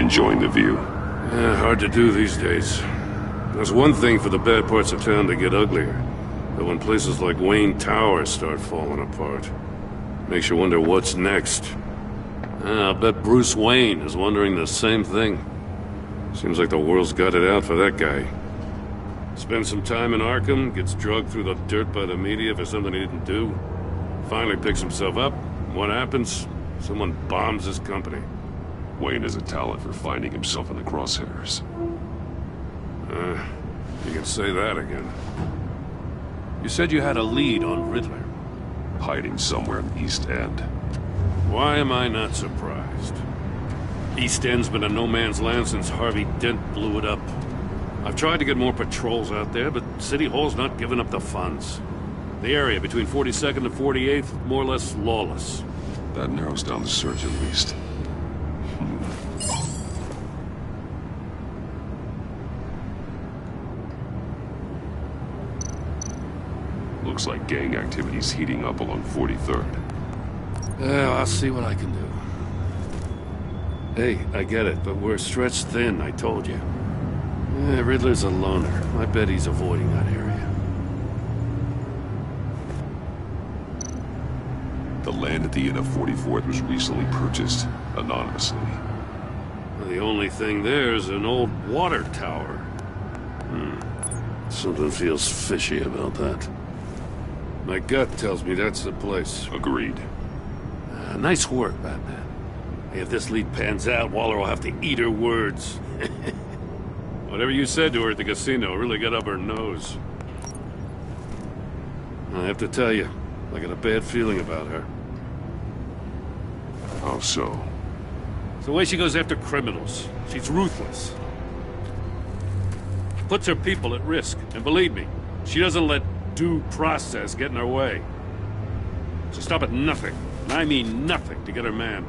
Enjoying the view? Yeah, hard to do these days. There's one thing for the bad parts of town to get uglier. But when places like Wayne Tower start falling apart, makes you wonder what's next. I'll bet Bruce Wayne is wondering the same thing. Seems like the world's got it out for that guy. Spends some time in Arkham, gets drugged through the dirt by the media for something he didn't do. Finally picks himself up. What happens? Someone bombs his company. Wayne has a talent for finding himself in the crosshairs. You can say that again. You said you had a lead on Riddler. Hiding somewhere in the East End. Why am I not surprised? East End's been a no-man's land since Harvey Dent blew it up. I've tried to get more patrols out there, but City Hall's not giving up the funds. The area between 42nd and 48th, more or less lawless. That narrows down the search at least. Looks like gang activity's heating up along 43rd. Well, I'll see what I can do. Hey, I get it, but we're stretched thin, I told you. Riddler's a loner. I bet he's avoiding that area. The land at the end of 44th was recently purchased, anonymously. Well, the only thing there is an old water tower. Something feels fishy about that. My gut tells me that's the place. Agreed. Nice work, Batman. Hey, if this lead pans out, Waller will have to eat her words. Whatever you said to her at the casino really got up her nose. I have to tell you, I got a bad feeling about her. How so? It's the way she goes after criminals. She's ruthless. Puts her people at risk, and believe me, she doesn't let due process get in her way. She'll stop at nothing, and I mean nothing, to get her man.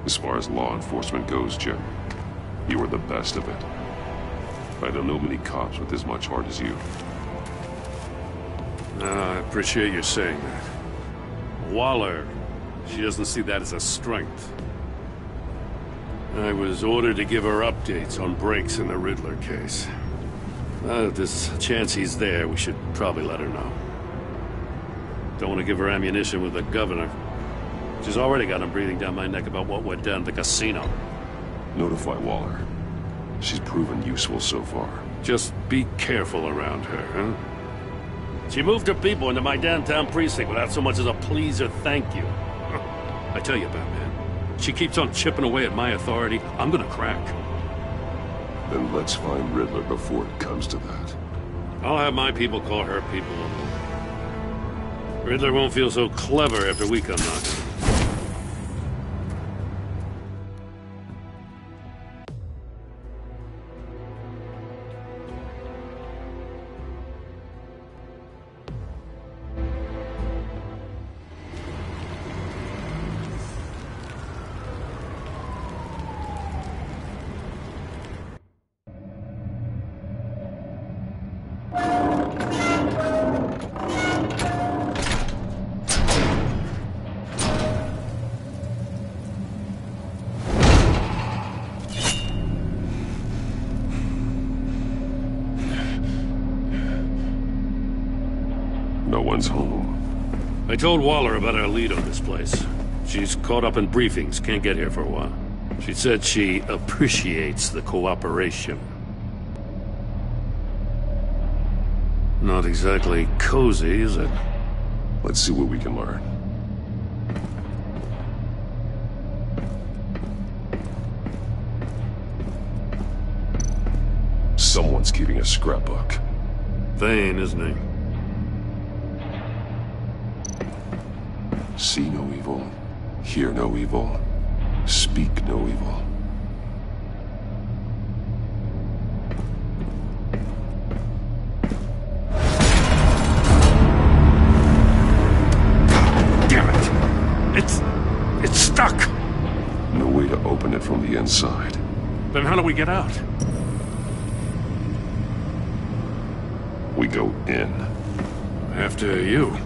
As far as law enforcement goes, Jim, you are the best of it. I don't know many cops with as much heart as you. I appreciate you saying that. Waller, she doesn't see that as a strength. I was ordered to give her updates on breaks in the Riddler case. If there's a chance he's there, we should probably let her know. Don't want to give her ammunition with the governor. She's already got him breathing down my neck about what went down at the casino. Notify Waller. She's proven useful so far. Just be careful around her, huh? She moved her people into my downtown precinct without so much as a please or thank you. I tell you, Batman, she keeps on chipping away at my authority, I'm gonna crack. Then let's find Riddler before it comes to that. I'll have my people call her people. Riddler won't feel so clever after we come knocking. No one's home. I told Waller about our lead on this place. She's caught up in briefings, can't get here for a while. She said she appreciates the cooperation. Not exactly cozy, is it? Let's see what we can learn. Someone's keeping a scrapbook. Vane, isn't he? See no evil, hear no evil, speak no evil. Damn it! It's stuck! No way to open it from the inside. Then how do we get out? We go in. After you.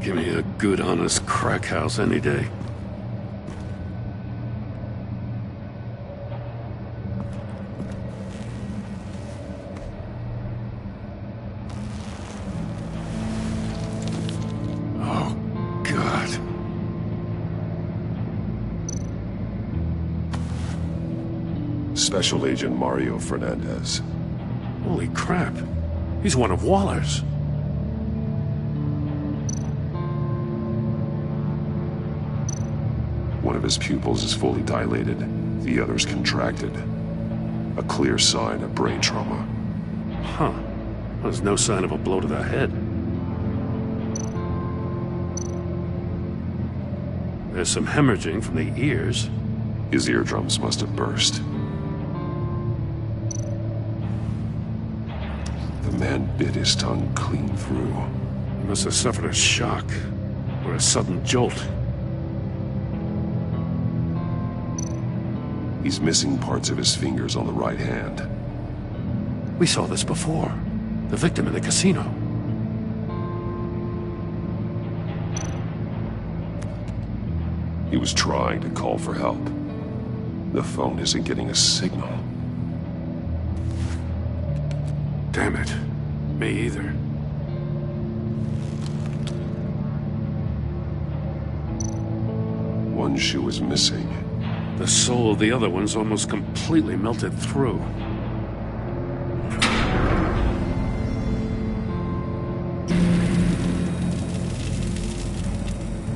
Give me a good, honest crack house any day. Oh, God. Special Agent Mario Fernandez. Holy crap. He's one of Waller's. One of his pupils is fully dilated, the other's contracted. A clear sign of brain trauma. Huh. There's no sign of a blow to the head. There's some hemorrhaging from the ears. His eardrums must have burst. The man bit his tongue clean through. He must have suffered a shock, or a sudden jolt. He's missing parts of his fingers on the right hand. We saw this before. The victim in the casino. He was trying to call for help. The phone isn't getting a signal. Damn it. Me either. One shoe is missing. The sole of the other one's almost completely melted through.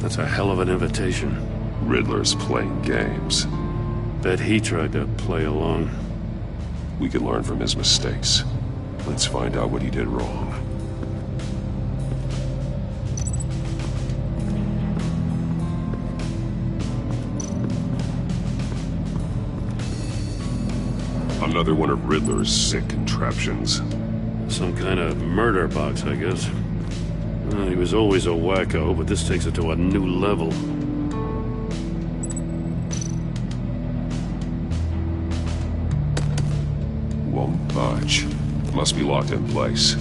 That's a hell of an invitation. Riddler's playing games. Bet he tried to play along. We can learn from his mistakes. Let's find out what he did wrong. Another one of Riddler's sick contraptions. Some kind of murder box, I guess. He was always a wacko, but this takes it to a new level. Won't budge. Must be locked in place.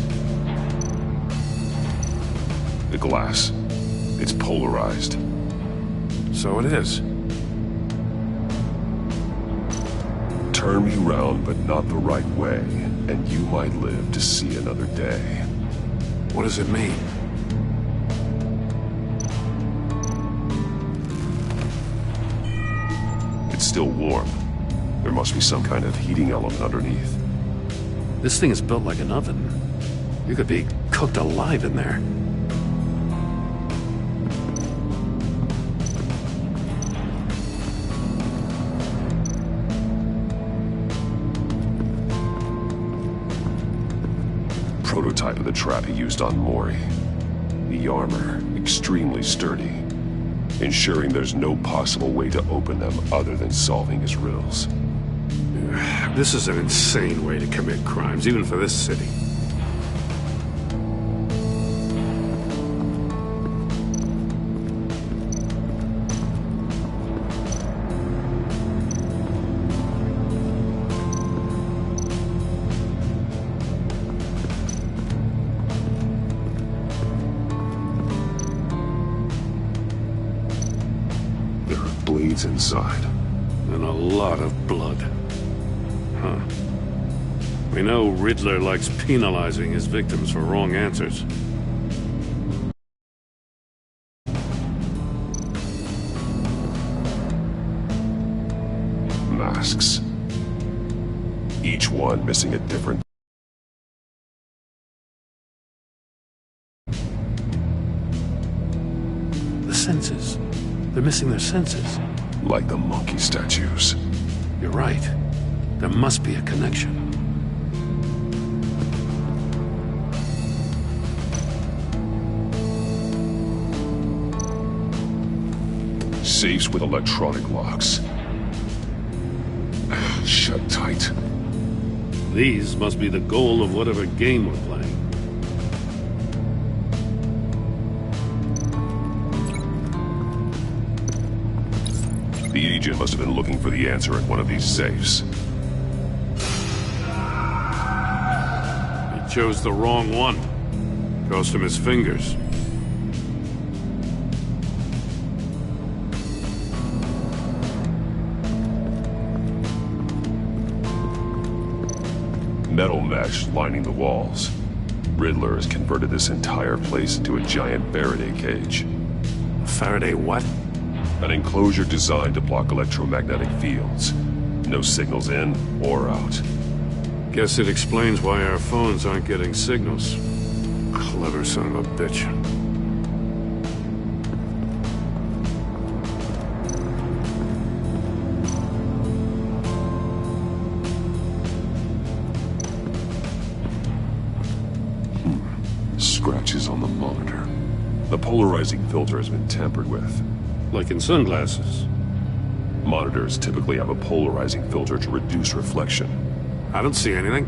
The glass. It's polarized. So it is. Turn me round, but not the right way, and you might live to see another day. What does it mean? It's still warm. There must be some kind of heating element underneath. This thing is built like an oven. You could be cooked alive in there. Prototype of the trap he used on Mori. The armor, extremely sturdy, ensuring there's no possible way to open them other than solving his riddles. This is an insane way to commit crimes, even for this city. There are blades inside. And a lot of blood. Huh. We know Riddler likes penalizing his victims for wrong answers. Masks. Each one missing a different... The senses. They're missing their senses. like the monkey statues. You're right. There must be a connection. Safes with electronic locks. Shut tight. These must be the goal of whatever game we're playing. The agent must have been looking for the answer in one of these safes. He chose the wrong one. Cost him his fingers. metal mesh lining the walls. Riddler has converted this entire place into a giant Faraday cage. Faraday what? An enclosure designed to block electromagnetic fields. No signals in or out. Guess it explains why our phones aren't getting signals. Clever son of a bitch. Scratches on the monitor. The polarizing filter has been tampered with. Like in sunglasses. Monitors typically have a polarizing filter to reduce reflection. I don't see anything.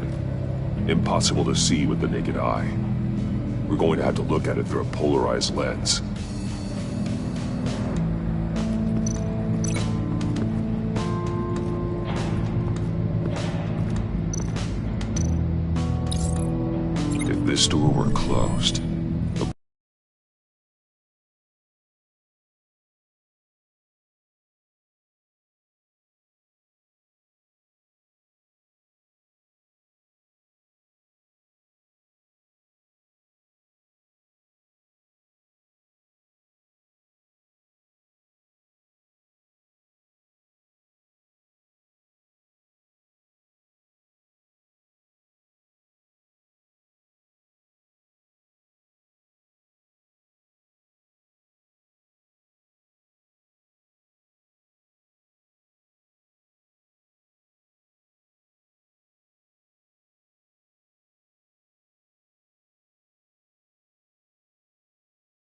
Impossible to see with the naked eye. We're going to have to look at it through a polarized lens. If this door were closed,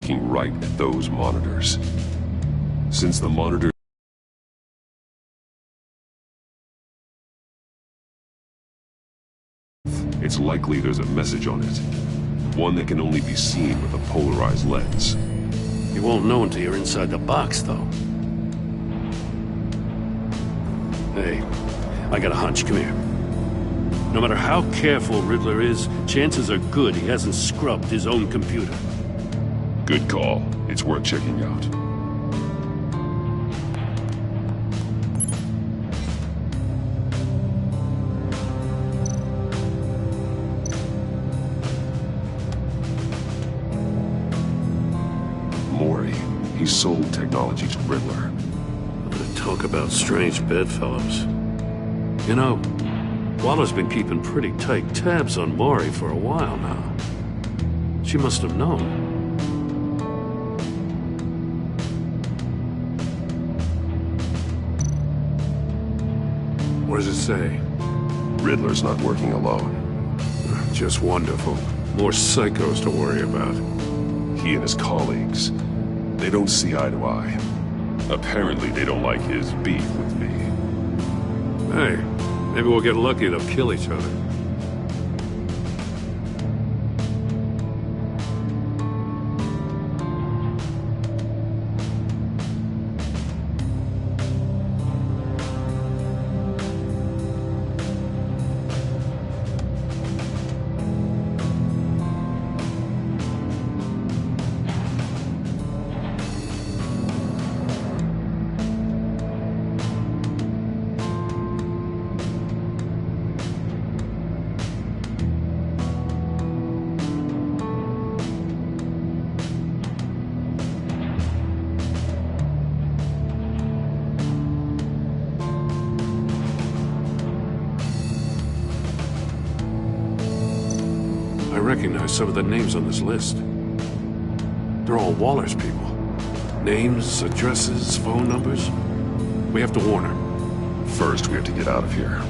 looking right at those monitors. Since the monitor it's likely there's a message on it. One that can only be seen with a polarized lens. You won't know until you're inside the box, though. Hey, I got a hunch. Come here. No matter how careful Riddler is, chances are good he hasn't scrubbed his own computer. Good call. It's worth checking out. Mori, he sold technology to Riddler. Talk about strange bedfellows. You know, Waller's been keeping pretty tight tabs on Mori for a while now. She must have known. What does it say? Riddler's not working alone. Just wonderful. More psychos to worry about. He and his colleagues, they don't see eye to eye. Apparently they don't like his beef with me. Hey, maybe we'll get lucky they'll kill each other. I recognize some of the names on this list. They're all Waller's people. Names, addresses, phone numbers. We have to warn her. First, we have to get out of here.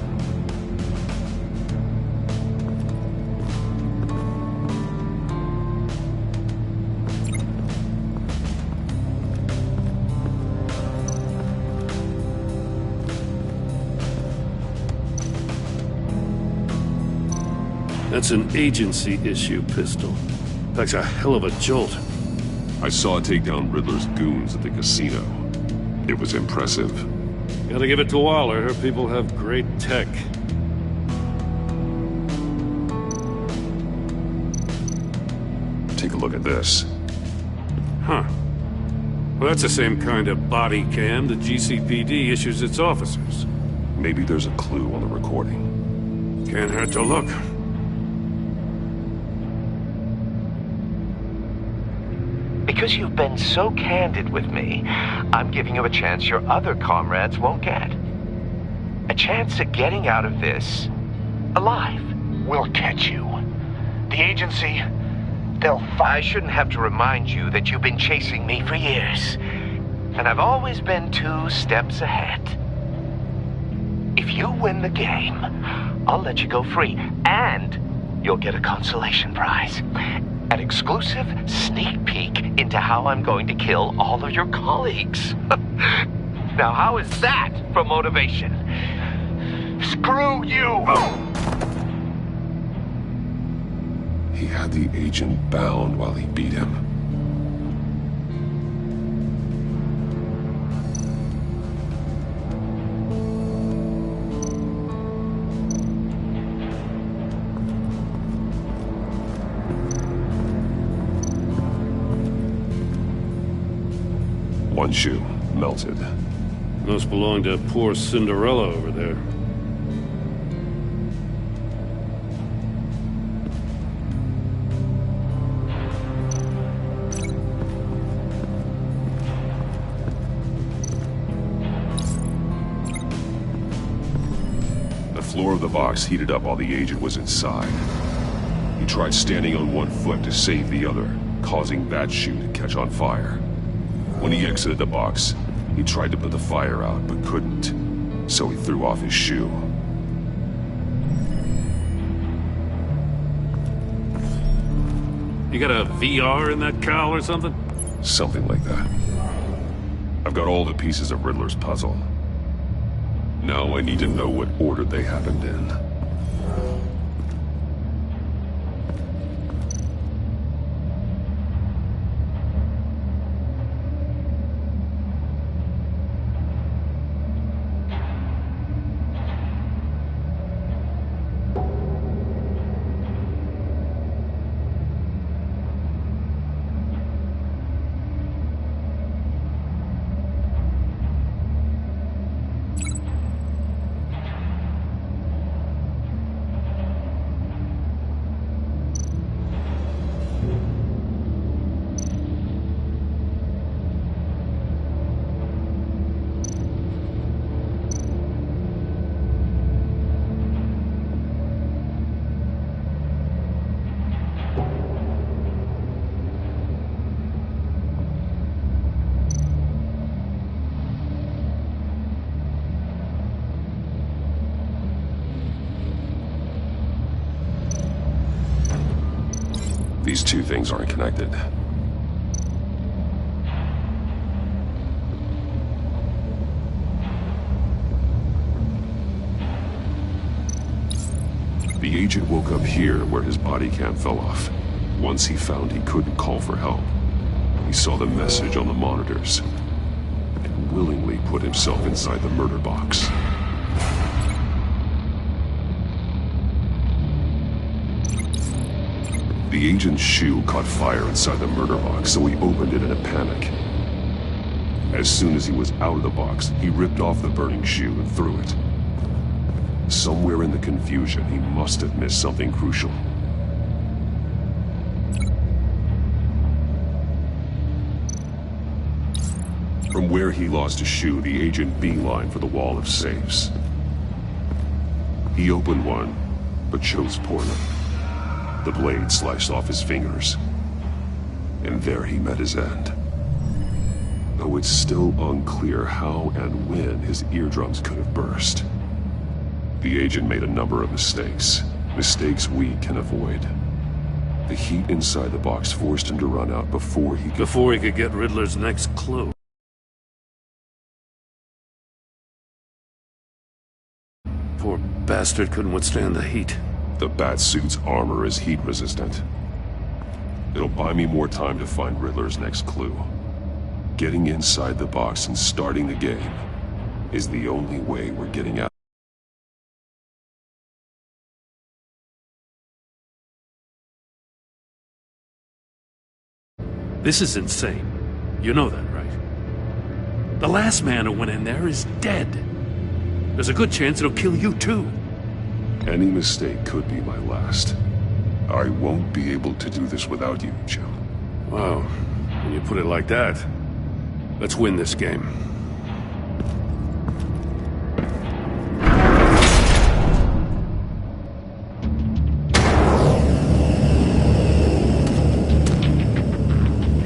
That's an agency-issue pistol. That's a hell of a jolt. I saw it take down Riddler's goons at the casino. It was impressive. Gotta give it to Waller. Her people have great tech. Take a look at this. Huh. Well, that's the same kind of body cam the GCPD issues its officers. Maybe there's a clue on the recording. Can't hurt to look. Because you've been so candid with me, I'm giving you a chance your other comrades won't get. A chance at getting out of this alive. We'll catch you. The agency, I shouldn't have to remind you that you've been chasing me for years. And I've always been 2 steps ahead. If you win the game, I'll let you go free, and you'll get a consolation prize. An exclusive sneak peek into how I'm going to kill all of your colleagues. Now, how is that for motivation? screw you! He had the agent bound while he beat him. One shoe, melted. Must belong to poor Cinderella over there. The floor of the box heated up while the agent was inside. He tried standing on one foot to save the other, causing that shoe to catch on fire. When he exited the box, he tried to put the fire out, but couldn't, so he threw off his shoe. You got a VR in that cowl or something? Something like that. I've got all the pieces of Riddler's puzzle. Now I need to know what order they happened in. These two things aren't connected. The agent woke up here where his body cam fell off. Once he found he couldn't call for help, he saw the message on the monitors and willingly put himself inside the murder box. The agent's shoe caught fire inside the murder box, so he opened it in a panic. As soon as he was out of the box, he ripped off the burning shoe and threw it. Somewhere in the confusion, he must have missed something crucial. From where he lost his shoe, the agent beelined for the wall of safes. He opened one, but chose poorly. The blade sliced off his fingers, and there he met his end. Though it's still unclear how and when his eardrums could have burst. The agent made a number of mistakes we can avoid. The heat inside the box forced him to run out before he could get Riddler's next clue. Poor bastard couldn't withstand the heat. The Batsuit's armor is heat resistant. It'll buy me more time to find Riddler's next clue. Getting inside the box and starting the game is the only way we're getting out. This is insane. You know that, right? The last man who went in there is dead. There's a good chance it'll kill you too. Any mistake could be my last. I won't be able to do this without you, Joe. Wow, when you put it like that, let's win this game.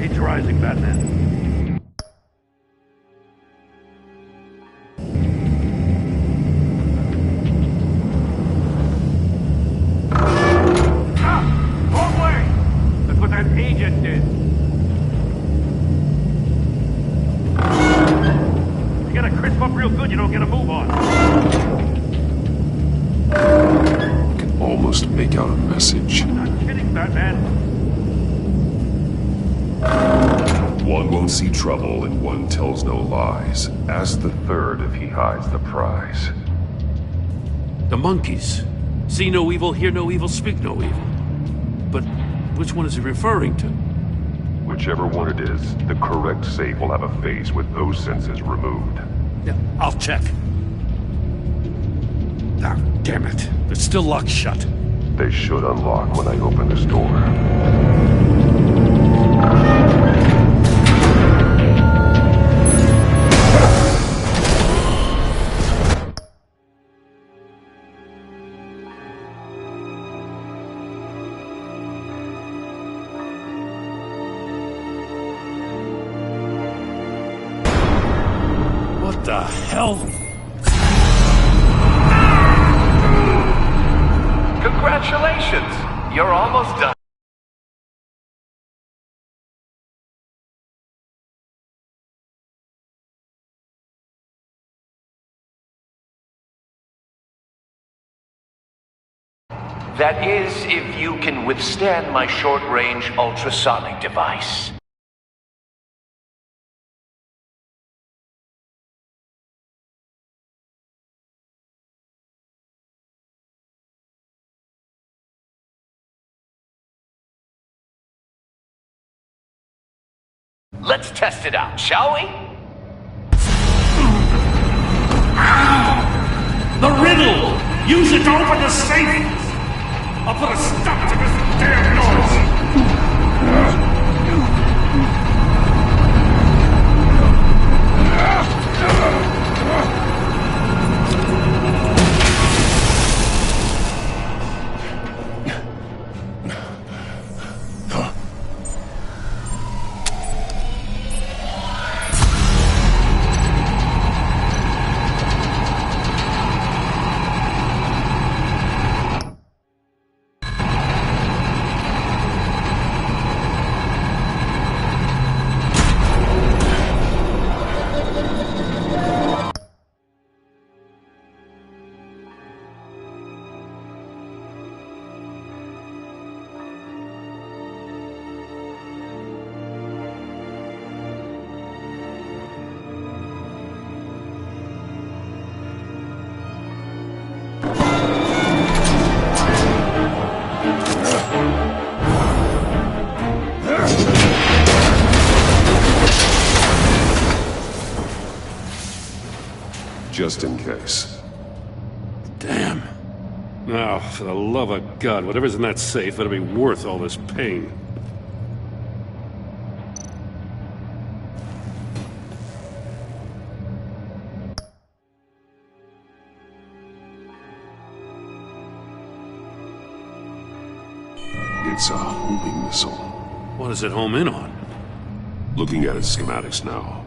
Age rising, Batman. Agent did. You gotta crisp up real good, you don't get a move on. I can almost make out a message. I'm not kidding, Batman. One won't see trouble and one tells no lies. Ask the third if he hides the prize. The monkeys. See no evil, hear no evil, speak no evil. But which one is he referring to? Whichever one it is, the correct safe will have a face with those senses removed. Yeah, I'll check. Ah, damn it. They're still locked shut. They should unlock when I open this door. What the hell? Congratulations! You're almost done. That is, if you can withstand my short-range ultrasonic device. Let's test it out, shall we? The riddle! Use it to open the safe! I'll put a stop to this damn noise! Just in case. Damn. Now, for the love of God, whatever's in that safe better be worth all this pain. It's a homing missile. What does it home in on? Looking at its schematics now.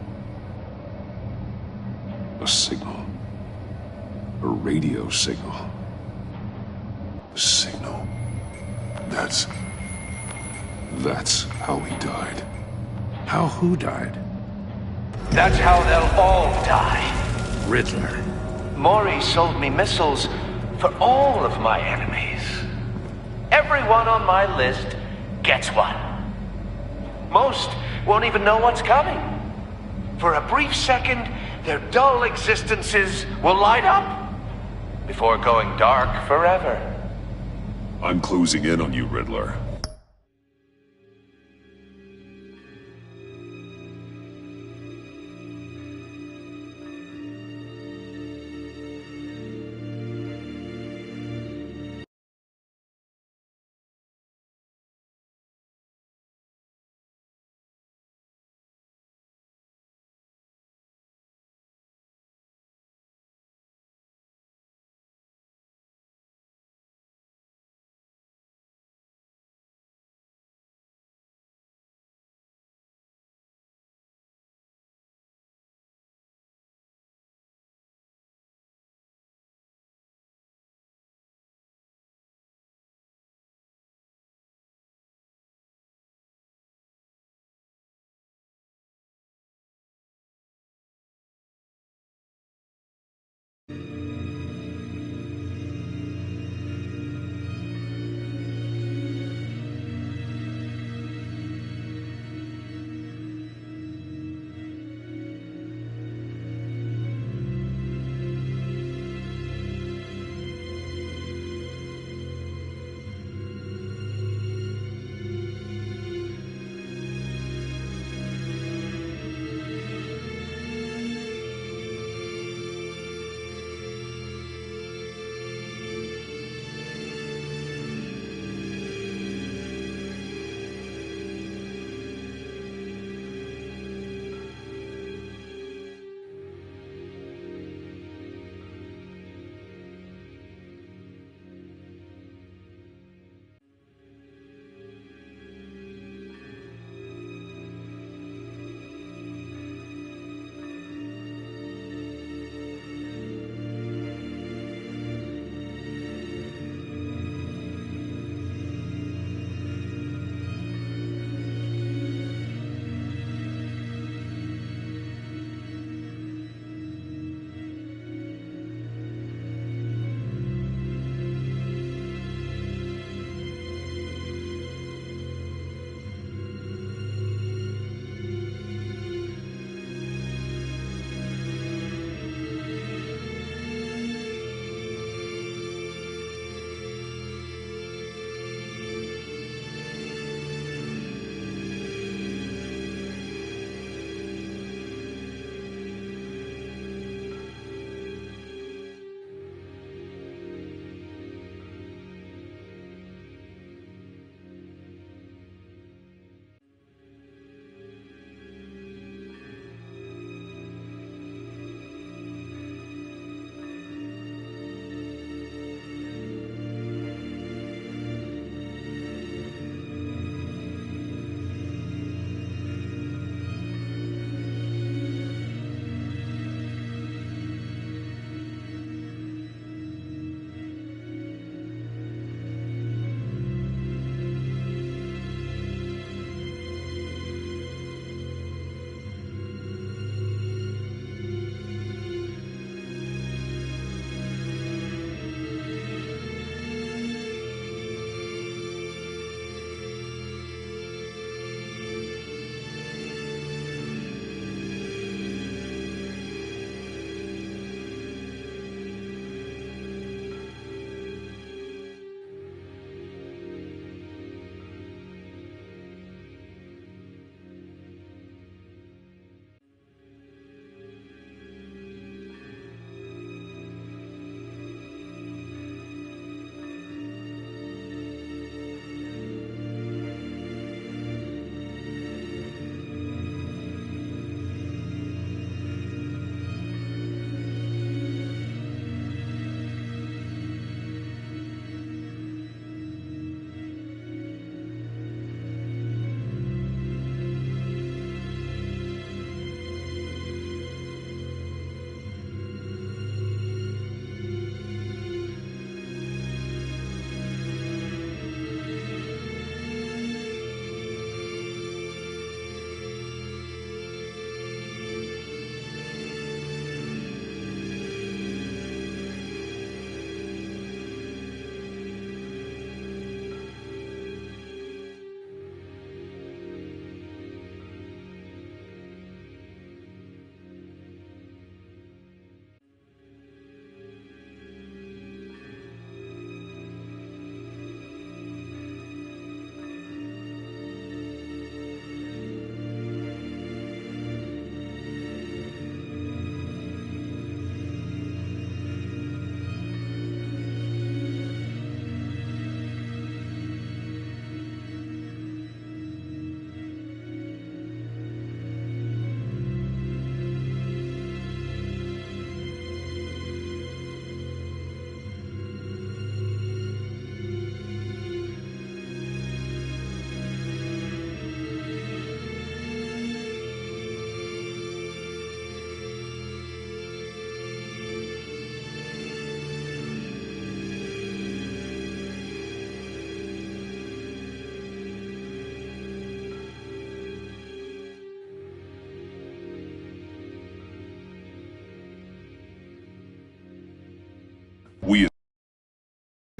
A signal. A radio signal. A signal. That's how he died. How who died? That's how they'll all die. Riddler. Mori sold me missiles for all of my enemies. Everyone on my list gets one. Most won't even know what's coming. For a brief second, their dull existences will light up before going dark forever. I'm closing in on you, Riddler.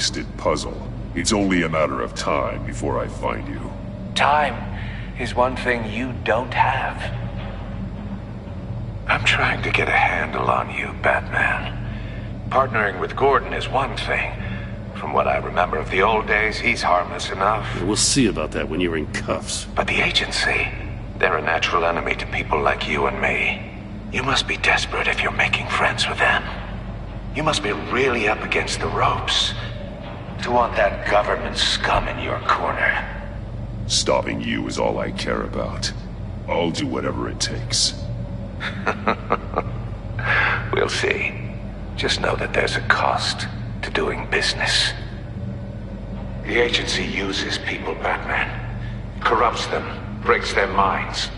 twisted puzzle. It's only a matter of time before I find you. Time is one thing you don't have. I'm trying to get a handle on you, Batman. Partnering with Gordon is one thing. From what I remember of the old days, he's harmless enough. We'll see about that when you're in cuffs. But the agency, they're a natural enemy to people like you and me. You must be desperate if you're making friends with them. You must be really up against the ropes to want that government scum in your corner. Stopping you is all I care about. I'll do whatever it takes. We'll see. Just know that there's a cost to doing business. The agency uses people, Batman. Corrupts them, breaks their minds.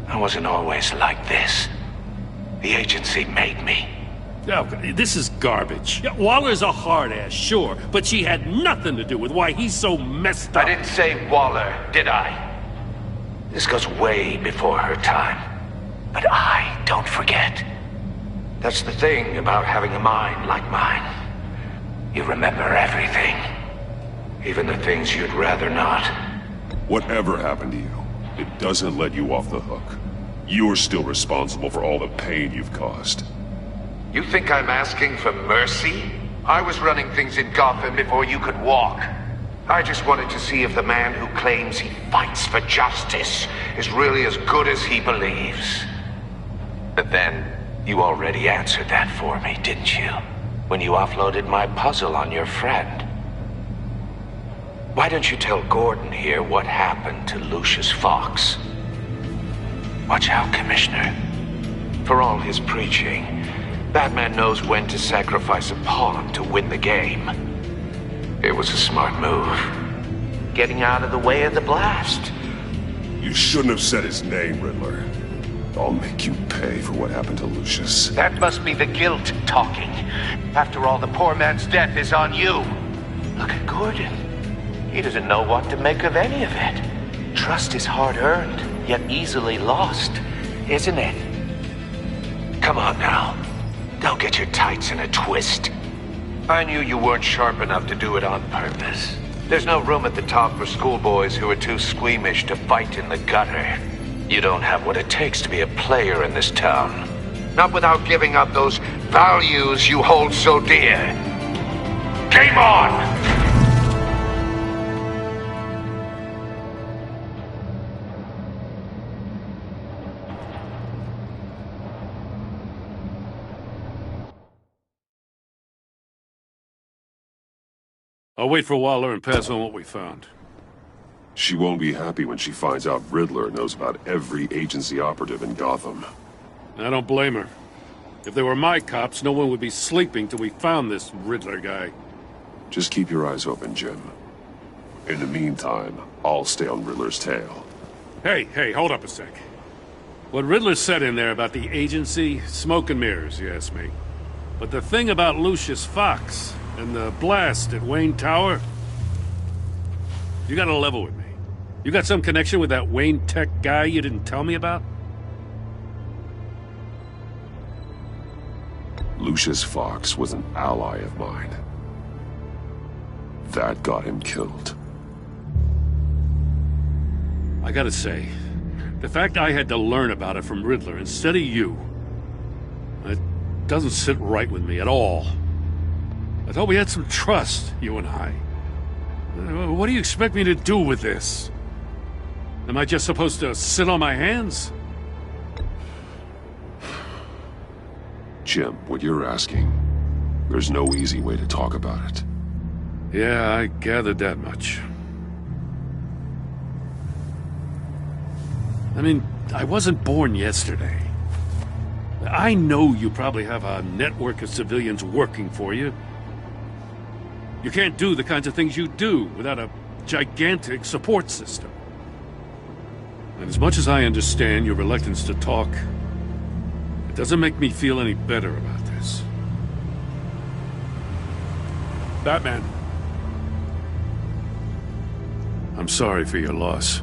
I wasn't always like this. The agency made me. Oh, this is garbage. Yeah, Waller's a hard-ass, sure, but she had nothing to do with why he's so messed up. I didn't say Waller, did I? This goes way before her time. But I don't forget. That's the thing about having a mind like mine. You remember everything. Even the things you'd rather not. Whatever happened to you, it doesn't let you off the hook. You're still responsible for all the pain you've caused. You think I'm asking for mercy? I was running things in Gotham before you could walk. I just wanted to see if the man who claims he fights for justice is really as good as he believes. But then, you already answered that for me, didn't you? When you offloaded my puzzle on your friend. Why don't you tell Gordon here what happened to Lucius Fox? Watch out, Commissioner. For all his preaching, Batman knows when to sacrifice a pawn to win the game. It was a smart move. Getting out of the way of the blast. You shouldn't have said his name, Riddler. I'll make you pay for what happened to Lucius. That must be the guilt talking. After all, the poor man's death is on you. Look at Gordon. He doesn't know what to make of any of it. Trust is hard-earned, yet easily lost, isn't it? Come on now. Don't get your tights in a twist. I knew you weren't sharp enough to do it on purpose. There's no room at the top for schoolboys who are too squeamish to fight in the gutter. You don't have what it takes to be a player in this town. Not without giving up those values you hold so dear. Game on! I'll wait for Waller and pass on what we found. She won't be happy when she finds out Riddler knows about every agency operative in Gotham. I don't blame her. If they were my cops, no one would be sleeping till we found this Riddler guy. Just keep your eyes open, Jim. In the meantime, I'll stay on Riddler's tail. Hey, hold up a sec. What Riddler said in there about the agency, smoke and mirrors, you ask me. But the thing about Lucius Fox and the blast at Wayne Tower, you gotta level with me. You got some connection with that Wayne Tech guy you didn't tell me about? Lucius Fox was an ally of mine. That got him killed. I gotta say, the fact I had to learn about it from Riddler instead of you, it doesn't sit right with me at all. I thought we had some trust, you and I. What do you expect me to do with this? Am I just supposed to sit on my hands? Jim, what you're asking, there's no easy way to talk about it. Yeah, I gathered that much. I mean, I wasn't born yesterday. I know you probably have a network of civilians working for you. You can't do the kinds of things you do without a gigantic support system. And as much as I understand your reluctance to talk, it doesn't make me feel any better about this. Batman. I'm sorry for your loss.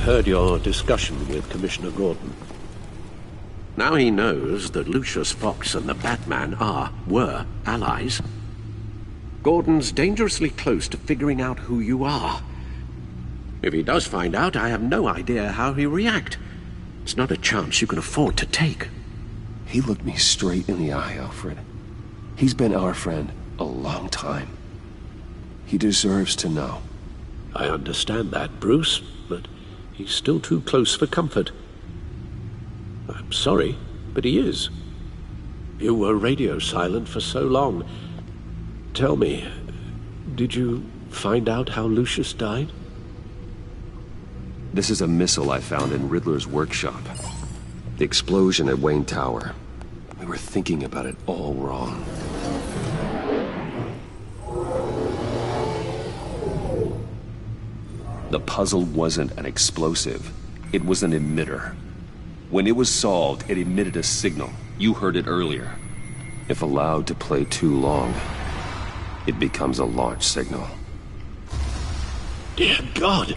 heard your discussion with Commissioner Gordon. Now he knows that Lucius Fox and the Batman were allies. Gordon's dangerously close to figuring out who you are. If he does find out, I have no idea how he'll react. It's not a chance you can afford to take. He looked me straight in the eye, Alfred. He's been our friend a long time. He deserves to know. I understand that, Bruce, but he's still too close for comfort. I'm sorry, but he is. You were radio silent for so long. Tell me, did you find out how Lucius died? This is a missile I found in Riddler's workshop. The explosion at Wayne Tower. We were thinking about it all wrong. The puzzle wasn't an explosive. It was an emitter. When it was solved, it emitted a signal. You heard it earlier. If allowed to play too long, it becomes a launch signal. Dear God!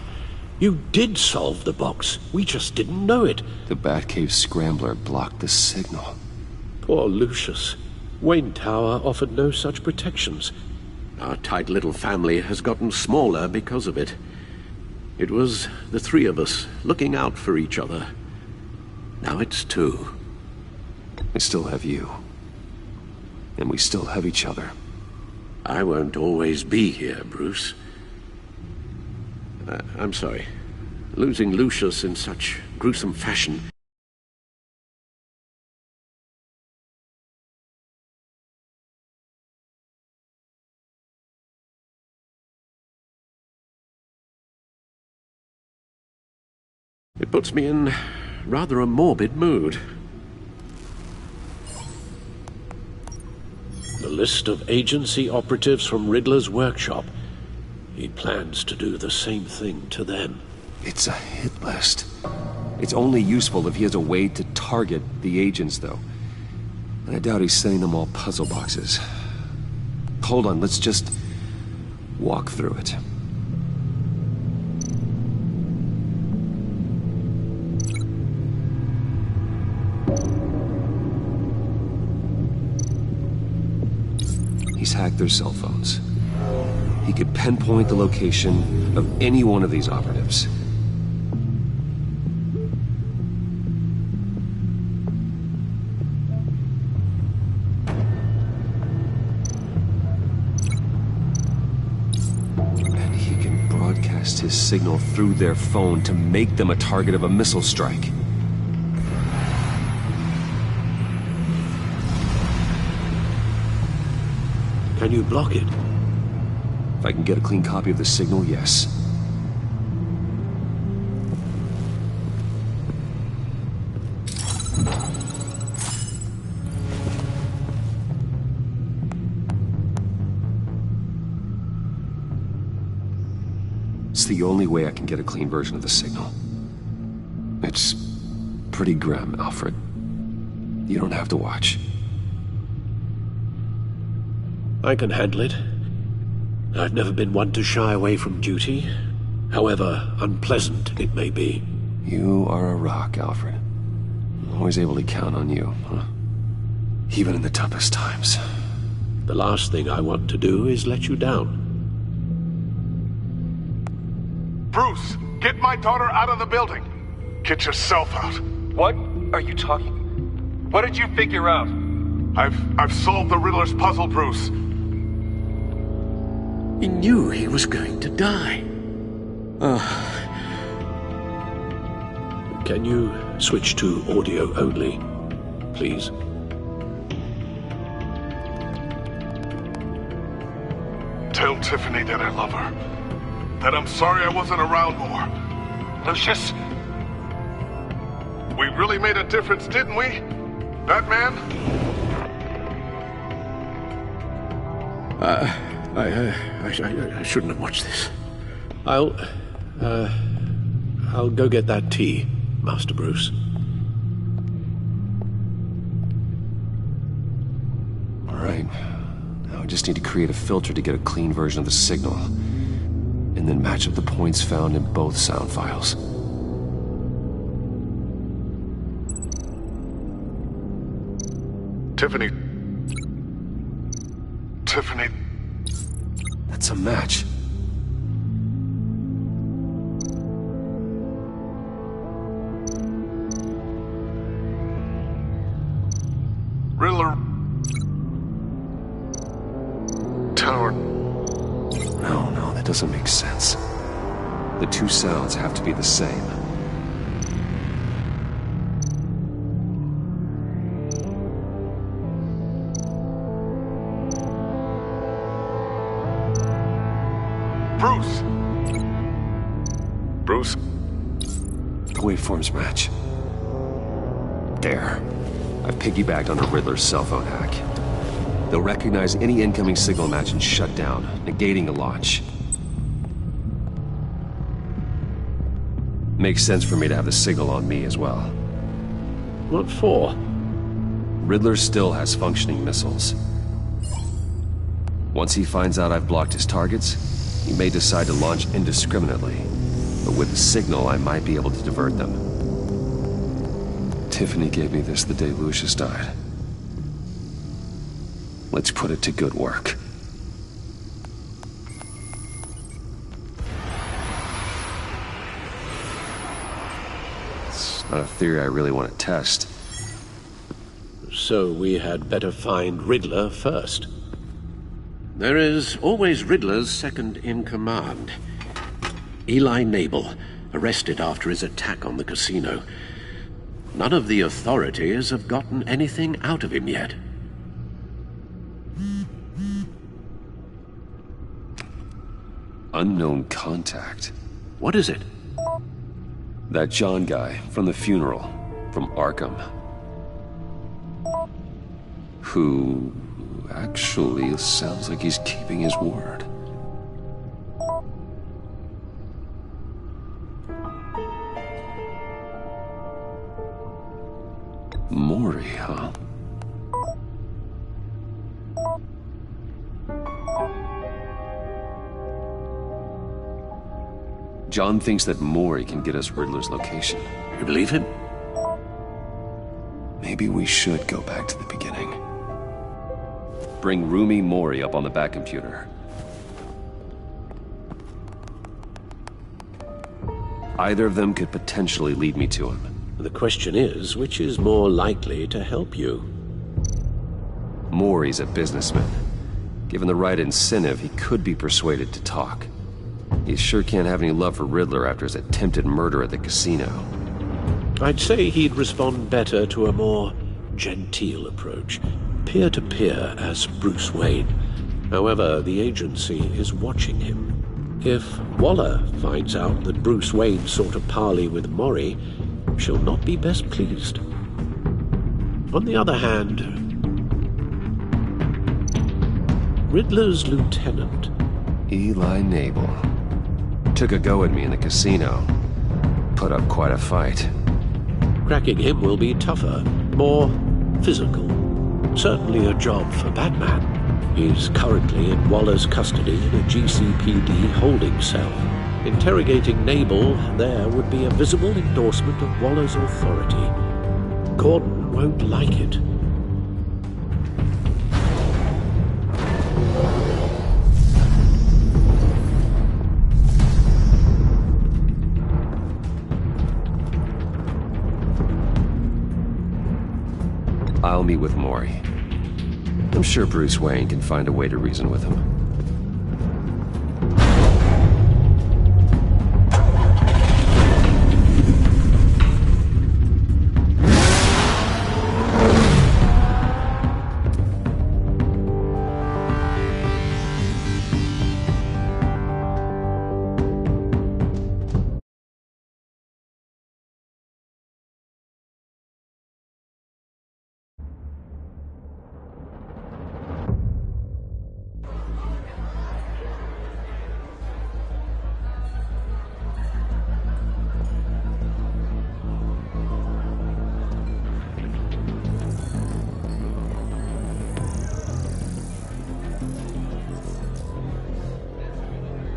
You did solve the box. We just didn't know it. The Batcave scrambler blocked the signal. Poor Lucius. Wayne Tower offered no such protections. Our tight little family has gotten smaller because of it. It was the three of us looking out for each other. Now it's two. I still have you. And we still have each other. I won't always be here, Bruce. I'm sorry. Losing Lucius in such gruesome fashion. It puts me in rather a morbid mood. The list of agency operatives from Riddler's workshop. He plans to do the same thing to them. It's a hit list. It's only useful if he has a way to target the agents, though. And I doubt he's sending them all puzzle boxes. Hold on, let's just walk through it. He's hacked their cell phones. He could pinpoint the location of any one of these operatives. And he can broadcast his signal through their phone to make them a target of a missile strike. Can you block it? If I can get a clean copy of the signal, yes. It's the only way I can get a clean version of the signal. It's pretty grim, Alfred. You don't have to watch. I can handle it. I've never been one to shy away from duty, however unpleasant it may be. You are a rock, Alfred. Always able to count on you, huh? Even in the toughest times. The last thing I want to do is let you down. Bruce, get my daughter out of the building. Get yourself out. What are you talking? What did you figure out? I've solved the Riddler's puzzle, Bruce. He knew he was going to die. Can you switch to audio only, please? Tell Tiffany that I love her. That I'm sorry I wasn't around more. Lucius? We really made a difference, didn't we? Batman? I shouldn't have watched this. I'll go get that tea, Master Bruce. All right. Now I just need to create a filter to get a clean version of the signal. And then match up the points found in both sound files. Tiffany. That's a match. Riddler. Tower. No, that doesn't make sense. The two sounds have to be the same. Bruce. The waveforms match. There. I've piggybacked on a Riddler's cell phone hack. They'll recognize any incoming signal match and shut down, negating the launch. Makes sense for me to have the signal on me as well. What for? Riddler still has functioning missiles. Once he finds out I've blocked his targets, he may decide to launch indiscriminately. But with the signal, I might be able to divert them. Tiffany gave me this the day Lucius died. Let's put it to good work. It's not a theory I really want to test. So we had better find Riddler first. There is always Riddler's second in command. Eli Nabel, arrested after his attack on the casino. None of the authorities have gotten anything out of him yet. Unknown contact. What is it? That John guy from the funeral, from Arkham. Who actually sounds like he's keeping his word. Mori, huh? John thinks that Mori can get us Riddler's location. You believe him? Maybe we should go back to the beginning. Bring Rumi Mori up on the back computer. Either of them could potentially lead me to him. The question is, which is more likely to help you? Mori's a businessman. Given the right incentive, he could be persuaded to talk. He sure can't have any love for Riddler after his attempted murder at the casino. I'd say he'd respond better to a more genteel approach, peer-to-peer as Bruce Wayne. However, the agency is watching him. If Waller finds out that Bruce Wayne sought a parley with Mori, she'll not be best pleased. On the other hand, Riddler's lieutenant, Eli Nabel, took a go at me in the casino. Put up quite a fight. cracking him will be tougher, more physical. Certainly a job for Batman. He's currently in Waller's custody in a GCPD holding cell. Interrogating Nabel there would be a visible endorsement of Waller's authority. Gordon won't like it. I'll meet with Mori. I'm sure Bruce Wayne can find a way to reason with him.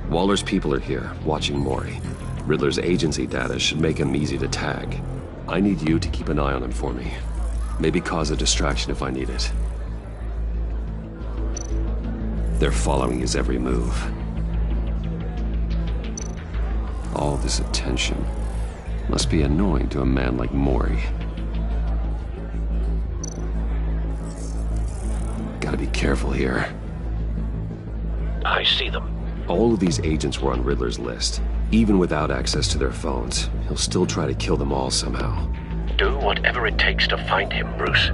Waller's people are here, watching Mori. Riddler's agency data should make him easy to tag. I need you to keep an eye on him for me. Maybe cause a distraction if I need it. They're following his every move. All this attention must be annoying to a man like Mori. Gotta be careful here. I see them. All of these agents were on Riddler's list. Even without access to their phones, he'll still try to kill them all somehow. Do whatever it takes to find him, Bruce.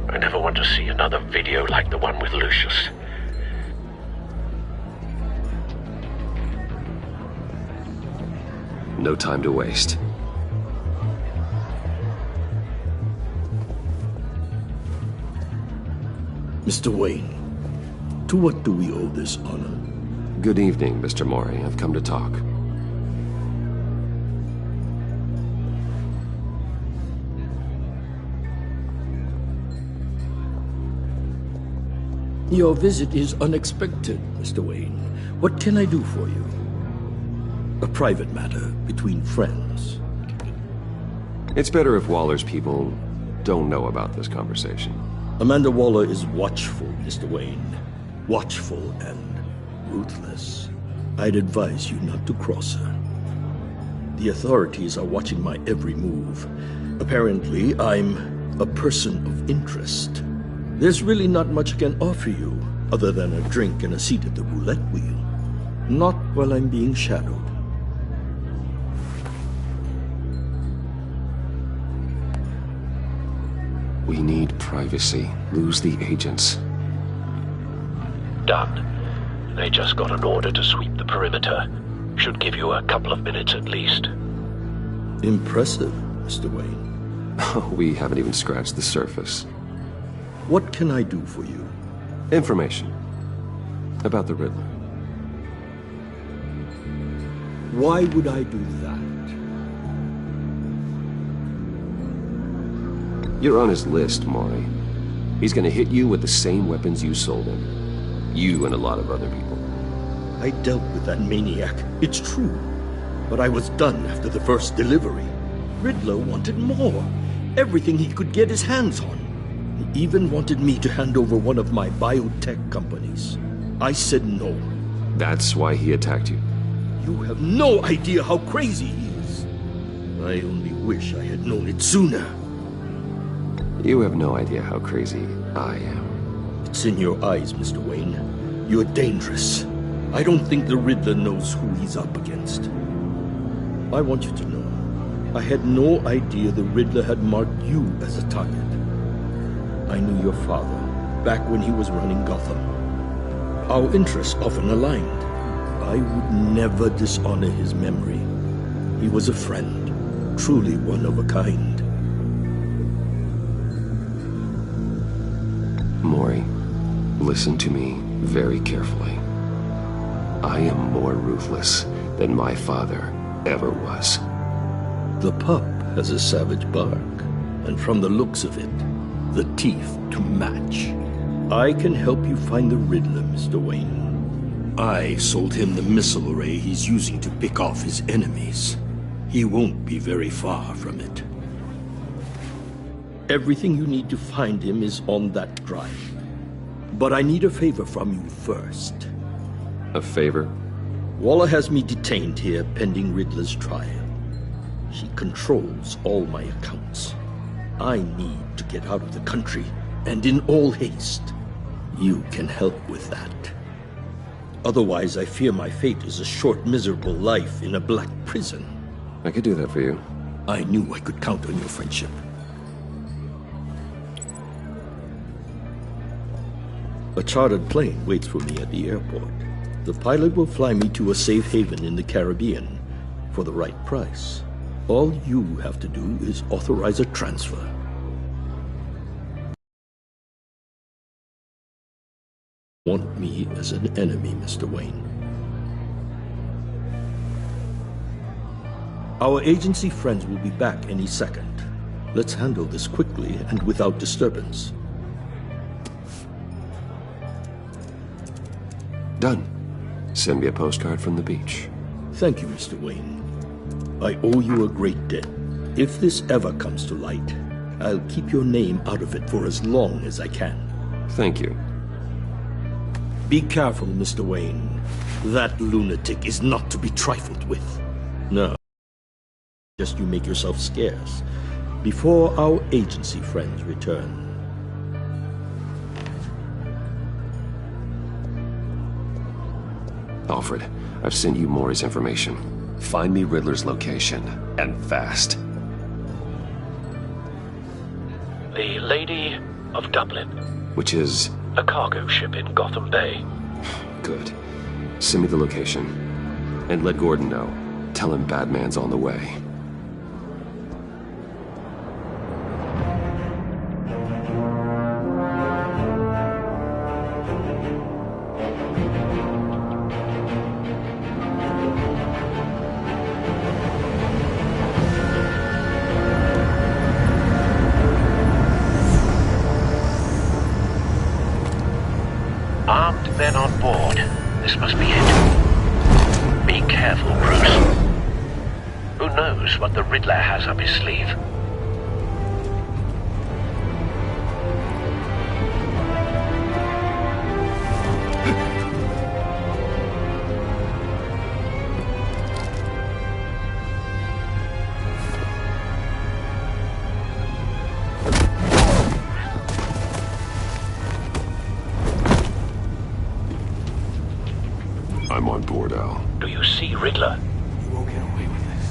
I never want to see another video like the one with Lucius. No time to waste. Mr. Wayne, to what do we owe this honor? Good evening, Mr. Mori. I've come to talk. Your visit is unexpected, Mr. Wayne. What can I do for you? A private matter between friends. It's better if Waller's people don't know about this conversation. Amanda Waller is watchful, Mr. Wayne. Watchful and ruthless. I'd advise you not to cross her. The authorities are watching my every move. Apparently, I'm a person of interest. There's really not much I can offer you, other than a drink and a seat at the roulette wheel. Not while I'm being shadowed. We need privacy. Lose the agents. Done. They just got an order to sweep the perimeter. Should give you a couple of minutes at least. Impressive, Mr. Wayne. We haven't even scratched the surface. What can I do for you? Information. About the Riddler. Why would I do that? You're on his list, Mori. He's gonna hit you with the same weapons you sold him. You and a lot of other people. I dealt with that maniac, it's true. But I was done after the first delivery. Riddler wanted more. Everything he could get his hands on. He even wanted me to hand over one of my biotech companies. I said no. That's why he attacked you? You have no idea how crazy he is. I only wish I had known it sooner. You have no idea how crazy I am. It's in your eyes, Mr. Wayne. You're dangerous. I don't think the Riddler knows who he's up against. I want you to know, I had no idea the Riddler had marked you as a target. I knew your father, back when he was running Gotham. Our interests often aligned. I would never dishonor his memory. He was a friend, truly one of a kind. Mori, listen to me very carefully. I am more ruthless than my father ever was. The pup has a savage bark, and from the looks of it, the teeth to match. I can help you find the Riddler, Mr. Wayne. I sold him the missile array he's using to pick off his enemies. He won't be very far from it. Everything you need to find him is on that drive. But I need a favor from you first. A favor? Waller has me detained here pending Riddler's trial. She controls all my accounts. I need to get out of the country, and in all haste. You can help with that. Otherwise, I fear my fate is a short, miserable life in a black prison. I could do that for you. I knew I could count on your friendship. A chartered plane waits for me at the airport. The pilot will fly me to a safe haven in the Caribbean for the right price. All you have to do is authorize a transfer. Want me as an enemy, Mr. Wayne. Our agency friends will be back any second. Let's handle this quickly and without disturbance. Done. Send me a postcard from the beach. Thank you, Mr. Wayne. I owe you a great debt. If this ever comes to light, I'll keep your name out of it for as long as I can. Thank you. Be careful, Mr. Wayne. That lunatic is not to be trifled with. No. Just you make yourself scarce before our agency friends return. Alfred, I've sent you Maury's information. Find me Riddler's location, and fast. The Lady of Dublin. Which is? A cargo ship in Gotham Bay. Good. Send me the location. And let Gordon know. Tell him Batman's on the way. Armed men on board. This must be it. Be careful, Bruce. Who knows what the Riddler has up his sleeve? I'm on board, Al. Do you see Riddler? You won't get away with this.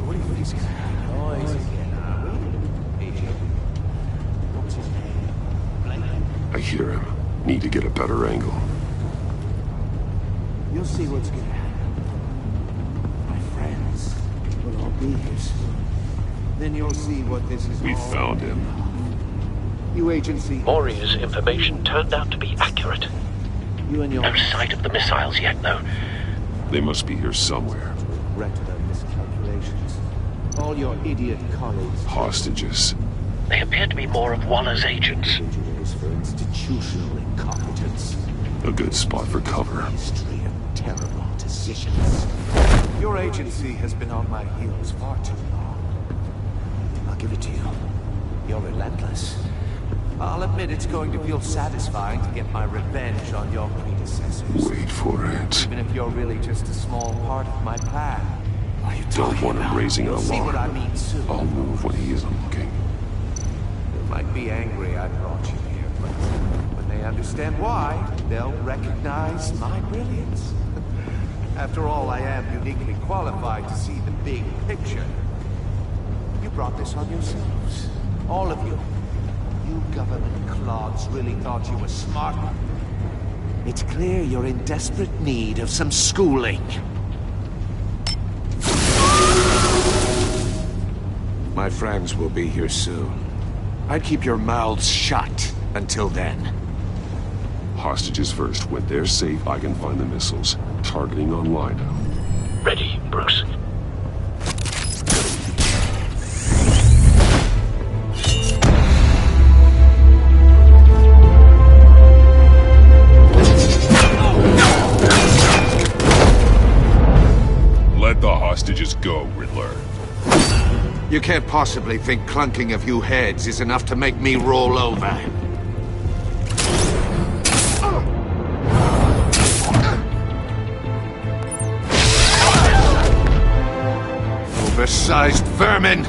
What do you think he's gonna have? Noise again. What's his name? I hear him. Need to get a better angle. You'll see what's gonna happen. My friends will all be here soon. Then you'll see what this is We all found him. You agency. Maury's information turned out to be accurate. You and your No sight of the missiles yet, though. They must be here somewhere. regret their miscalculations. All your idiot colleagues. Hostages. They appear to be more of Waller's agents. Engineers for institutional incompetence. A good spot for cover. History of terrible decisions. Your agency has been on my heels far too long. I'll give it to you. You're relentless. I'll admit it's going to feel satisfying to get my revenge on your predecessors. Wait for it. Even if you're really just a small part of my plan. Are you Don't want him raising an You'll see what I alarm. mean soon. I'll move when he isn't looking. They might be angry I brought you here, but when they understand why, they'll recognize my brilliance. After all, I am uniquely qualified to see the big picture. You brought this on yourselves. All of you. You government clods really thought you were smart. It's clear you're in desperate need of some schooling. My friends will be here soon. I'd keep your mouths shut until then. Hostages first. When they're safe, I can find the missiles. Targeting on Lino. Ready, Bruce. Let the hostages go, Riddler. You can't possibly think clunking a few heads is enough to make me roll over. Oversized vermin!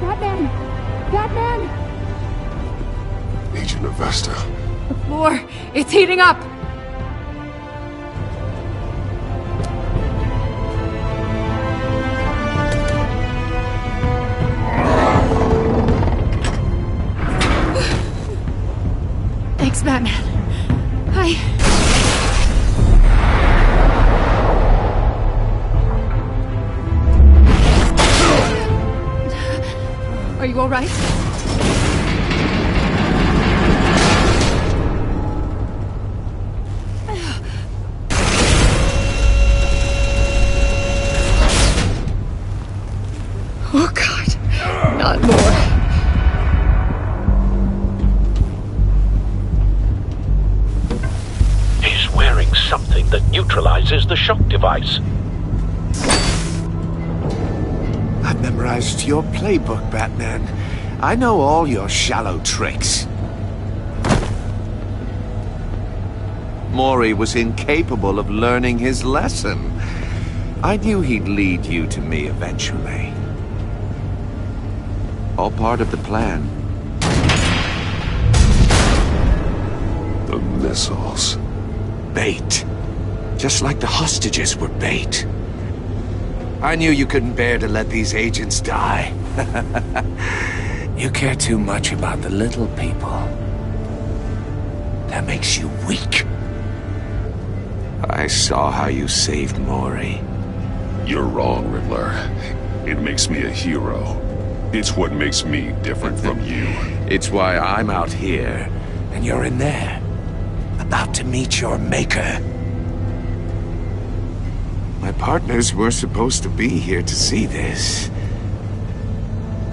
Batman! Batman! Agent Avesta. The floor, it's heating up! Thanks, Batman. Are you all right? Oh, God. Not more. He's wearing something that neutralizes the shock device. memorized your playbook, Batman. I know all your shallow tricks. Mori was incapable of learning his lesson. I knew he'd lead you to me eventually. All part of the plan. The missiles. Bait. Just like the hostages were bait. I knew you couldn't bear to let these agents die. You care too much about the little people. That makes you weak. I saw how you saved Mori. You're wrong, Riddler. It makes me a hero. It's what makes me different from you. It's why I'm out here, and you're in there. About to meet your maker. My partners were supposed to be here to see this.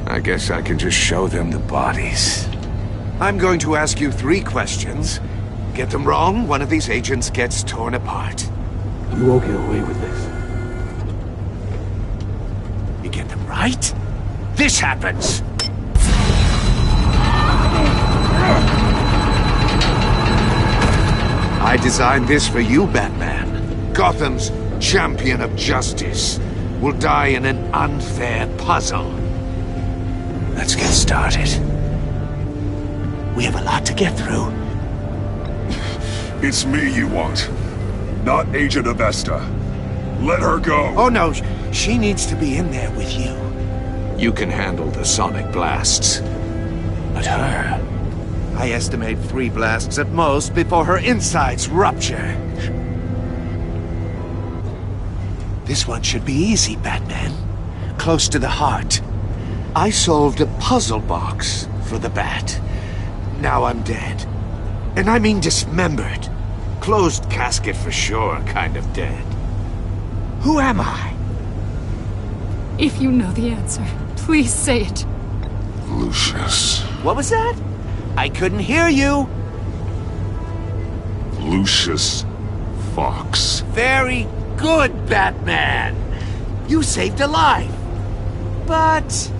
I guess I can just show them the bodies. I'm going to ask you 3 questions. Get them wrong, one of these agents gets torn apart. You won't get away with this. You get them right, this happens! I designed this for you, Batman. Gotham's champion of justice will die in an unfair puzzle. Let's get started. We have a lot to get through. It's me you want, not Agent Avesta. Let her go. Oh no, she needs to be in there with you. You can handle the sonic blasts. But her... I estimate 3 blasts at most before her insides rupture. This one should be easy, Batman. Close to the heart. I solved a puzzle box for the Bat. Now I'm dead. And I mean dismembered. Closed casket for sure, kind of dead. Who am I? If you know the answer, please say it. Lucius. What was that? I couldn't hear you. Lucius Fox. Very good, Batman. You saved a life. But...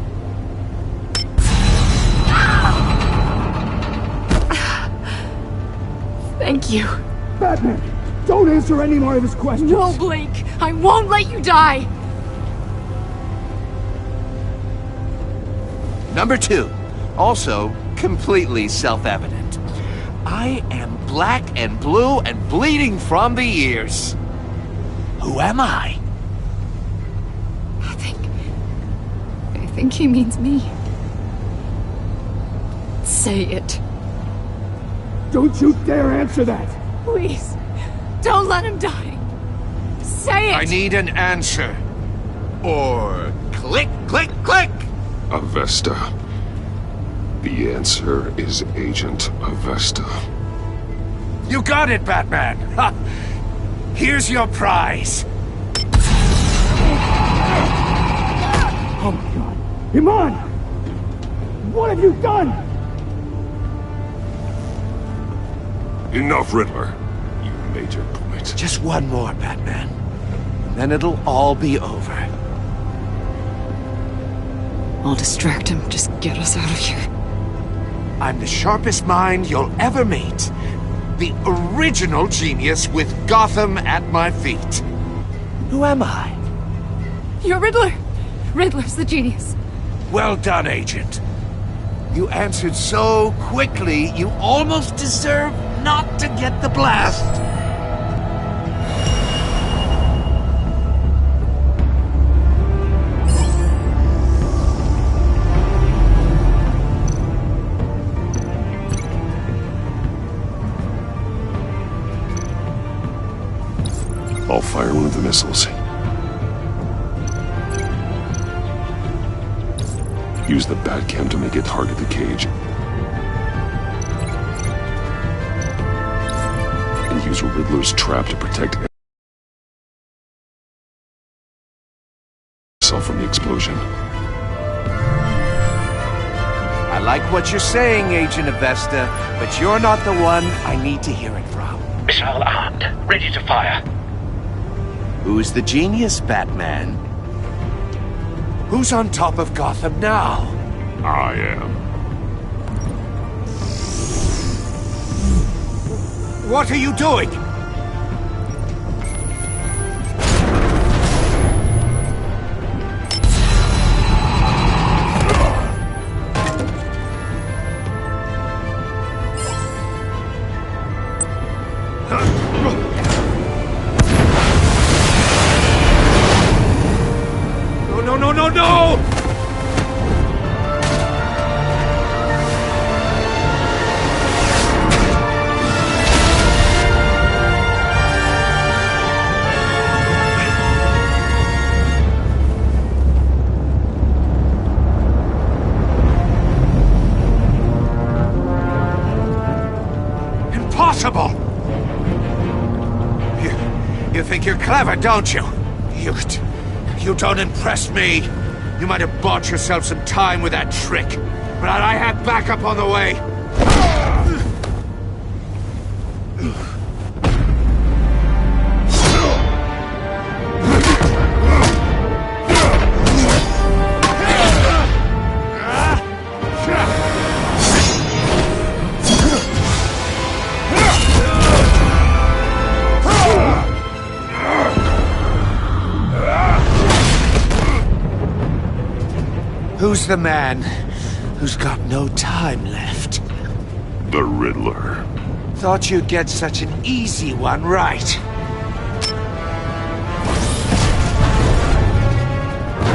Thank you. Batman, don't answer any more of his questions. No, Blake. I won't let you die. Number 2. Also, completely self-evident. I am black and blue and bleeding from the ears. Who am I? I think he means me. Say it. Don't you dare answer that! Please, don't let him die. Say it! I need an answer. Or click, click, click! Avesta. The answer is Agent Avesta. You got it, Batman! Ha. Here's your prize. Oh my god. Iman! What have you done? Enough, Riddler. You made your point. Just one more, Batman. And then it'll all be over. I'll distract him. Just get us out of here. I'm the sharpest mind you'll ever meet. The original genius with Gotham at my feet. Who am I? You're Riddler. Riddler's the genius. Well done, Agent. You answered so quickly, you almost deserve not to get the blast. I'll fire one of the missiles. Use the Batcam to make it target the cage. And use Riddler's trap to protect himself from the explosion. I like what you're saying, Agent Avesta, but you're not the one I need to hear it from. Missile armed, ready to fire. Who's the genius, Batman? Who's on top of Gotham now? I am. What are you doing? No! Impossible! You think you're clever, don't you? You don't impress me. You might have bought yourself some time with that trick, but I had backup on the way. Who's the man who's got no time left? The Riddler. Thought you'd get such an easy one right.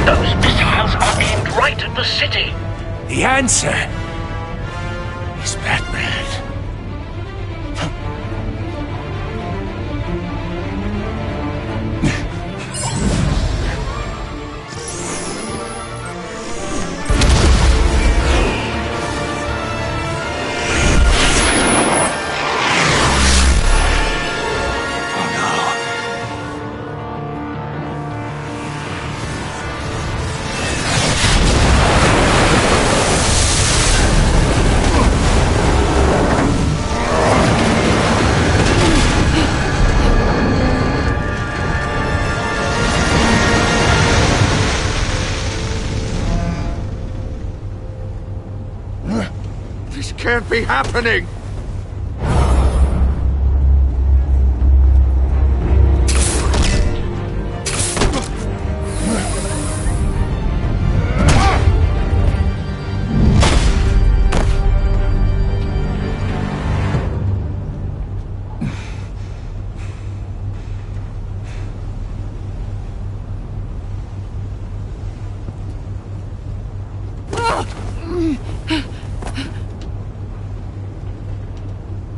Those missiles are aimed right at the city. The answer is Batman. This can't be happening!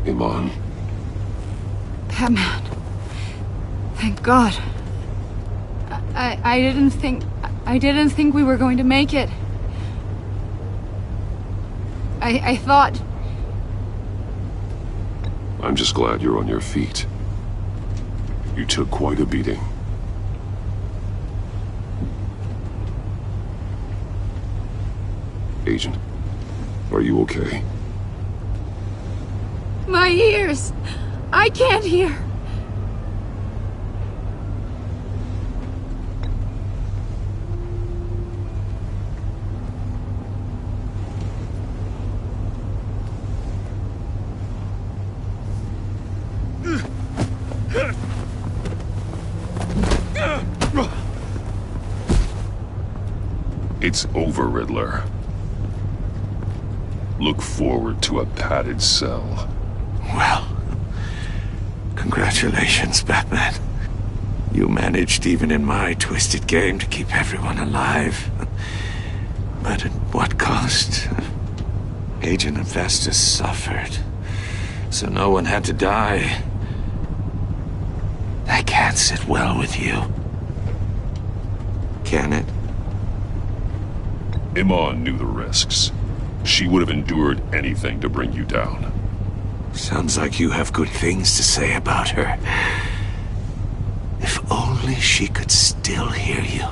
Iman. Batman. Thank God. I didn't think we were going to make it. I thought... I'm just glad you're on your feet. You took quite a beating. Agent, are you okay? My ears! I can't hear! It's over, Riddler. Look forward to a padded cell. Well, congratulations, Batman. You managed, even in my twisted game, to keep everyone alive. But at what cost? Agent Infestus suffered, so no one had to die. That can't sit well with you. Can it? Iman knew the risks. She would have endured anything to bring you down. Sounds like you have good things to say about her. If only she could still hear you.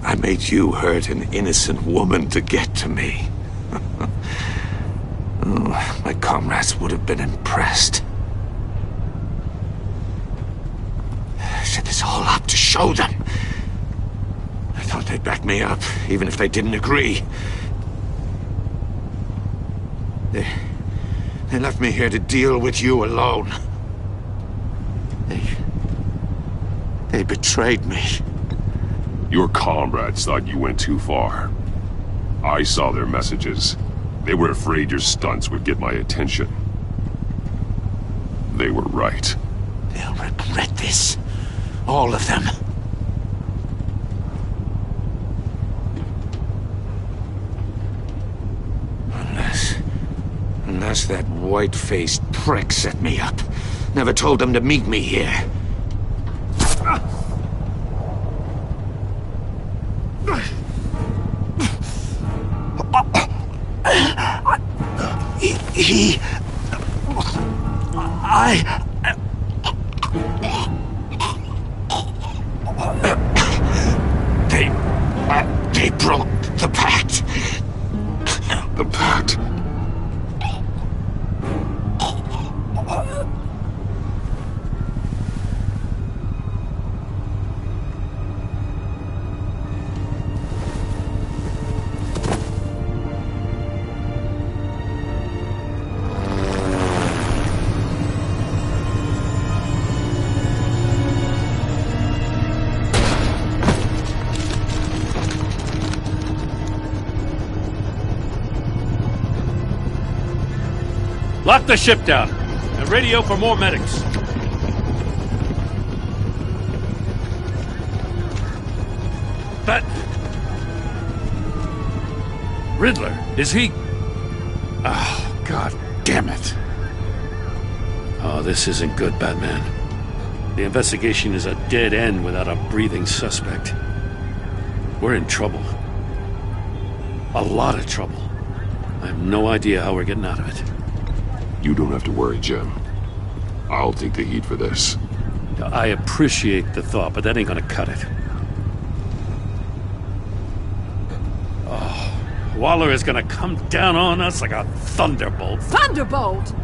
I made you hurt an innocent woman to get to me. Oh, my comrades would have been impressed. Set this all up to show them. thought they'd back me up, even if they didn't agree. They left me here to deal with you alone. They betrayed me. Your comrades thought you went too far. I saw their messages. They were afraid your stunts would get my attention. They were right. They'll regret this. All of them. Unless that white-faced prick set me up. Never told them to meet me here. They broke the pact. The pact? Lock the ship down and radio for more medics. But Riddler, is he? Oh, God damn it. Oh, this isn't good, Batman. The investigation is a dead end without a breathing suspect. We're in trouble. A lot of trouble. I have no idea how we're getting out of it. You don't have to worry, Jim. I'll take the heat for this. I appreciate the thought, but that ain't gonna cut it. Oh, Waller is gonna come down on us like a thunderbolt. Thunderbolt?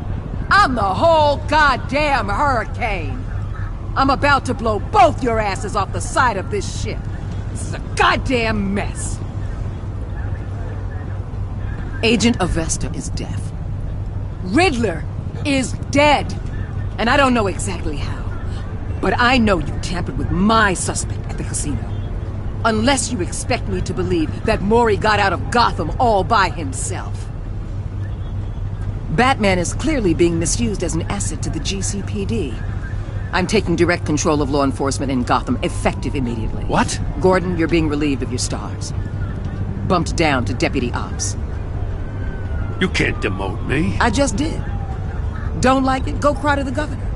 I'm the whole goddamn hurricane. I'm about to blow both your asses off the side of this ship. This is a goddamn mess. Agent Avesta is deaf. Riddler is dead. And I don't know exactly how. But I know you tampered with my suspect at the casino. Unless you expect me to believe that Mori got out of Gotham all by himself. Batman is clearly being misused as an asset to the GCPD. I'm taking direct control of law enforcement in Gotham, effective immediately. What? Gordon, you're being relieved of your stars. Bumped down to Deputy Ops. You can't demote me. I just did. Don't like it? Go cry to the governor.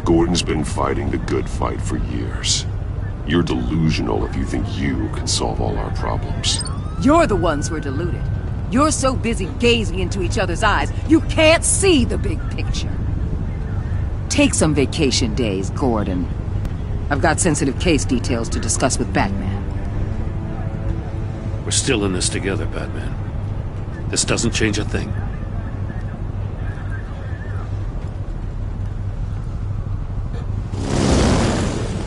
Gordon's been fighting the good fight for years. You're delusional if you think you can solve all our problems. You're the ones who are deluded. You're so busy gazing into each other's eyes, you can't see the big picture. Take some vacation days, Gordon. I've got sensitive case details to discuss with Batman. We're still in this together, Batman. This doesn't change a thing.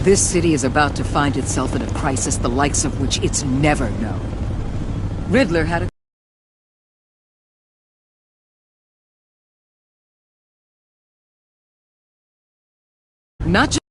This city is about to find itself in a crisis the likes of which it's never known. Riddler had a not just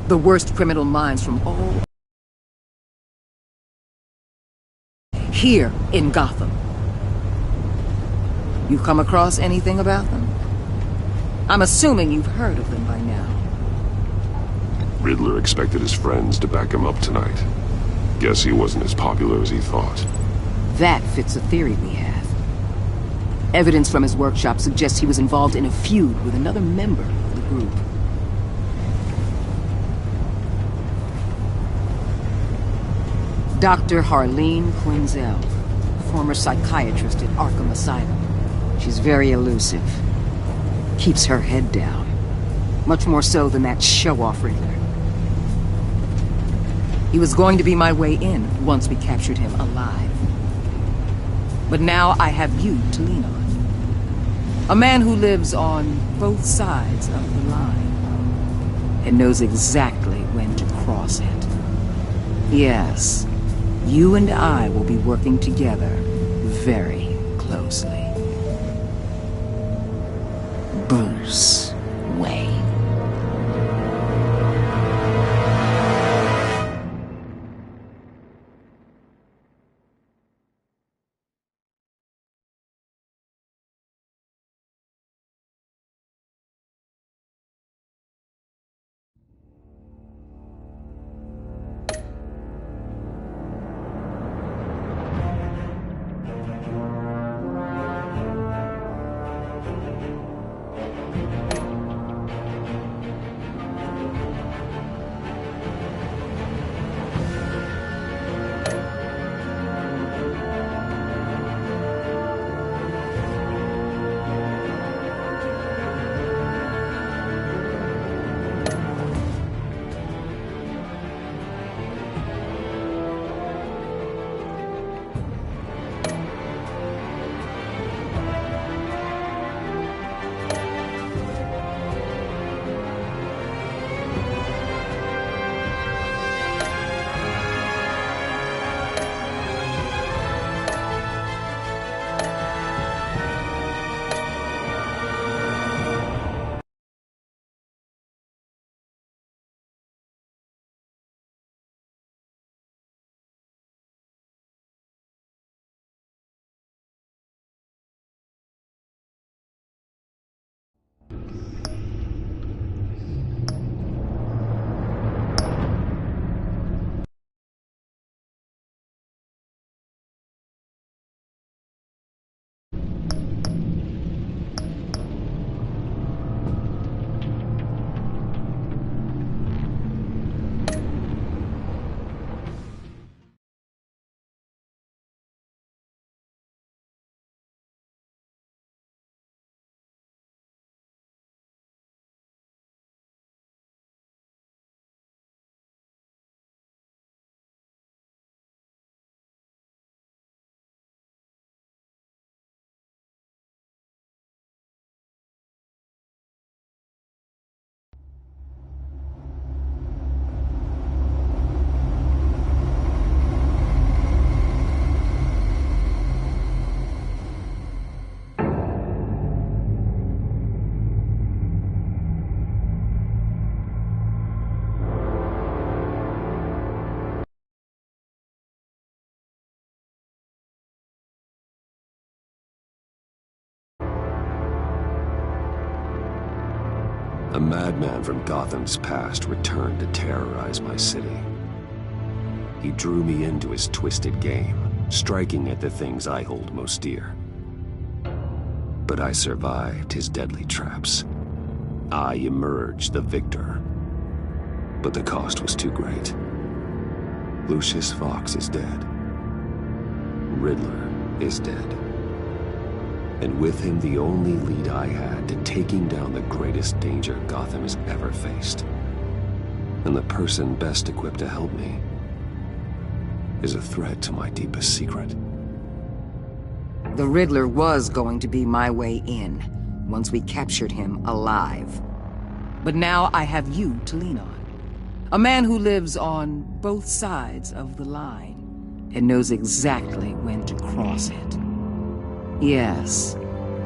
the worst criminal minds from all here in Gotham. You've come across anything about them? I'm assuming you've heard of them by now. Riddler expected his friends to back him up tonight. Guess he wasn't as popular as he thought. That fits a theory we have. Evidence from his workshop suggests he was involved in a feud with another member of the group. Dr. Harleen Quinzel, former psychiatrist at Arkham Asylum. She's very elusive. Keeps her head down. Much more so than that show-off Riddler. He was going to be my way in once we captured him alive. But now I have you to lean on. A man who lives on both sides of the line and knows exactly when to cross it. Yes, you and I will be working together very closely. Bruce Wayne. A madman from Gotham's past returned to terrorize my city. He drew me into his twisted game, striking at the things I hold most dear. But I survived his deadly traps. I emerged the victor. But the cost was too great. Lucius Fox is dead. Riddler is dead. And with him the only lead I had to taking down the greatest danger Gotham has ever faced. And the person best equipped to help me is a threat to my deepest secret. The Riddler was going to be my way in, once we captured him alive. But now I have you to lean on. A man who lives on both sides of the line, and knows exactly when to cross it. Yes,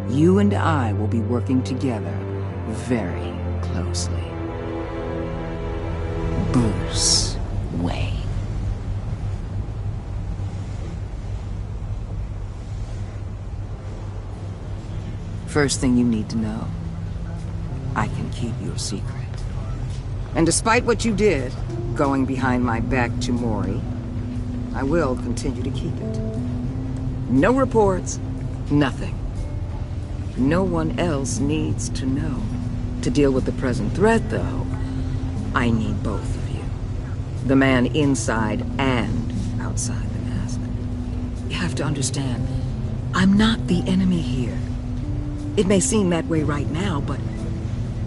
you and I will be working together very closely. Bruce Wayne. First thing you need to know, I can keep your secret. And despite what you did, going behind my back to Mori, I will continue to keep it. No reports, nothing. No one else needs to know. To deal with the present threat, though, I need both of you. The man inside and outside the mask. You have to understand, I'm not the enemy here. It may seem that way right now, but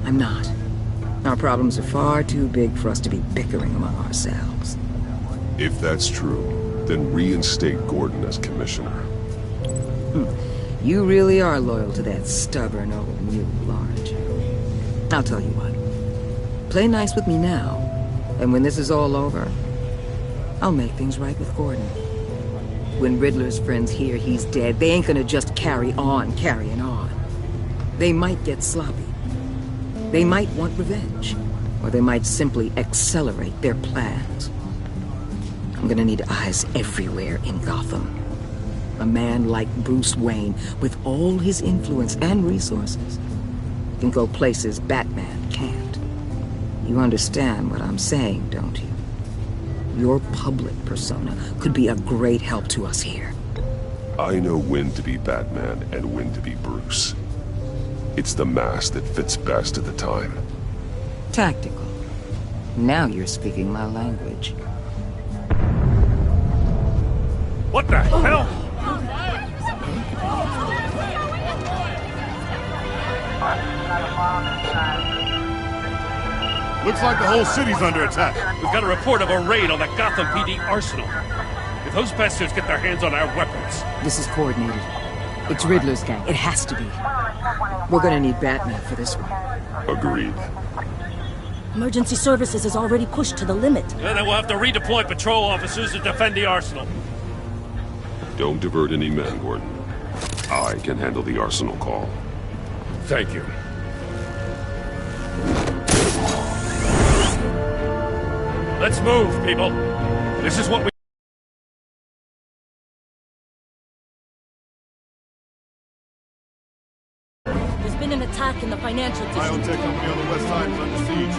I'm not. Our problems are far too big for us to be bickering among ourselves. If that's true, then reinstate Gordon as commissioner. You really are loyal to that stubborn old mule, aren't you? I'll tell you what. Play nice with me now, and when this is all over, I'll make things right with Gordon. When Riddler's friends hear he's dead, they ain't gonna just carry on carrying on. They might get sloppy. They might want revenge, or they might simply accelerate their plans. I'm gonna need eyes everywhere in Gotham. A man like Bruce Wayne, with all his influence and resources, can go places Batman can't. You understand what I'm saying, don't you? Your public persona could be a great help to us here. I know when to be Batman and when to be Bruce. It's the mask that fits best at the time. Tactical. Now you're speaking my language. What the hell? Looks like the whole city's under attack. We've got a report of a raid on the Gotham PD arsenal. If those bastards get their hands on our weapons... This is coordinated. It's Riddler's gang. It has to be. We're gonna need Batman for this one. Agreed. Emergency services is already pushed to the limit. Yeah, then we'll have to redeploy patrol officers to defend the arsenal. Don't divert any men, Gordon. I can handle the arsenal call. Thank you. Let's move, people. This is what we... There's been an attack in the financial district. Biotech company on the west side is under siege.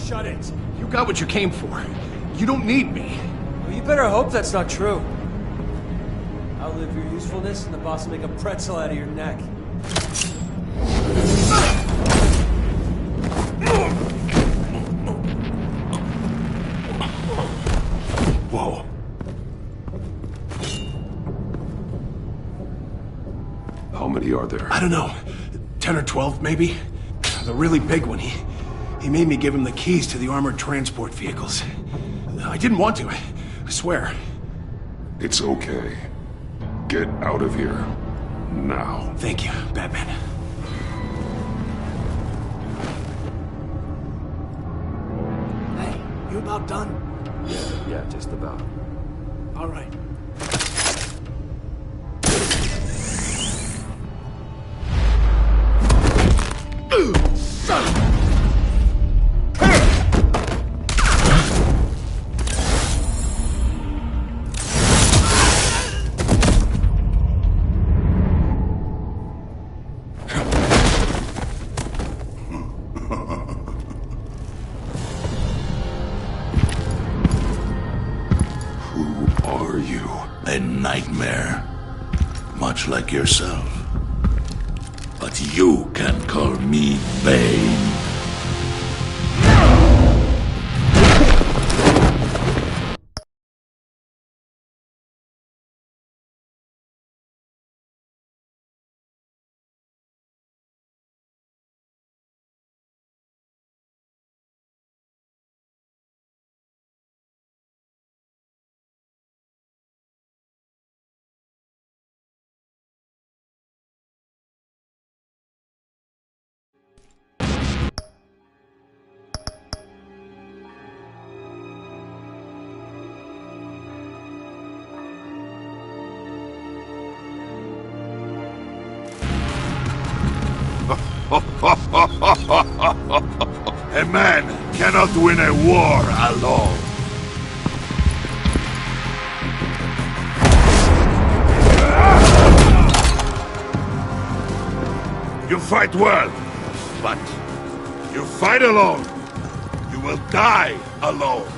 Shut it. You got what you came for. You don't need me. Well, you better hope that's not true. Outlive your usefulness and the boss will make a pretzel out of your neck. Whoa. How many are there? I don't know. 10 or 12, maybe? The really big one, he made me give him the keys to the armored transport vehicles. I didn't want to, I swear. It's okay. Get out of here. Now. Thank you, Batman. Hey, you about done? Yeah, just about. All right. Son! you? A nightmare. Much like yourself. But you can call me Bane. A man cannot win a war alone. You fight well, but you fight alone. You will die alone.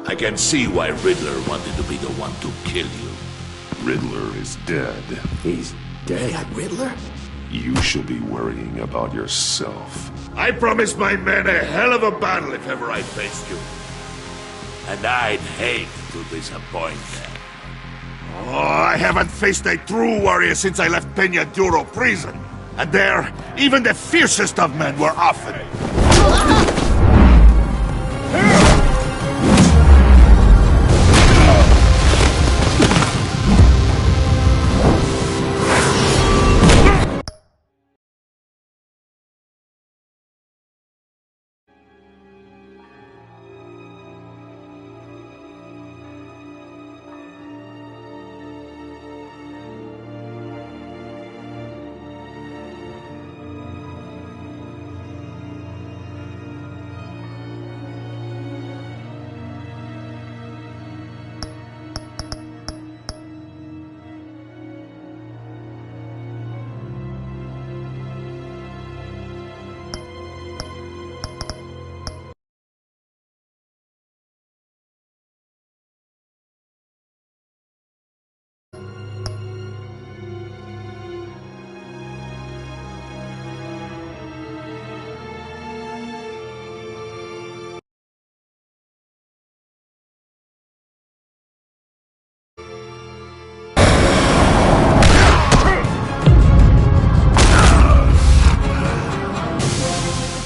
I can see why Riddler wanted to be the one to kill you. Riddler is dead. He's dead? Riddler? You should be worrying about yourself. I promised my men a hell of a battle if ever I faced you. And I'd hate to disappoint them. Oh, I haven't faced a true warrior since I left Peña Duro prison. And there, even the fiercest of men were often.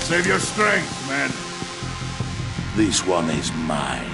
Save your strength, man. This one is mine.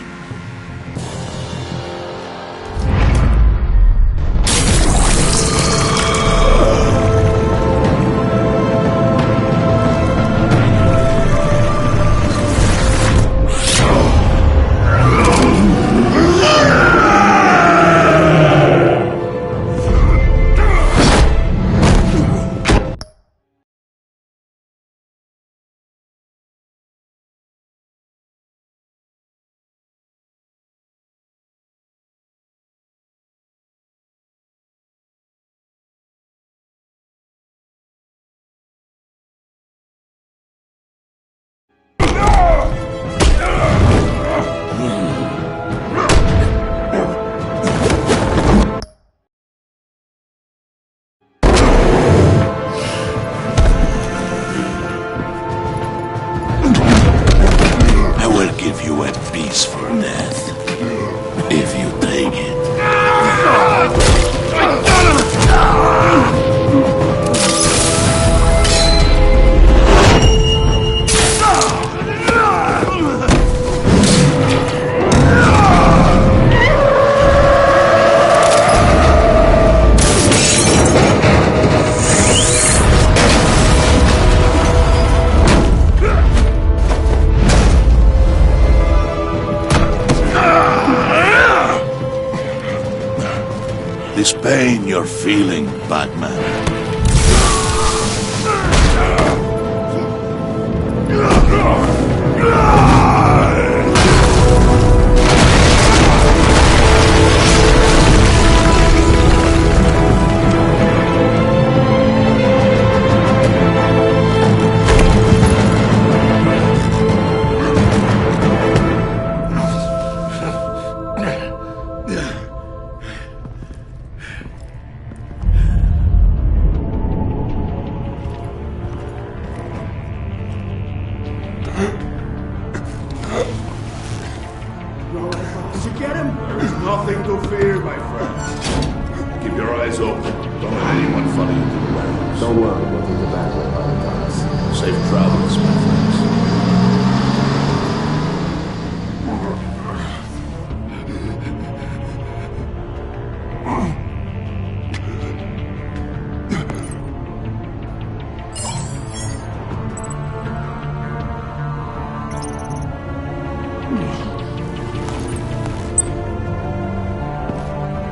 this pain you're feeling, Batman. Did you get him? There is nothing to fear, my friend. Keep your eyes open. Don't let anyone follow you to the warehouse. Don't worry, we'll do the back way by the cars. Safe travels, my friends.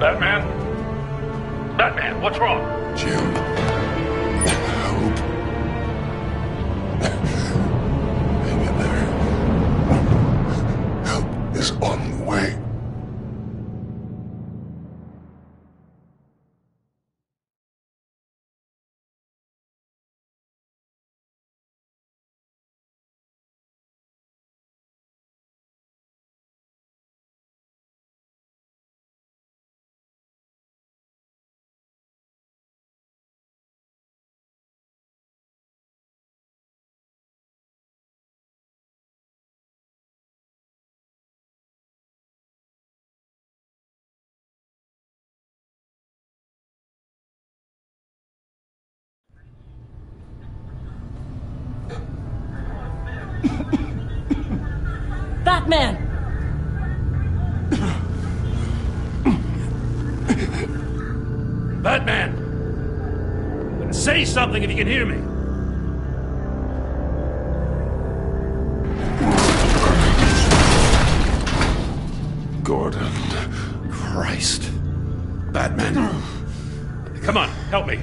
Batman? Batman, what's wrong? Jim. Hope. Hang in there. Help is on the way. Batman! Batman! Say something if you can hear me. Gordon. Christ. Batman. Come on, help me.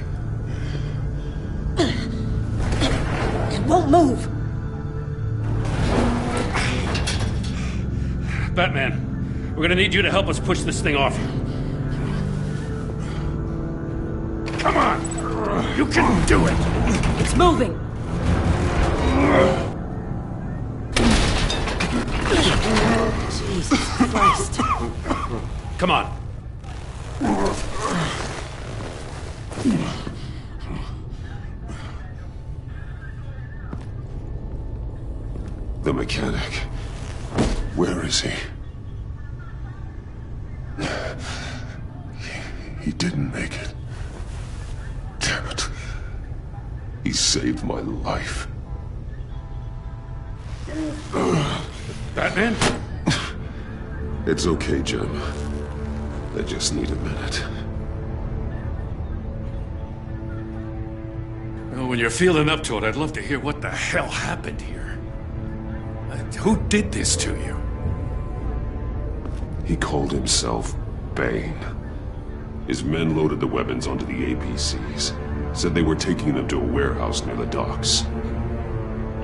It won't move. Batman, we're gonna need you to help us push this thing off you. Come on! You can do it! It's moving. Jesus Christ. Come on. The mechanic. Where is he? He didn't make it. Damn it. He saved my life. Batman? It's okay, Jim. I just need a minute. Well, when you're feeling up to it, I'd love to hear what the hell happened here. Who did this to you? He called himself Bane. His men loaded the weapons onto the APCs. Said they were taking them to a warehouse near the docks.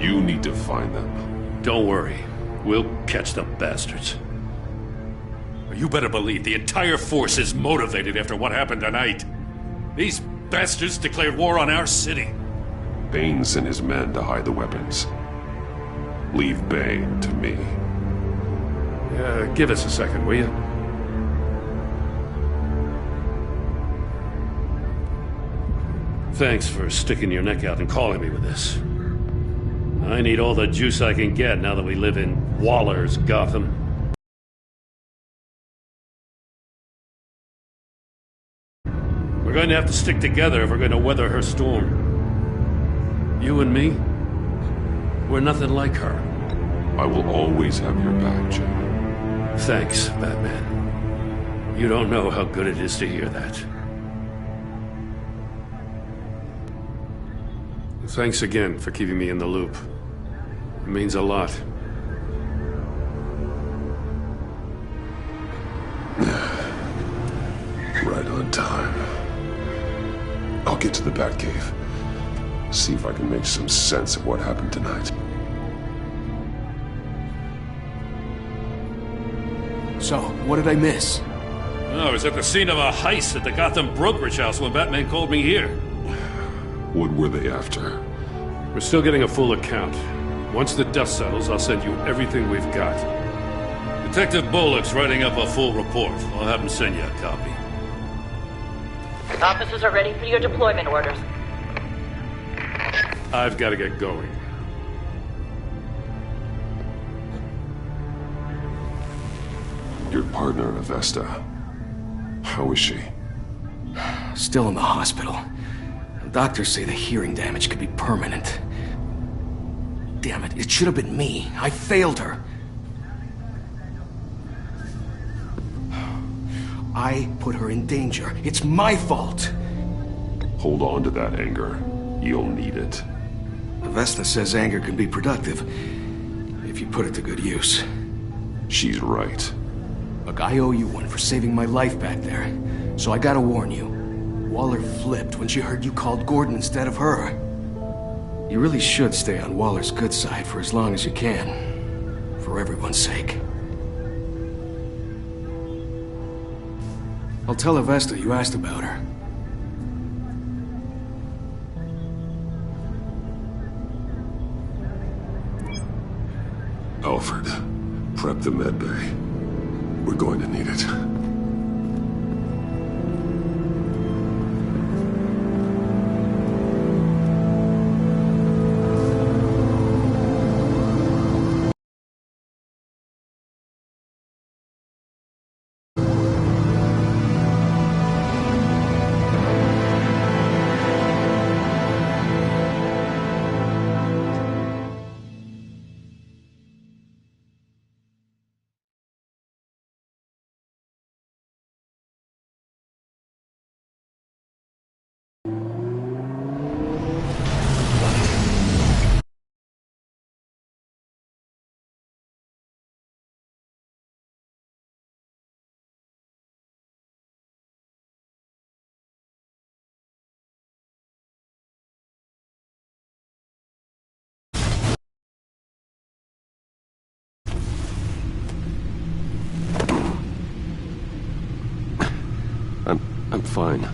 You need to find them. Don't worry. We'll catch the bastards. You better believe the entire force is motivated after what happened tonight. These bastards declared war on our city. Bane sent his men to hide the weapons. Leave Bane to me. Give us a second, will you? Thanks for sticking your neck out and calling me with this. I need all the juice I can get now that we live in Waller's Gotham. We're going to have to stick together if we're going to weather her storm. You and me, we're nothing like her. I will always have your back, Jim. Thanks, Batman. You don't know how good it is to hear that. Thanks again for keeping me in the loop. It means a lot. right on time. I'll get to the Batcave. See if I can make some sense of what happened tonight. So, what did I miss? I was at the scene of a heist at the Gotham brokerage house when Batman called me here. What were they after? We're still getting a full account. Once the dust settles, I'll send you everything we've got. Detective Bullock's writing up a full report. I'll have him send you a copy. Officers are ready for your deployment orders. I've got to get going. Your partner, Avesta. How is she? Still in the hospital. The doctors say the hearing damage could be permanent. Damn it, it should have been me. I failed her. I put her in danger. It's my fault. Hold on to that anger. You'll need it. Avesta says anger can be productive if you put it to good use. She's right. Look, I owe you one for saving my life back there. So I gotta warn you. Waller flipped when she heard you called Gordon instead of her. You really should stay on Waller's good side for as long as you can. For everyone's sake. I'll tell Avesta you asked about her. Alfred, prep the med bay. We're going to need it. I'm fine.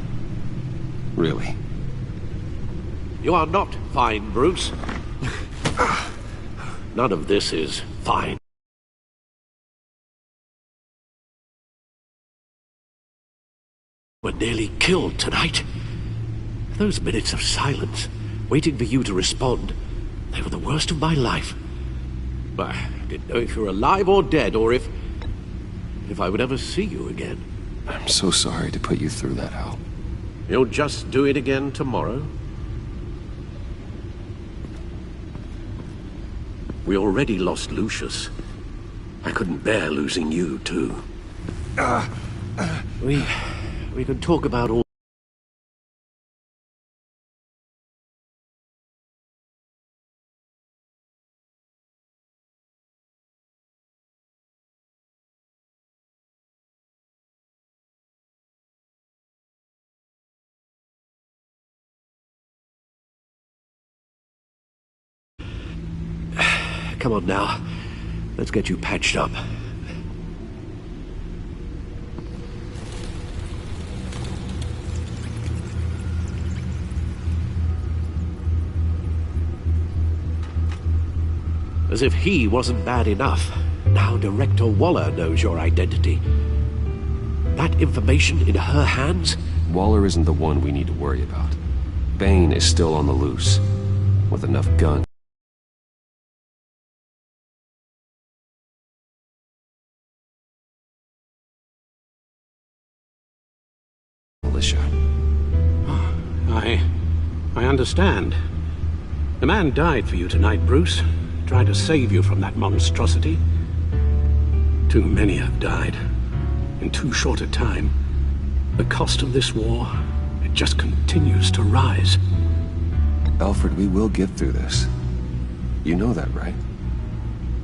Really. You are not fine, Bruce. None of this is fine. We're nearly killed tonight. Those minutes of silence, waiting for you to respond, they were the worst of my life. I didn't know if you were alive or dead, or if I would ever see you again. I'm so sorry to put you through that, Al. You'll just do it again tomorrow? We already lost Lucius. I couldn't bear losing you, too. We can talk about all... Come on now. Let's get you patched up. As if he wasn't bad enough. Now Director Waller knows your identity. That information in her hands? Waller isn't the one we need to worry about. Bane is still on the loose. With enough guns. Militia. I understand. The man died for you tonight, Bruce. Tried to save you from that monstrosity. Too many have died. In too short a time. The cost of this war, it just continues to rise. Alfred, we will get through this. You know that, right?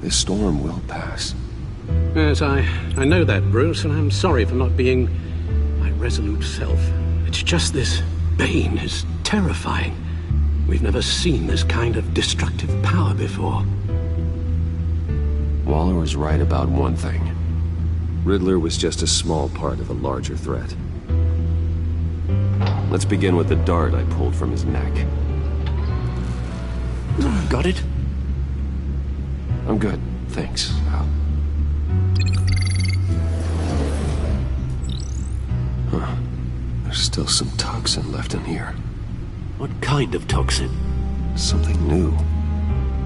This storm will pass. Yes, I know that, Bruce, and I'm sorry for not being resolute self. It's just this Bane is terrifying. We've never seen this kind of destructive power before. Waller was right about one thing. Riddler was just a small part of a larger threat. Let's begin with the dart I pulled from his neck. Got it? I'm good, thanks, Al. Huh. There's still some toxin left in here. What kind of toxin? Something new.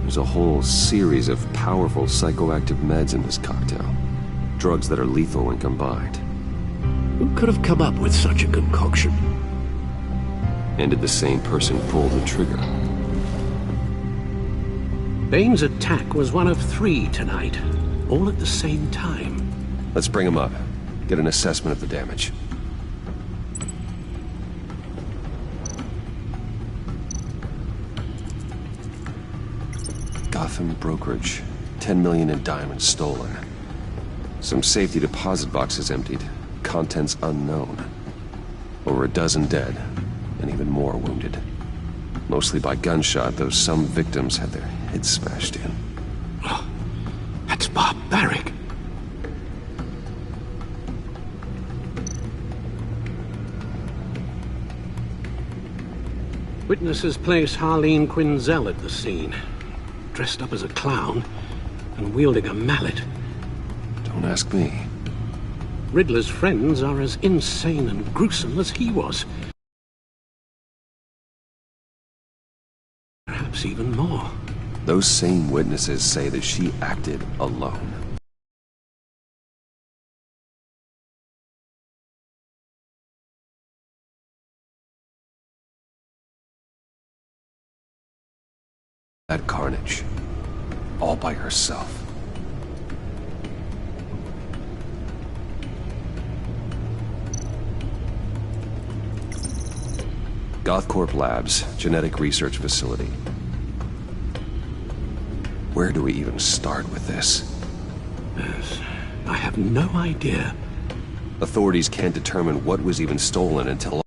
There's a whole series of powerful psychoactive meds in this cocktail. Drugs that are lethal when combined. Who could have come up with such a concoction? And did the same person pull the trigger? Bane's attack was one of 3 tonight, all at the same time. Let's bring him up. Get an assessment of the damage. Gotham brokerage. 10 million in diamonds stolen. Some safety deposit boxes emptied. Contents unknown. Over a dozen dead, and even more wounded. Mostly by gunshot, though some victims had their heads smashed in. Oh, that's barbaric. Witnesses place Harleen Quinzel at the scene, dressed up as a clown and wielding a mallet. Don't ask me. Riddler's friends are as insane and gruesome as he was. Perhaps even more. Those same witnesses say that she acted alone. That carnage. All by herself. Gothcorp Labs, genetic research facility. Where do we even start with this? Yes, I have no idea. Authorities can't determine what was even stolen until...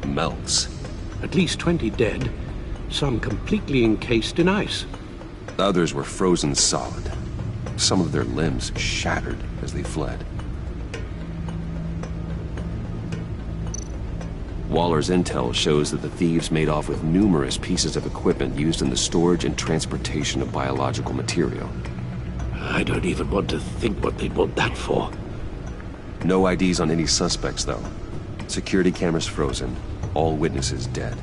melts. At least 20 dead, some completely encased in ice. Others were frozen solid. Some of their limbs shattered as they fled. Waller's intel shows that the thieves made off with numerous pieces of equipment used in the storage and transportation of biological material. I don't even want to think what they'd want that for. No IDs on any suspects, though. Security cameras frozen. All witnesses dead.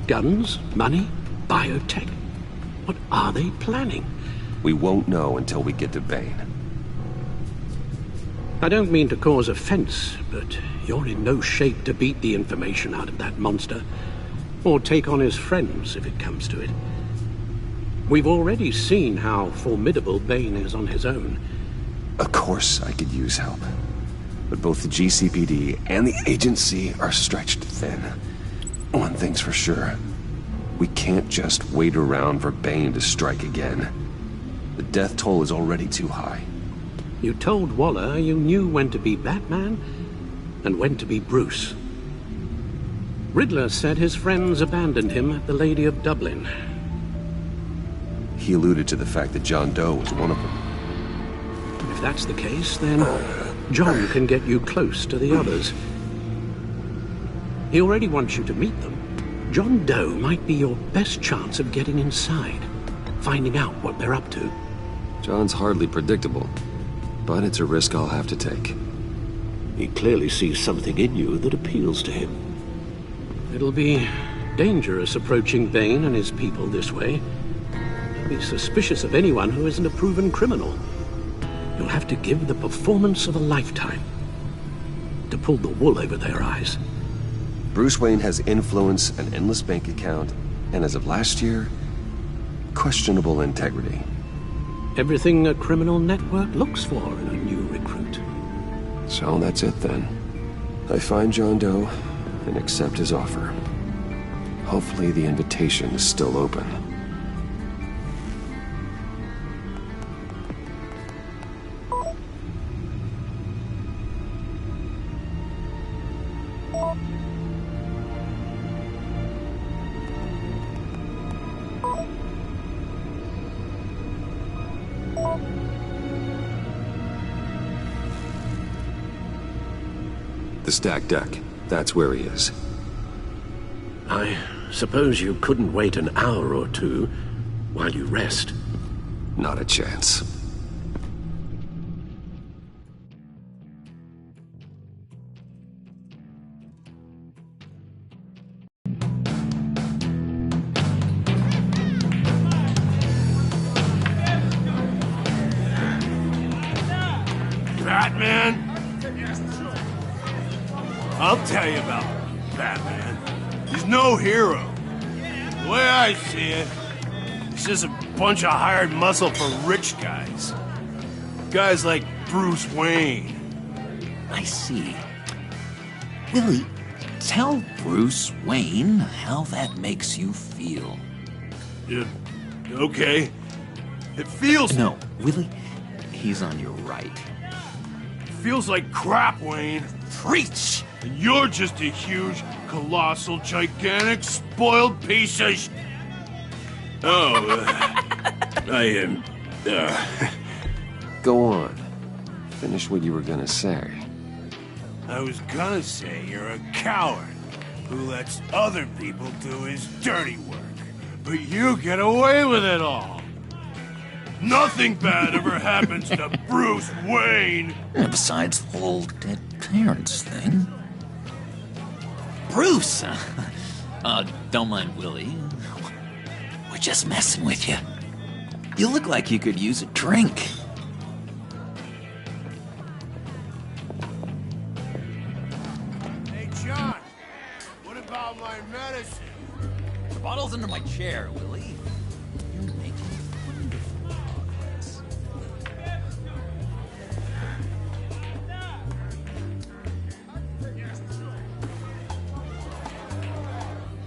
Guns, money, biotech. What are they planning? We won't know until we get to Bane. I don't mean to cause offense, but you're in no shape to beat the information out of that monster. Or take on his friends, if it comes to it. We've already seen how formidable Bane is on his own. Of course I could use help. But both the GCPD and the agency are stretched thin. One thing's for sure. We can't just wait around for Bane to strike again. The death toll is already too high. You told Waller you knew when to be Batman and when to be Bruce. Riddler said his friends abandoned him at the Lady of Dublin. He alluded to the fact that John Doe was one of them. If that's the case, then John can get you close to the others. He already wants you to meet them. John Doe might be your best chance of getting inside, finding out what they're up to. John's hardly predictable, but it's a risk I'll have to take. He clearly sees something in you that appeals to him. It'll be dangerous approaching Bane and his people this way. Be suspicious of anyone who isn't a proven criminal. You'll have to give the performance of a lifetime to pull the wool over their eyes. Bruce Wayne has influence, an endless bank account, and as of last year, questionable integrity. Everything a criminal network looks for in a new recruit. So that's it then. I find John Doe and accept his offer. Hopefully the invitation is still open. The stacked deck. That's where he is. I suppose you couldn't wait an hour or two while you rest? Not a chance. Batman? I'll tell you about Batman. He's no hero. The way I see it, he's just a bunch of hired muscle for rich guys. Guys like Bruce Wayne. I see. Willie, tell Bruce Wayne how that makes you feel. Yeah, okay. It feels... No, Willie, he's on your right. It feels like crap, Wayne. Preach! And you're just a huge, colossal, gigantic, spoiled piece of sh... Oh, I am... Go on. Finish what you were gonna say. I was gonna say you're a coward who lets other people do his dirty work. But you get away with it all. Nothing bad ever happens to Bruce Wayne. And besides the whole dead parents thing. Bruce! Don't mind Willie. We're just messing with you. You look like you could use a drink. Hey, John. What about my medicine? The bottle's under my chair, Willie. You're making wonderful progress.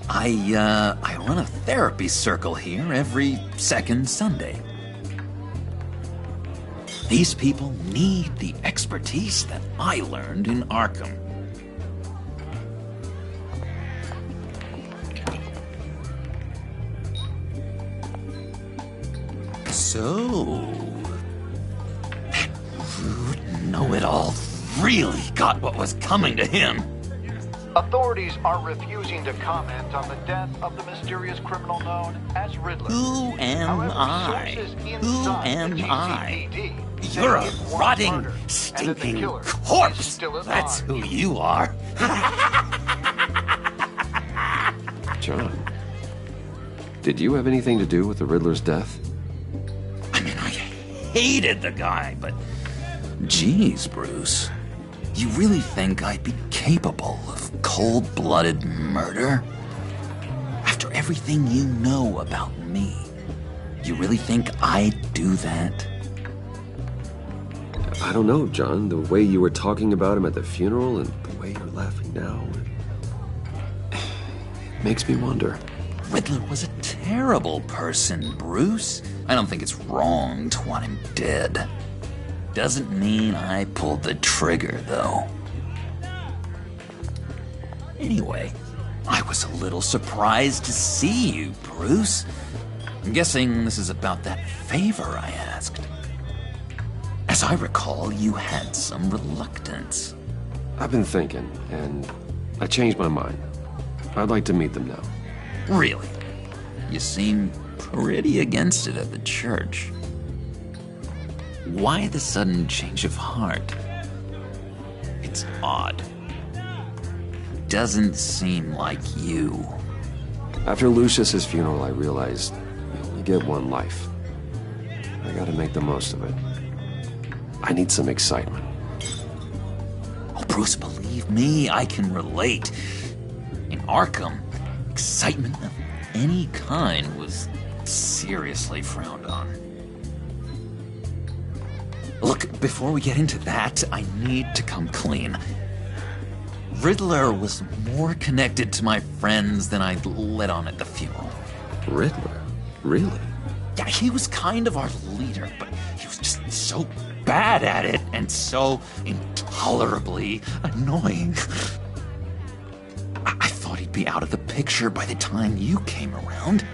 I run a therapy circle here every second Sunday. These people need the expertise that I learned in Arkham. So, that rude know-it-all really got what was coming to him. Authorities are refusing to comment on the death of the mysterious criminal known as Riddler. Who am I? Who am I? You're a rotting, stinking corpse! That's who you are. John, did you have anything to do with the Riddler's death? I mean, I hated the guy, but... Geez, Bruce. You really think I'd be capable of cold-blooded murder? After everything you know about me, you really think I'd do that? I don't know, John. The way you were talking about him at the funeral and the way you're laughing now... it makes me wonder. Riddler was a terrible person, Bruce. I don't think it's wrong to want him dead. Doesn't mean I pulled the trigger, though. Anyway, I was a little surprised to see you, Bruce. I'm guessing this is about that favor I asked. As I recall, you had some reluctance. I've been thinking, and I changed my mind. I'd like to meet them now. Really? You seem pretty against it at the church. Why the sudden change of heart? It's odd. Doesn't seem like you. After Lucius's funeral, I realized you only get one life. I gotta make the most of it. I need some excitement. Oh, Bruce, believe me, I can relate. In Arkham, excitement of any kind was seriously frowned on. Look, before we get into that, I need to come clean. Riddler was more connected to my friends than I'd let on at the funeral. Riddler? Really? Yeah, he was kind of our leader, but he was just so bad at it and so intolerably annoying. I thought he'd be out of the picture by the time you came around.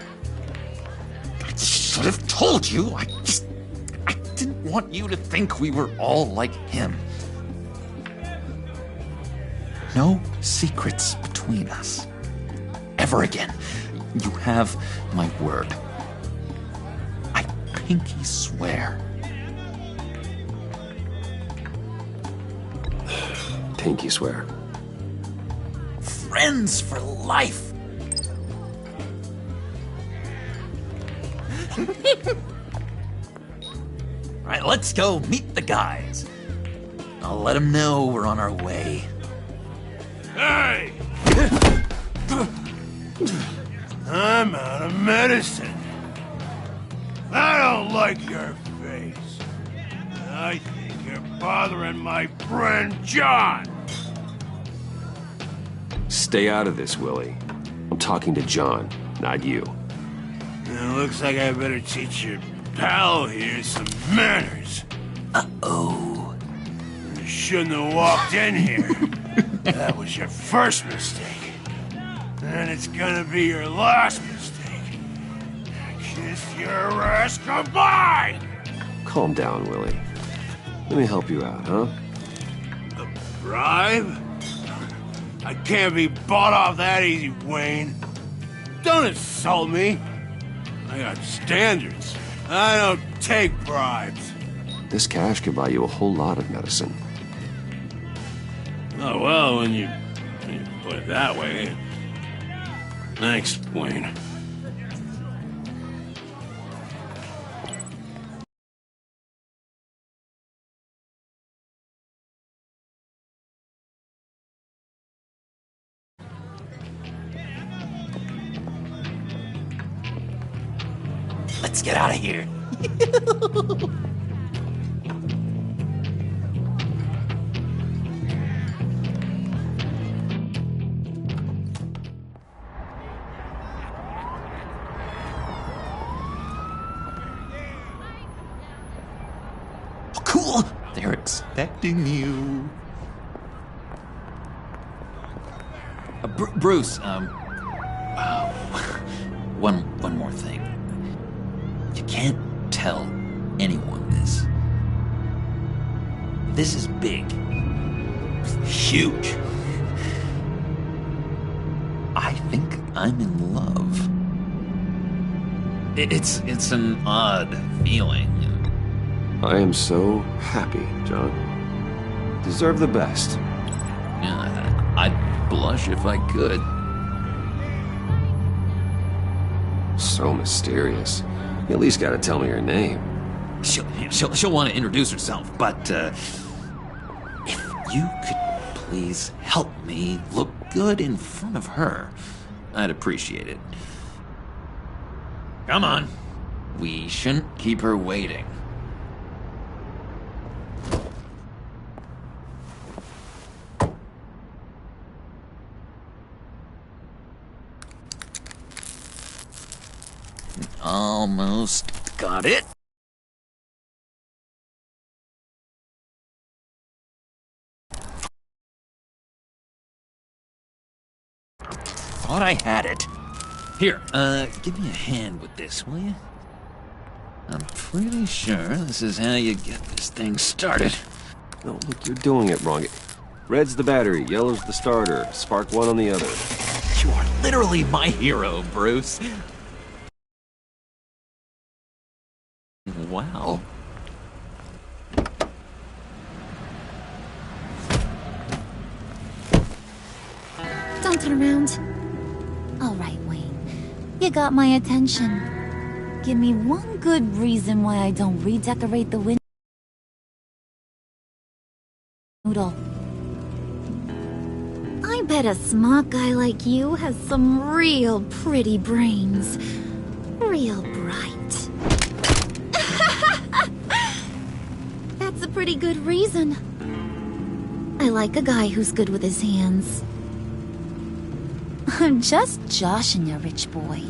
I should have told you. I didn't want you to think we were all like him. No secrets between us. Ever again. You have my word. I pinky swear. Pinky swear. Friends for life. All right, let's go meet the guys. I'll let them know we're on our way. Hey! I'm out of medicine. I don't like your face. I think you're bothering my friend John. Stay out of this, Willie. I'm talking to John, not you. It looks like I better teach your pal here some manners. Uh-oh. You shouldn't have walked in here. That was your first mistake. And it's gonna be your last mistake. Kiss your ass goodbye! Calm down, Willie. Let me help you out, huh? A bribe? I can't be bought off that easy, Wayne. Don't insult me. I got standards. I don't take bribes. This cash could buy you a whole lot of medicine. Oh, well, when you put it that way. Thanks, Wayne. Let's get out of here. Cool! They're expecting you. Bruce, one more thing. You can't tell anyone this. This is big. Huge. I think I'm in love. It's an odd feeling. I am so happy, John. Deserve the best. Yeah, I'd blush if I could. So mysterious. You at least gotta tell me her name. She'll want to introduce herself, but if you could please help me look good in front of her, I'd appreciate it. Come on. We shouldn't keep her waiting. Almost got it. Thought I had it. Here, give me a hand with this, will you? I'm pretty sure this is how you get this thing started. No, look, you're doing it wrong. Red's the battery, yellow's the starter. Spark one on the other. You are literally my hero, Bruce. Wow. Don't turn around. All right, Wayne. You got my attention. Give me one good reason why I don't redecorate the window. I bet a smart guy like you has some real pretty brains. Real bright. That's a pretty good reason. I like a guy who's good with his hands. I'm just joshing you, rich boy.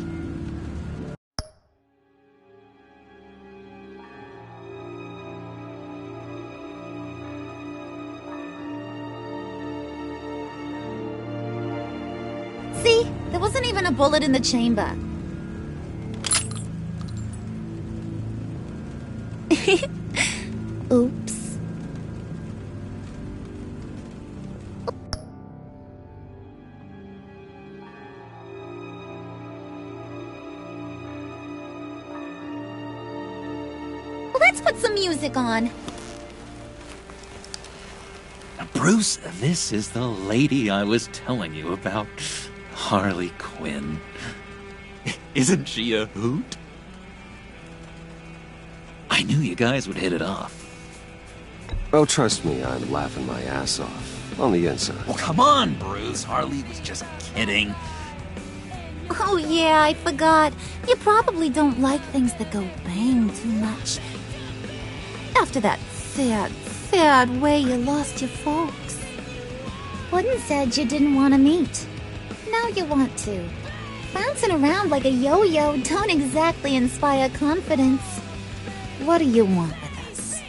See? There wasn't even a bullet in the chamber. Oops. Let's put some music on. Bruce, this is the lady I was telling you about. Harley Quinn. Isn't she a hoot? I knew you guys would hit it off. Oh, trust me, I'm laughing my ass off. On the inside. Well, come on, Bruce. Harley was just kidding. Oh yeah, I forgot. You probably don't like things that go bang too much. After that sad way you lost your folks. Wooden said you didn't want to meet. Now you want to. Bouncing around like a yo-yo don't exactly inspire confidence. What do you want with us?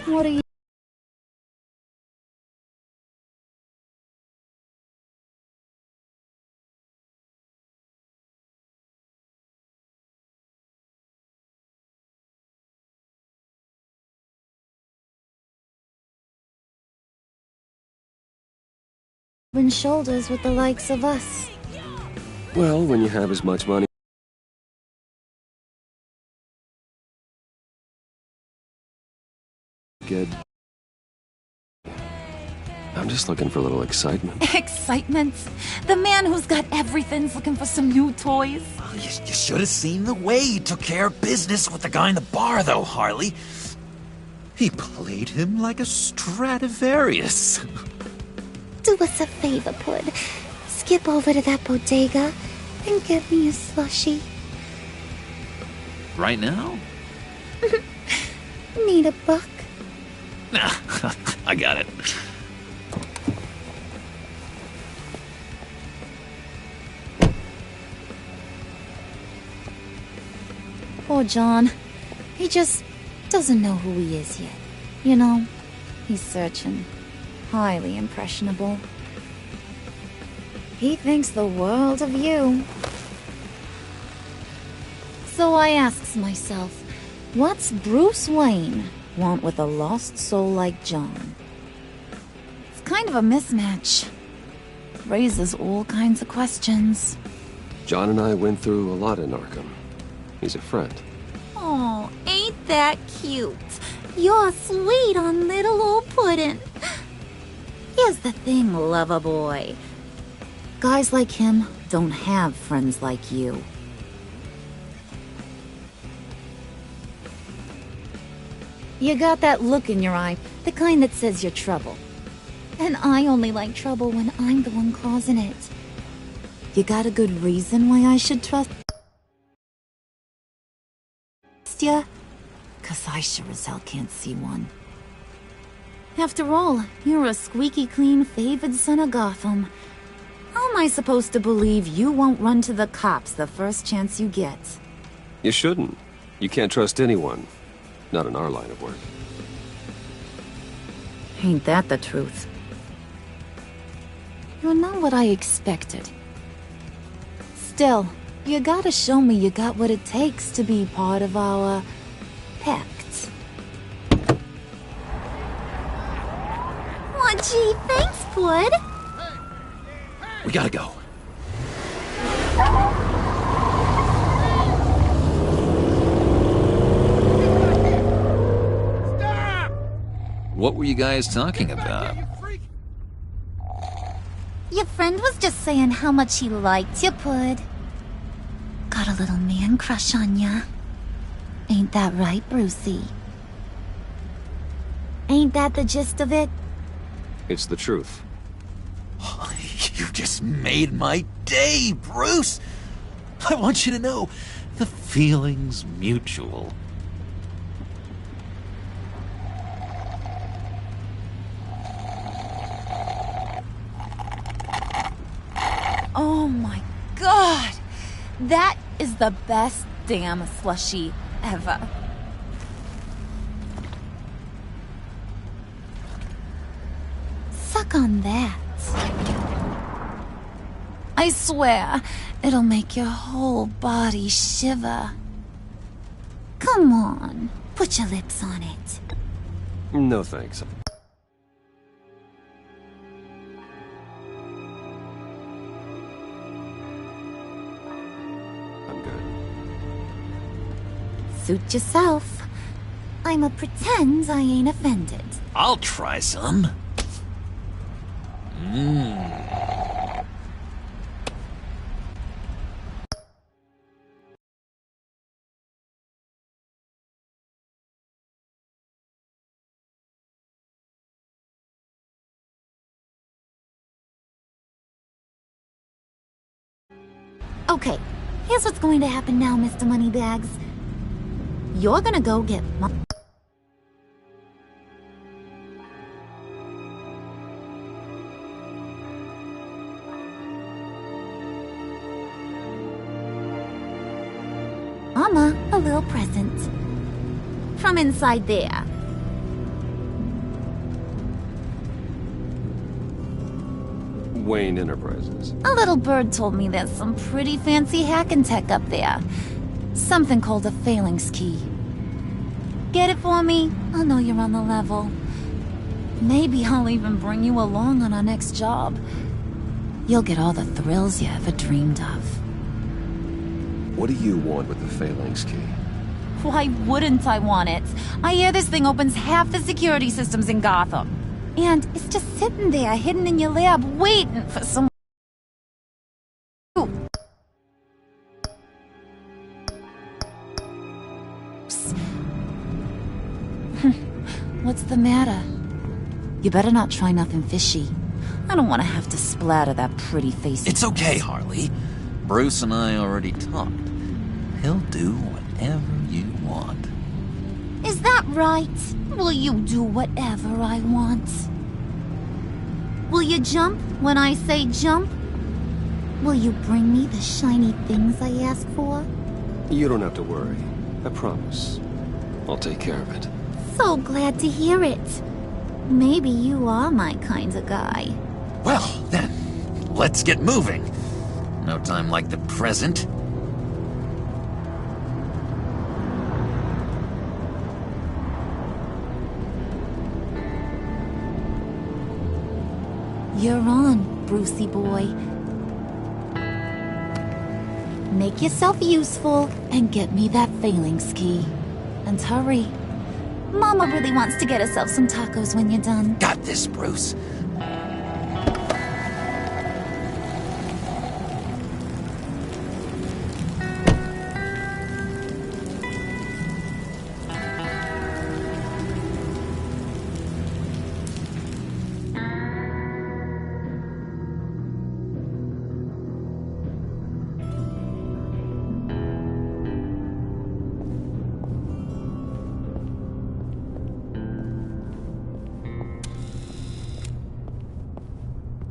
What are you... rubbing shoulders with the likes of us? Well, when you have as much money... Good. I'm just looking for a little excitement. Excitement? The man who's got everything's looking for some new toys. You should have seen the way he took care of business with the guy in the bar, though, Harley. He played him like a Stradivarius. Do us a favor, Pud. Skip over to that bodega and get me a slushie. Right now? Need a buck? I got it. Poor John. He just doesn't know who he is yet. You know, he's searching. Highly impressionable. He thinks the world of you. So I asks myself, what's Bruce Wayne want with a lost soul like John? It's kind of a mismatch. Raises all kinds of questions. John and I went through a lot in Arkham. He's a friend. Oh, ain't that cute? You're sweet on little old puddin'. Here's the thing, lover boy. Guys like him don't have friends like you. You got that look in your eye, the kind that says you're trouble. And I only like trouble when I'm the one causing it. You got a good reason why I should trust ya? 'Cause I sure as hell can't see one. After all, you're a squeaky clean favored son of Gotham. How am I supposed to believe you won't run to the cops the first chance you get? You shouldn't. You can't trust anyone. Not in our line of work. Ain't that the truth? You're not what I expected. Still, you gotta show me you got what it takes to be part of our pact. Aw, gee, thanks, Bud. We gotta go. What were you guys talking about? Your friend was just saying how much he liked you, Bud. Got a little man crush on ya. Ain't that right, Brucey? Ain't that the gist of it? It's the truth. You just made my day, Bruce! I want you to know, the feeling's mutual. Oh my god! That is the best damn slushie ever. Suck on that. I swear, it'll make your whole body shiver. Come on, put your lips on it. No thanks. I'm good. Suit yourself. I'ma pretend I ain't offended. I'll try some. Okay, here's what's going to happen now, Mr. Moneybags. You're gonna go get Mama a little present. From inside there. Wayne Enterprises. A little bird told me there's some pretty fancy hacking tech up there. Something called a phalanx key. Get it for me? I'll know you're on the level. Maybe I'll even bring you along on our next job. You'll get all the thrills you ever dreamed of. What do you want with the phalanx key? Why wouldn't I want it? I hear this thing opens half the security systems in Gotham. And it's just sitting there, hidden in your lab, waiting for someone. What's the matter? You better not try nothing fishy. I don't want to have to splatter that pretty face. It's okay, Harley. Bruce and I already talked. He'll do whatever you want. Is that right? Will you do whatever I want? Will you jump when I say jump? Will you bring me the shiny things I ask for? You don't have to worry. I promise. I'll take care of it. So glad to hear it. Maybe you are my kind of guy. Well, then, let's get moving. No time like the present. You're on, Brucey boy. Make yourself useful and get me that phalanx key. And hurry. Mama really wants to get herself some tacos when you're done. Got this, Bruce.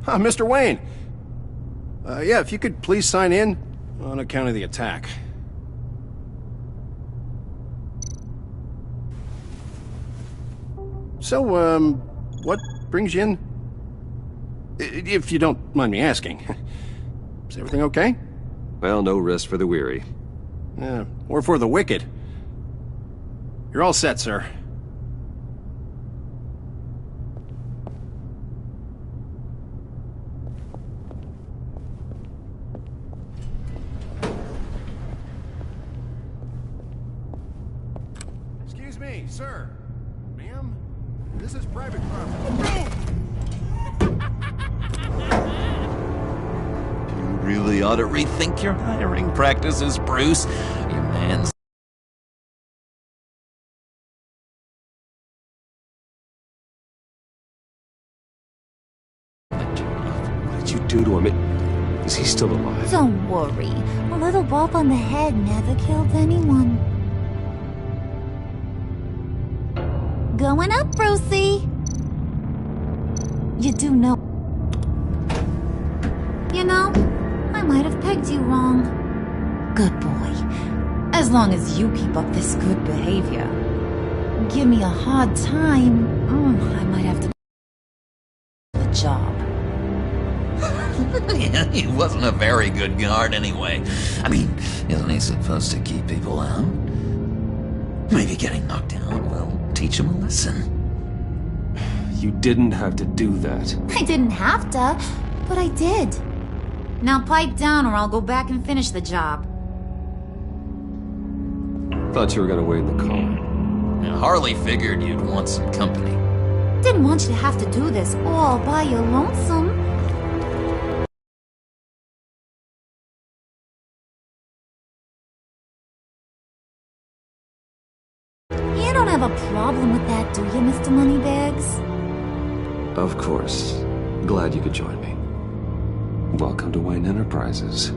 Mr. Wayne. Yeah, if you could please sign in on account of the attack. So, what brings you in? If you don't mind me asking. Is everything okay? Well, no rest for the weary. Or for the wicked. You're all set, sir. Excuse me, sir. Ma'am? This is private property. You really ought to rethink your hiring practices, Bruce. Your man's... What did you do to him? Is he still alive? Don't worry. A little bump on the head never killed anyone. Going up, Brucey. You do know... You know, I might have pegged you wrong. Good boy. As long as you keep up this good behavior. Give me a hard time, I might have to... the job. Yeah, he wasn't a very good guard anyway. I mean, isn't he supposed to keep people out? Maybe getting knocked down will teach him a lesson. You didn't have to do that. I didn't have to, but I did. Now pipe down or I'll go back and finish the job. Thought you were gonna wait in the car. Now, Harley figured you'd want some company. Didn't want you to have to do this all by your lonesome. You don't have a problem with that, do you, Mr. Moneybags? Of course. Glad you could join me. Welcome to Wayne Enterprises.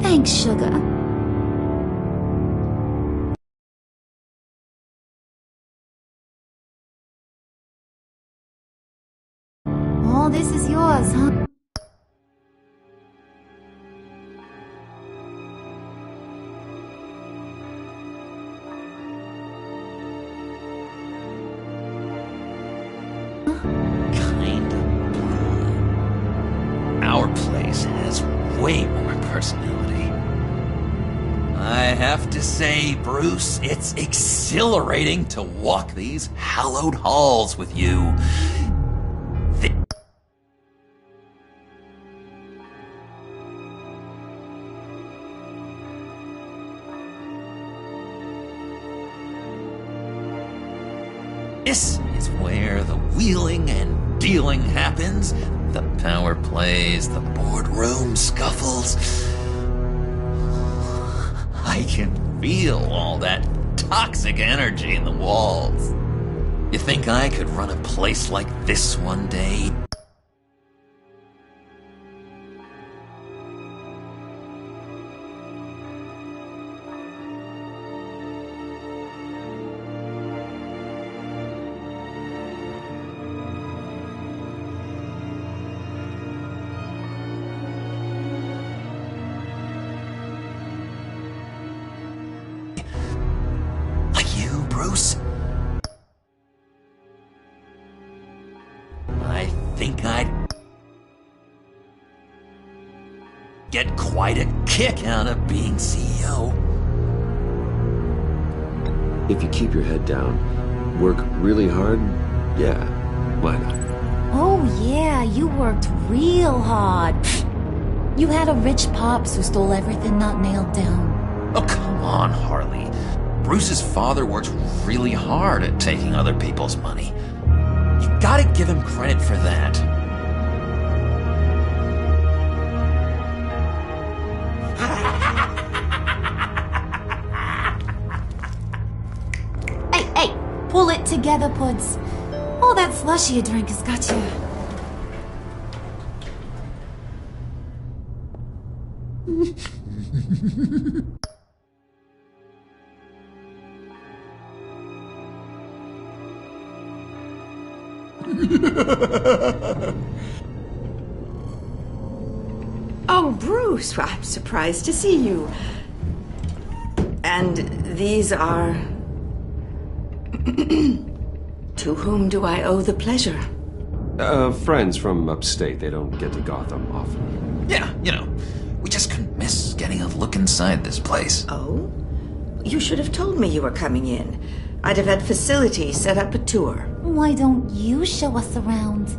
Thanks, sugar. All this is yours, huh? Kind of blue. Our place has way more personality. I have to say, Bruce, it's exhilarating to walk these hallowed halls with you. This is where the wheeling and dealing happens, the power plays, the boardroom scuffles. I can feel all that toxic energy in the walls. You think I could run a place like this one day? Bruce? I think I'd get quite a kick out of being CEO. If you keep your head down, work really hard, yeah, why not? Oh yeah, you worked real hard. You had a rich pops who stole everything not nailed down. Oh, come on, Harley. Bruce's father works really hard at taking other people's money. You gotta give him credit for that. Hey, pull it together, Puds. All that slushy you drink has got you. Oh, Bruce, I'm surprised to see you. And these are... To whom do I owe the pleasure? Friends from upstate. They don't get to Gotham often. Yeah, you know, we just couldn't miss getting a look inside this place. Oh? You should have told me you were coming in. I'd have had facilities set up a tour. Why don't you show us around?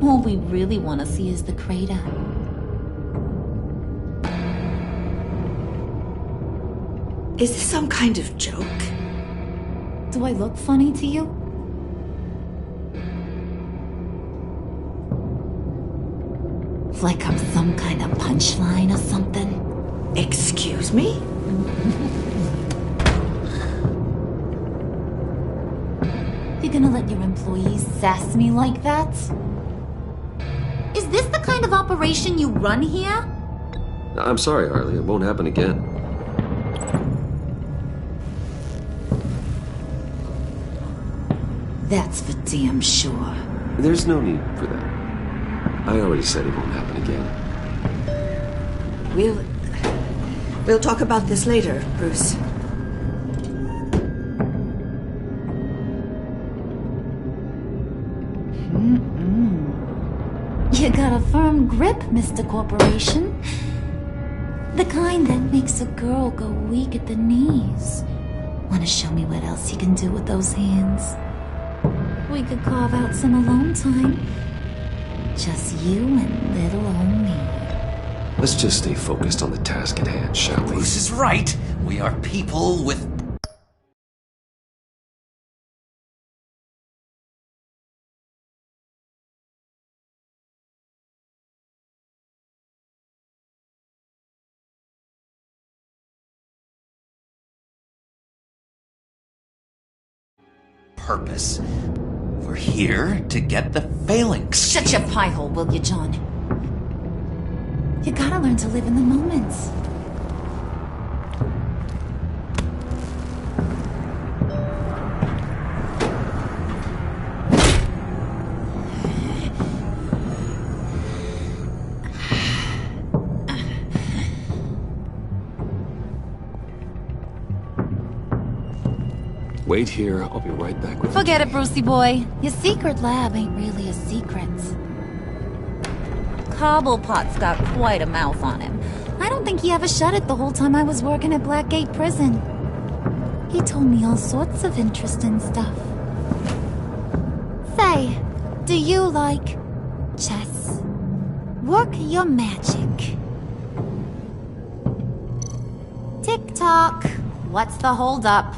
All we really want to see is the crater. Is this some kind of joke? Do I look funny to you? Like I'm some kind of punchline or something? Excuse me? You gonna let your employees sass me like that? Is this the kind of operation you run here? I'm sorry, Harley. It won't happen again. That's for damn sure. There's no need for that. I already said it won't happen again. We'll talk about this later, Bruce. You got a firm grip, Mr. Corporation. The kind that makes a girl go weak at the knees. Want to show me what else you can do with those hands? We could carve out some alone time. Just you and little old me. Let's just stay focused on the task at hand, shall we? Bruce is right. We are people with... purpose. We're here to get the phalanx. Shut your pie hole, will you, John? You gotta learn to live in the moment. Wait here. I'll be right back with you. Forget it, Brucey boy. Your secret lab ain't really a secret. Cobblepot's got quite a mouth on him. I don't think he ever shut it the whole time I was working at Blackgate Prison. He told me all sorts of interesting stuff. Say, do you like chess? Work your magic. Tick-tock. What's the holdup?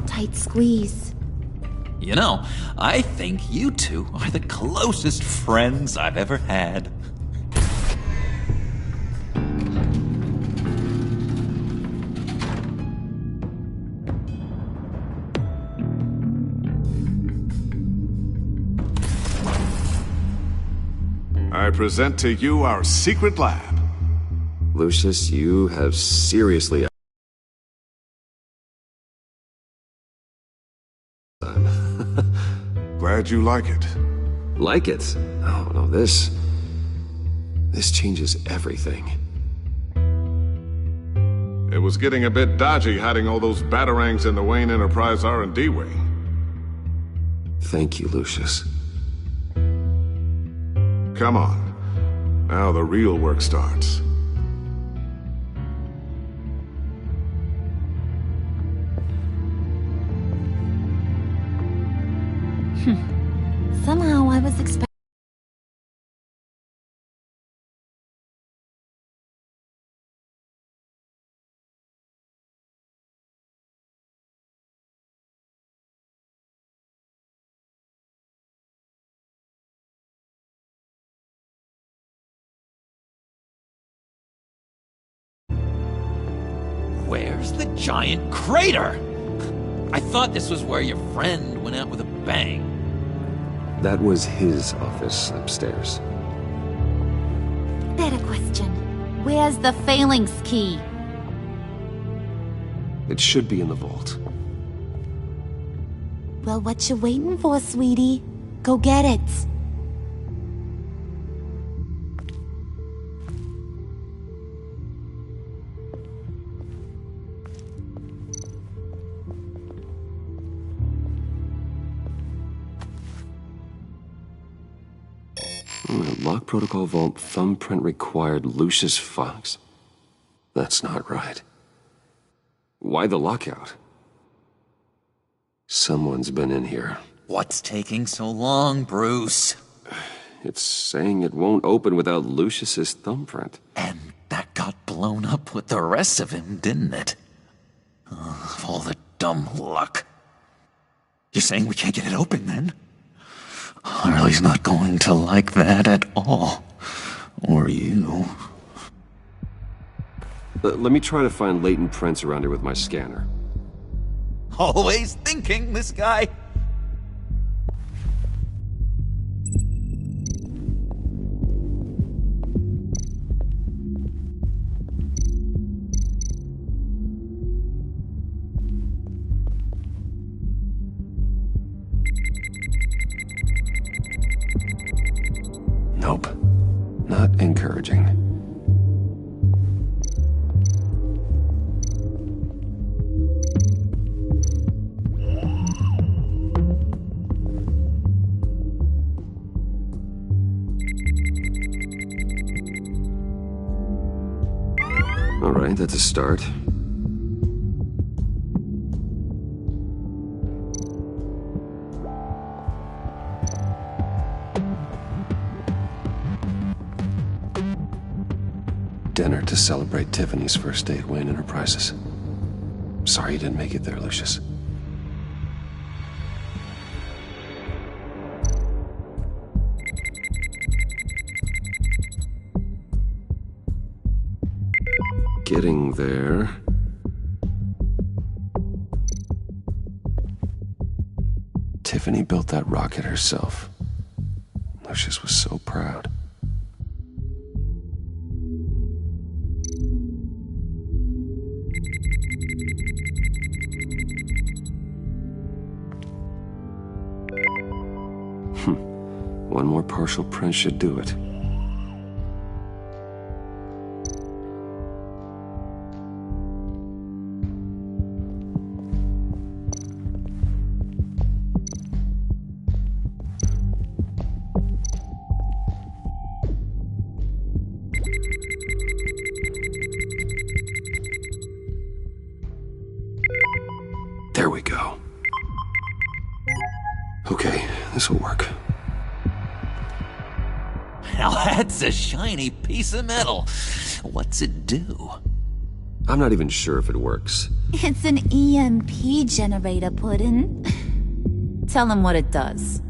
Tight squeeze. You know, I think you two are the closest friends I've ever had. I present to you our secret lab. Lucius, you have seriously... Glad you like it. Like it? Oh, no, this changes everything. It was getting a bit dodgy hiding all those batarangs in the Wayne Enterprise R&D wing. Thank you, Lucius. come on. Now the real work starts. Somehow I was expecting... Where's the giant crater? I thought this was where your friend went out with a bang. That was his office upstairs. Better question. Where's the phalanx key? It should be in the vault. Well, what you waiting for, sweetie? Go get it. Lock protocol vault thumbprint required Lucius Fox. That's not right. Why the lockout? Someone's been in here. What's taking so long, Bruce? It's saying it won't open without Lucius's thumbprint. And that got blown up with the rest of him, didn't it? All the dumb luck. You're saying we can't get it open, then? Harley's not going to like that at all. Or you. Let me try to find latent prints around here with my scanner. Always thinking, this guy. Nope. Not encouraging. All right, that's a start. Dinner to celebrate Tiffany's first day at Wayne Enterprises. Sorry you didn't make it there, Lucius. Getting there. Tiffany built that rocket herself. Lucius was so proud. One more partial print should do it. There we go. Okay, this will work. Now that's a shiny piece of metal. What's it do? I'm not even sure if it works. It's an EMP generator, Puddin'. Tell him what it does.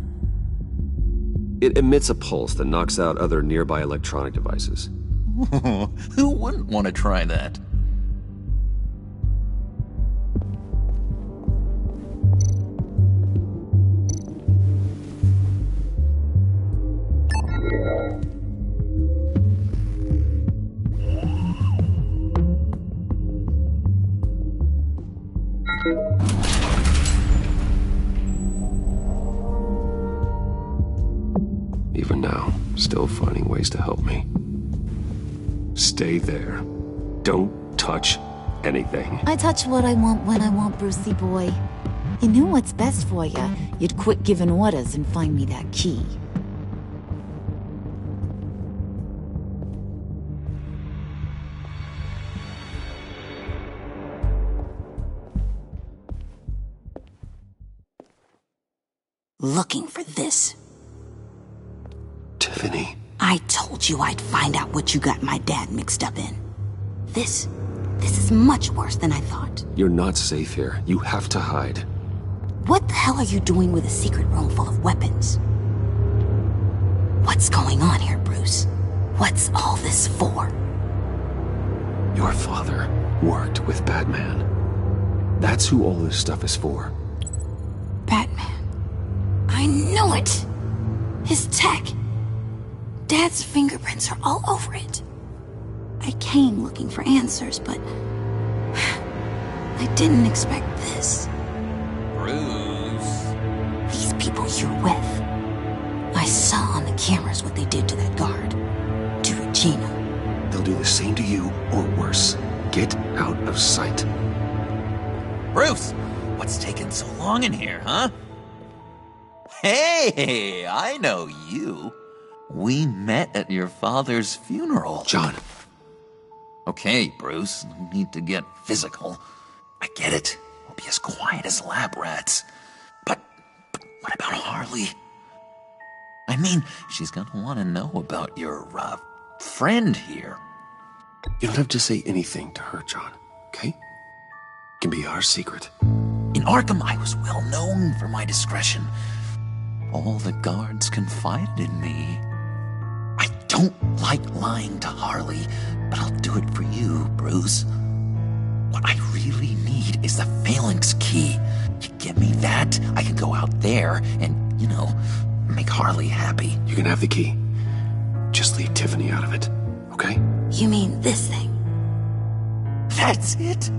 It emits a pulse that knocks out other nearby electronic devices. Who wouldn't want to try that? Even now, still finding ways to help me. Stay there. Don't touch anything. I touch what I want when I want, Brucey boy. You knew what's best for you. You'd quit giving orders and find me that key. looking for this. Tiffany. I told you I'd find out what you got my dad mixed up in. This is much worse than I thought. You're not safe here. You have to hide. What the hell are you doing with a secret room full of weapons? What's going on here, Bruce? What's all this for? Your father worked with Batman. That's who all this stuff is for. Batman. I knew it! His tech. Dad's fingerprints are all over it. I came looking for answers, but I didn't expect this. Bruce. These people you're with. I saw on the cameras what they did to that guard. To Regina. They'll do the same to you, or worse. Get out of sight. Bruce, what's taking so long in here, huh? Hey, I know you. We met at your father's funeral. John. Okay, Bruce, no need to get physical. I get it. We'll be as quiet as lab rats. But what about Harley? I mean, she's gonna want to know about your, friend here. You don't have to say anything to her, John, okay? It can be our secret. In Arkham, I was well known for my discretion. All the guards confided in me. I don't like lying to Harley, but I'll do it for you, Bruce. What I really need is the phalanx key. You give me that, I can go out there and, make Harley happy. You can have the key. Just leave Tiffany out of it, okay? You mean this thing? That's it?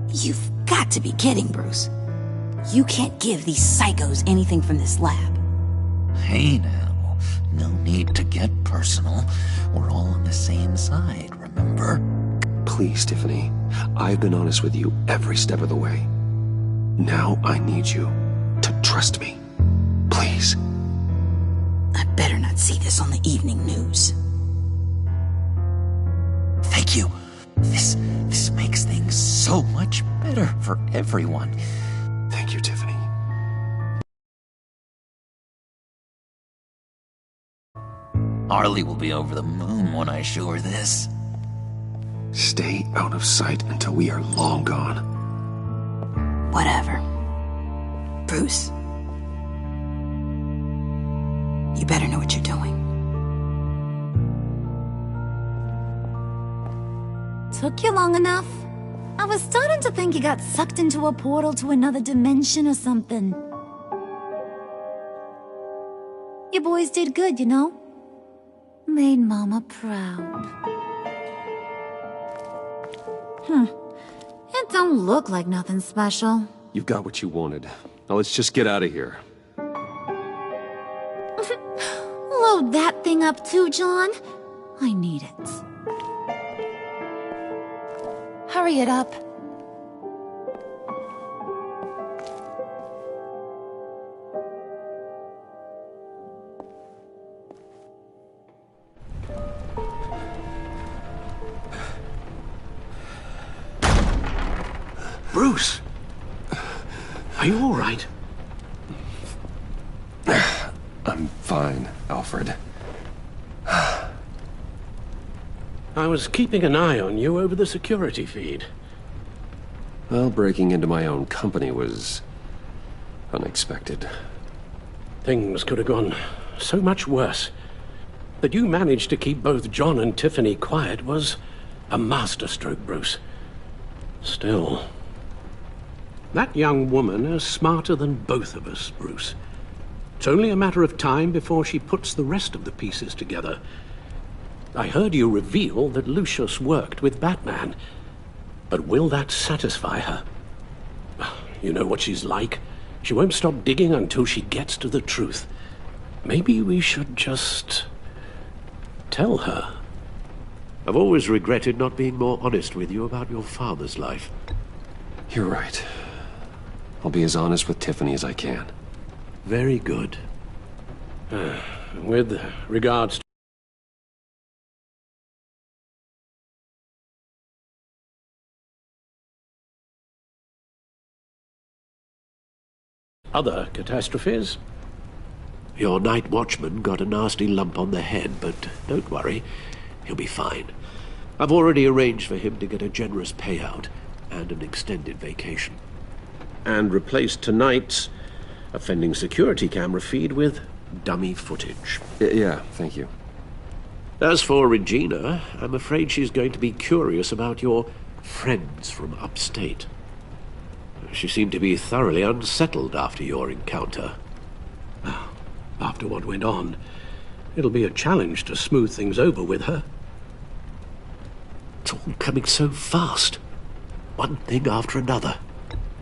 You've got to be kidding, Bruce. You can't give these psychos anything from this lab. Hey now, no need to get personal. We're all on the same side, remember? Please, Tiffany. I've been honest with you every step of the way. Now I need you to trust me. Please. I better not see this on the evening news. Thank you. This makes things so much better for everyone. Thank you, Tiffany. Harley will be over the moon when I show her this. Stay out of sight until we are long gone. Whatever. Bruce. You better know what you're doing. Took you long enough? I was starting to think you got sucked into a portal to another dimension or something. You boys did good, you know? Made Mama proud. It don't look like nothing special. You've got what you wanted. Now let's just get out of here. Load that thing up too, John. I need it. Hurry it up. Bruce! Are you all right? I'm fine, Alfred. I was keeping an eye on you over the security feed. Well, breaking into my own company was unexpected. Things could have gone so much worse. That you managed to keep both John and Tiffany quiet was a masterstroke, Bruce. Still, that young woman is smarter than both of us, Bruce. It's only a matter of time before she puts the rest of the pieces together. I heard you reveal that Lucius worked with Batman. But will that satisfy her? You know what she's like. She won't stop digging until she gets to the truth. Maybe we should just tell her. I've always regretted not being more honest with you about your father's life. You're right. I'll be as honest with Tiffany as I can. Very good. With regards to... other catastrophes? Your night watchman got a nasty lump on the head, but don't worry, he'll be fine. I've already arranged for him to get a generous payout and an extended vacation. And replaced tonight's offending security camera feed with dummy footage. Yeah, thank you. As for Regina, I'm afraid she's going to be curious about your friends from upstate. She seemed to be thoroughly unsettled after your encounter. After what went on, it'll be a challenge to smooth things over with her. It's all coming so fast. One thing after another.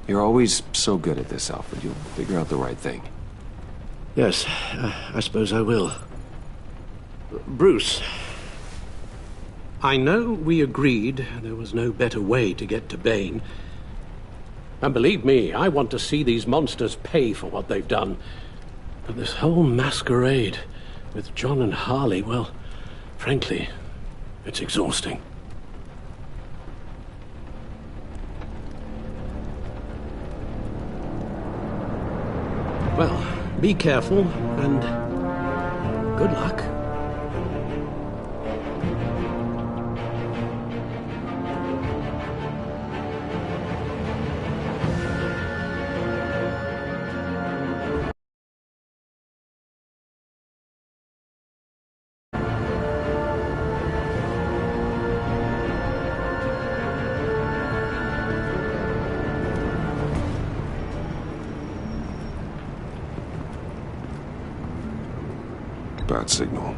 You're always so good at this, Alfred. You'll figure out the right thing. Yes, I suppose I will. Bruce. I know we agreed there was no better way to get to Bane. And believe me, I want to see these monsters pay for what they've done. But this whole masquerade with John and Harley, well, frankly, it's exhausting. Well, be careful, and good luck. Bat signal.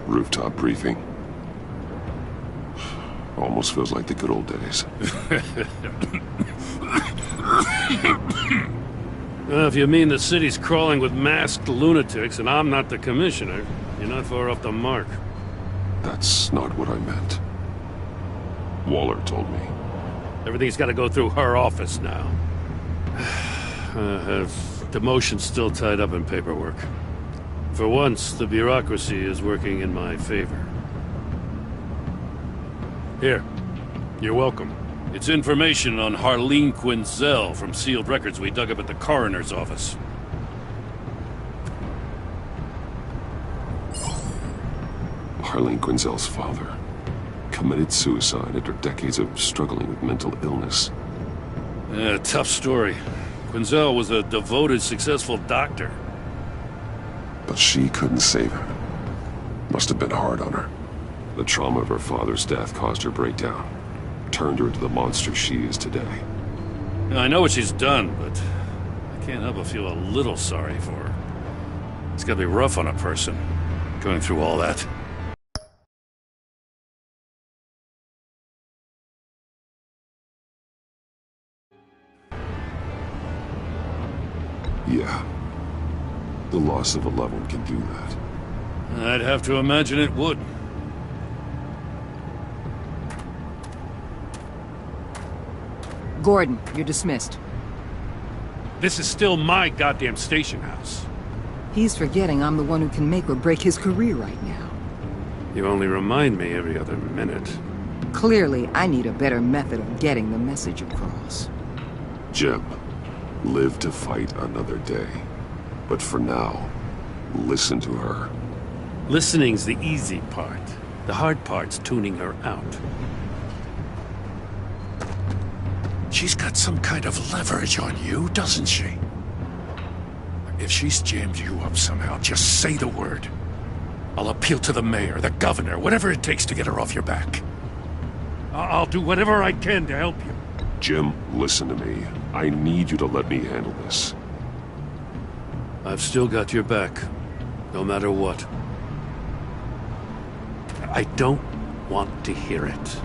Rooftop briefing. Almost feels like the good old days. Well, if you mean the city's crawling with masked lunatics and I'm not the commissioner, you're not far off the mark. That's not what I meant. Waller told me. Everything's got to go through her office now. Have demotion still tied up in paperwork. For once, the bureaucracy is working in my favor. Here. You're welcome. It's information on Harleen Quinzel from sealed records we dug up at the coroner's office. Harleen Quinzel's father committed suicide after decades of struggling with mental illness. Yeah, tough story. Quinzel was a devoted, successful doctor. But she couldn't save him. Must have been hard on her. The trauma of her father's death caused her breakdown. Turned her into the monster she is today. I know what she's done, but I can't help but feel a little sorry for her. It's gotta be rough on a person, going through all that. Yeah. The loss of a loved one can do that. I'd have to imagine it would. Gordon, you're dismissed. This is still my goddamn station house. He's forgetting I'm the one who can make or break his career right now. You only remind me every other minute. Clearly, I need a better method of getting the message across. Jim, live to fight another day. But for now, listen to her. Listening's the easy part. The hard part's tuning her out. She's got some kind of leverage on you, doesn't she? If she's jammed you up somehow, just say the word. I'll appeal to the mayor, the governor, whatever it takes to get her off your back. I'll do whatever I can to help you. Jim, listen to me. I need you to let me handle this. I've still got your back, no matter what. I don't want to hear it.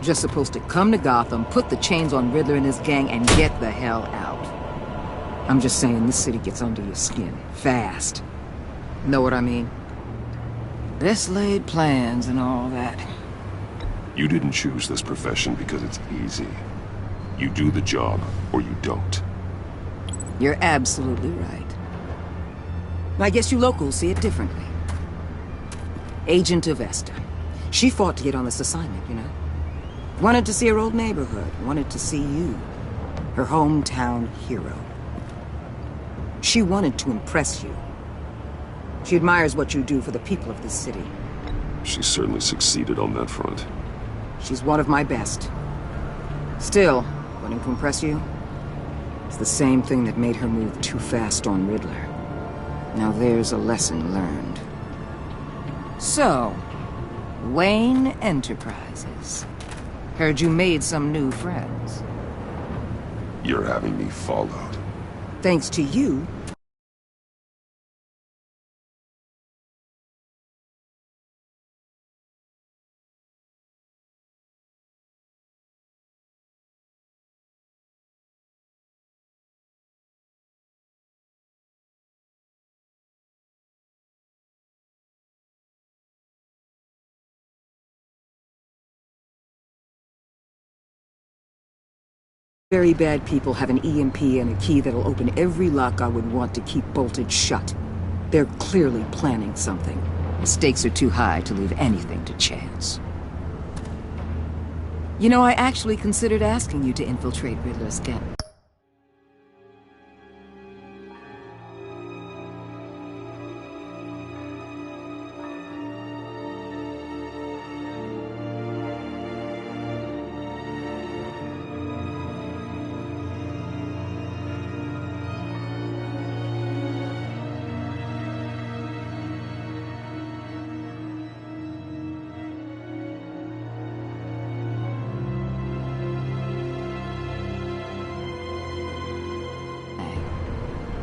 Just supposed to come to Gotham, put the chains on Riddler and his gang, and get the hell out. I'm just saying, this city gets under your skin. Fast. Know what I mean? Best laid plans and all that. You didn't choose this profession because it's easy. You do the job, or you don't. You're absolutely right. I guess you locals see it differently. Agent of Esther. She fought to get on this assignment, you know? Wanted to see her old neighborhood. Wanted to see you. Her hometown hero. She wanted to impress you. She admires what you do for the people of this city. She certainly succeeded on that front. She's one of my best. Still, wanting to impress you? It's the same thing that made her move too fast on Riddler. Now there's a lesson learned. So, Wayne Enterprises. Heard you made some new friends. You're having me followed. Thanks to you, very bad people have an EMP and a key that'll open every lock I would want to keep bolted shut. They're clearly planning something. The stakes are too high to leave anything to chance. You know, I actually considered asking you to infiltrate Riddler's gang.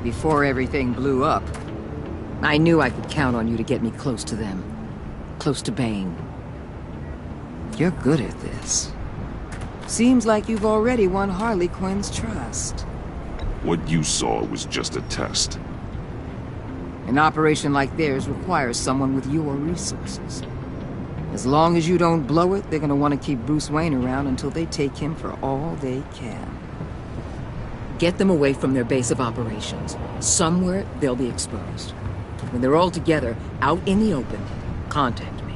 Before everything blew up, I knew I could count on you to get me close to them. Close to Bane. You're good at this. Seems like you've already won Harley Quinn's trust. What you saw was just a test. An operation like theirs requires someone with your resources. As long as you don't blow it, they're gonna want to keep Bruce Wayne around until they take him for all they can. Get them away from their base of operations. Somewhere they'll be exposed. When they're all together, out in the open, contact me.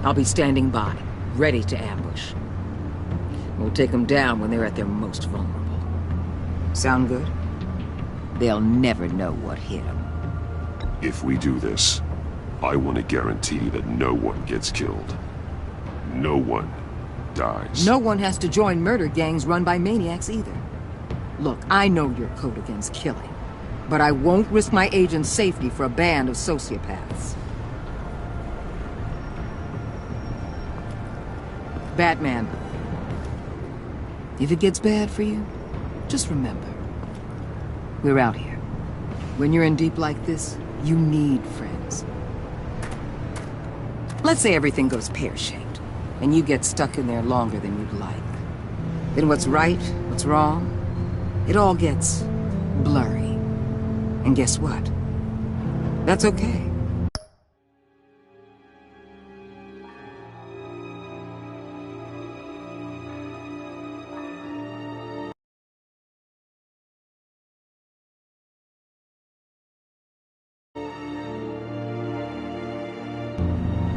I'll be standing by, ready to ambush. We'll take them down when they're at their most vulnerable. Sound good? They'll never know what hit them. If we do this, I want to guarantee that no one gets killed. No one dies. No one has to join murder gangs run by maniacs either. Look, I know your code against killing, but I won't risk my agent's safety for a band of sociopaths. Batman, if it gets bad for you, just remember, we're out here. When you're in deep like this, you need friends. Let's say everything goes pear-shaped, and you get stuck in there longer than you'd like. Then what's right, what's wrong, it all gets blurry. And guess what? That's okay.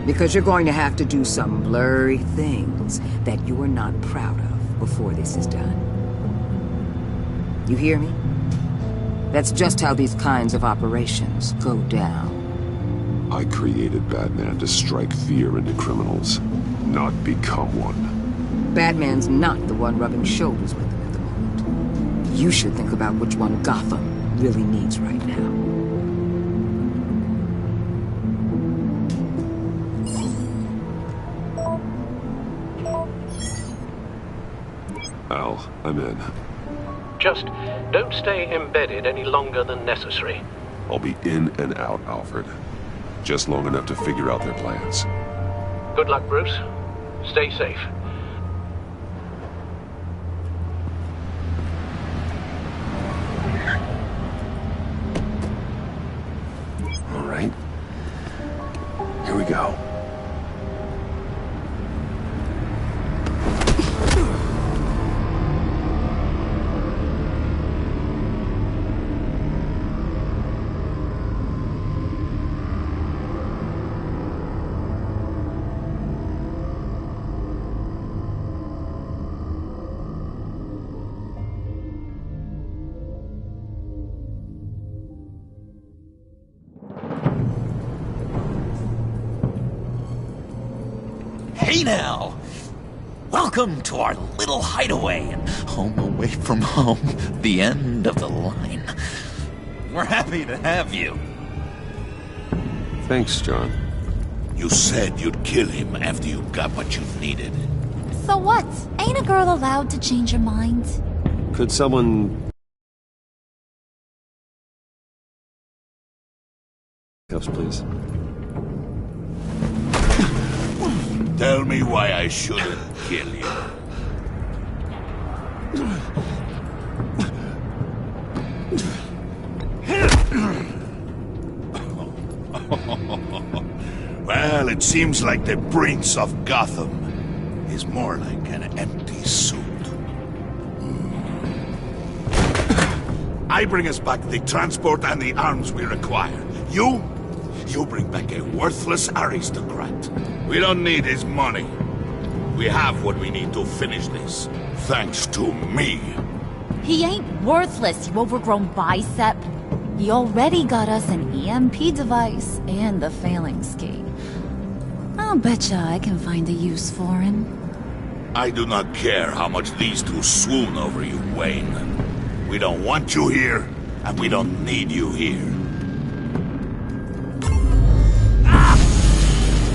Because you're going to have to do some blurry things that you're not proud of before this is done. You hear me? That's just how these kinds of operations go down. I created Batman to strike fear into criminals, not become one. Batman's not the one rubbing shoulders with them at the moment. You should think about which one Gotham really needs right now. Al, I'm in. Just don't stay embedded any longer than necessary. I'll be in and out, Alfred. Just long enough to figure out their plans. Good luck, Bruce. Stay safe. All right. Here we go. free now! Welcome to our little hideaway and home away from home, the end of the line. We're happy to have you. Thanks, John. You said you'd kill him after you got what you needed. So what? Ain't a girl allowed to change her mind? Could someone... Cuffs, please. Tell me why I shouldn't kill you. Well, it seems like the Prince of Gotham is more like an empty suit. I bring us back the transport and the arms we require. You bring back a worthless aristocrat. We don't need his money. We have what we need to finish this, thanks to me. He ain't worthless, you overgrown bicep. He already got us an EMP device and the failing ski. I'll betcha I can find a use for him. I do not care how much these two swoon over you, Wayne. We don't want you here, and we don't need you here.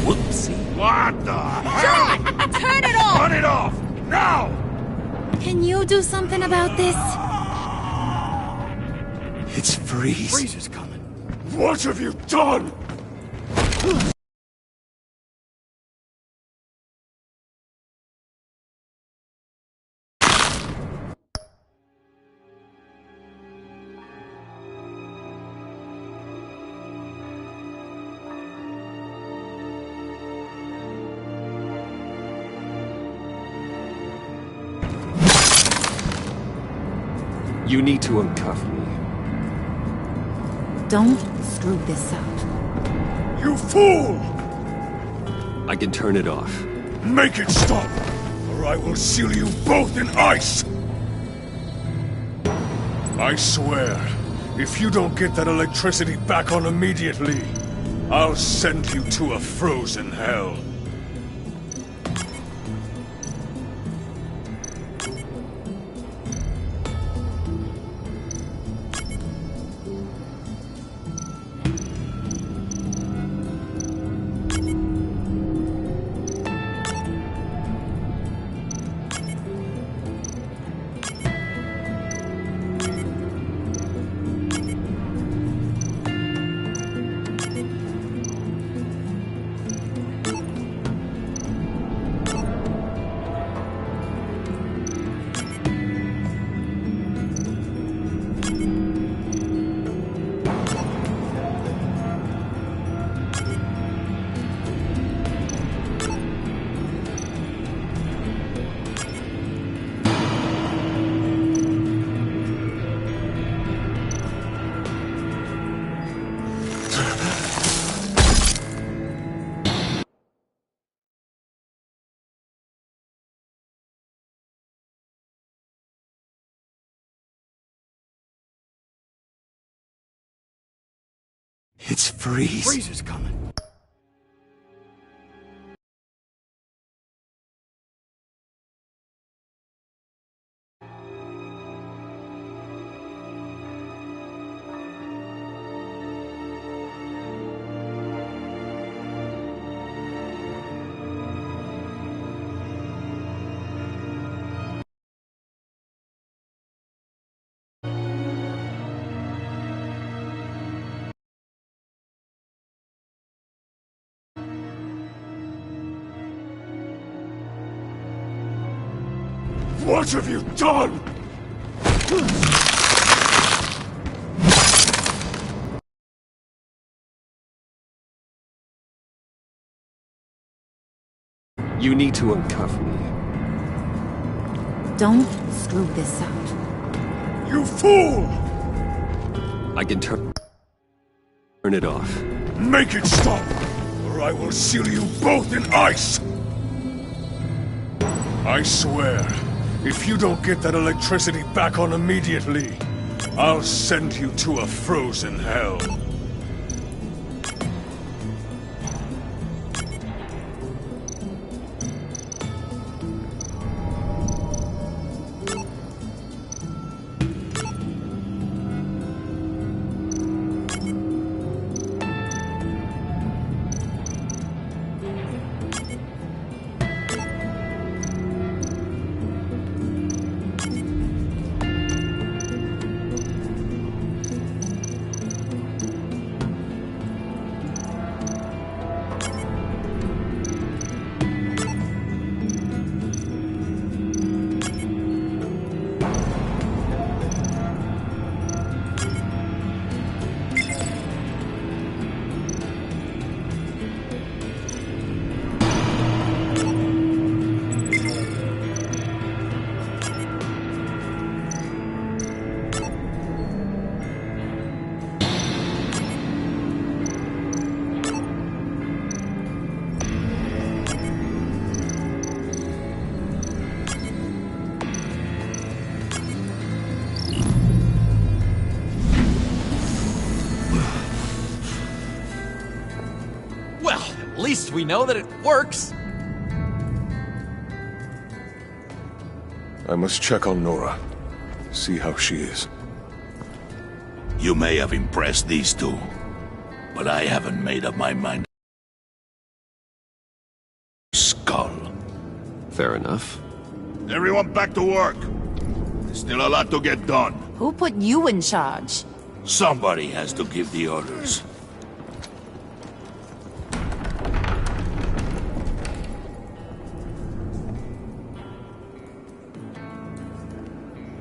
Whoopsie. What the hell? John! Turn it off! Turn it off! Now! Can you do something about this? It's Freeze. Freeze is coming. What have you done? You need to uncuff me. Don't screw this up. You fool! I can turn it off. Make it stop, or I will seal you both in ice! I swear, if you don't get that electricity back on immediately, I'll send you to a frozen hell. It's Freeze. Freeze is coming. What have you done? You need to uncuff me. Don't screw this up. You fool! I can turn it off. Make it stop, or I will seal you both in ice! I swear, if you don't get that electricity back on immediately, I'll send you to a frozen hell. least we know that it works. I must check on Nora. See how she is. You may have impressed these two, but I haven't made up my mind. Skull. Fair enough. Everyone back to work. There's still a lot to get done. Who put you in charge? Somebody has to give the orders.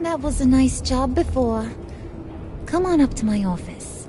That was a nice job before. Come on up to my office.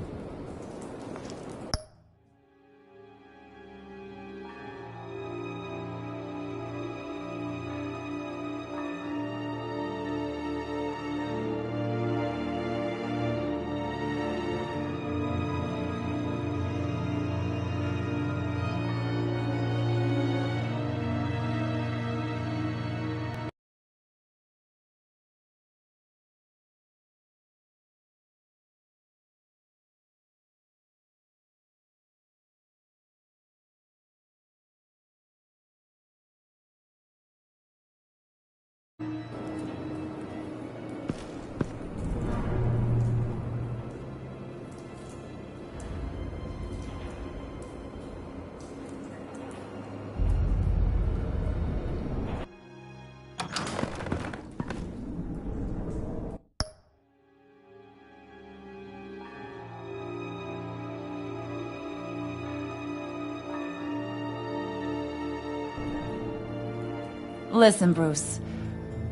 Listen, Bruce.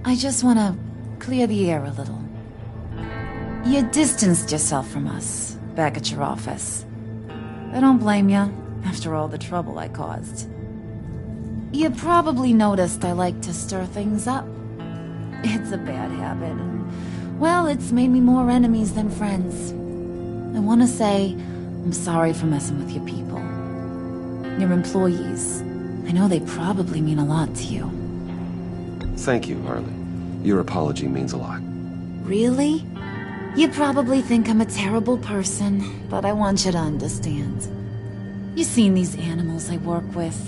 I just want to clear the air a little. You distanced yourself from us back at your office. I don't blame you, after all the trouble I caused. You probably noticed I like to stir things up. It's a bad habit, and, well, it's made me more enemies than friends. I want to say I'm sorry for messing with your people. Your employees. I know they probably mean a lot to you. Thank you, Harley. Your apology means a lot. Really? You probably think I'm a terrible person, but I want you to understand. You've seen these animals I work with.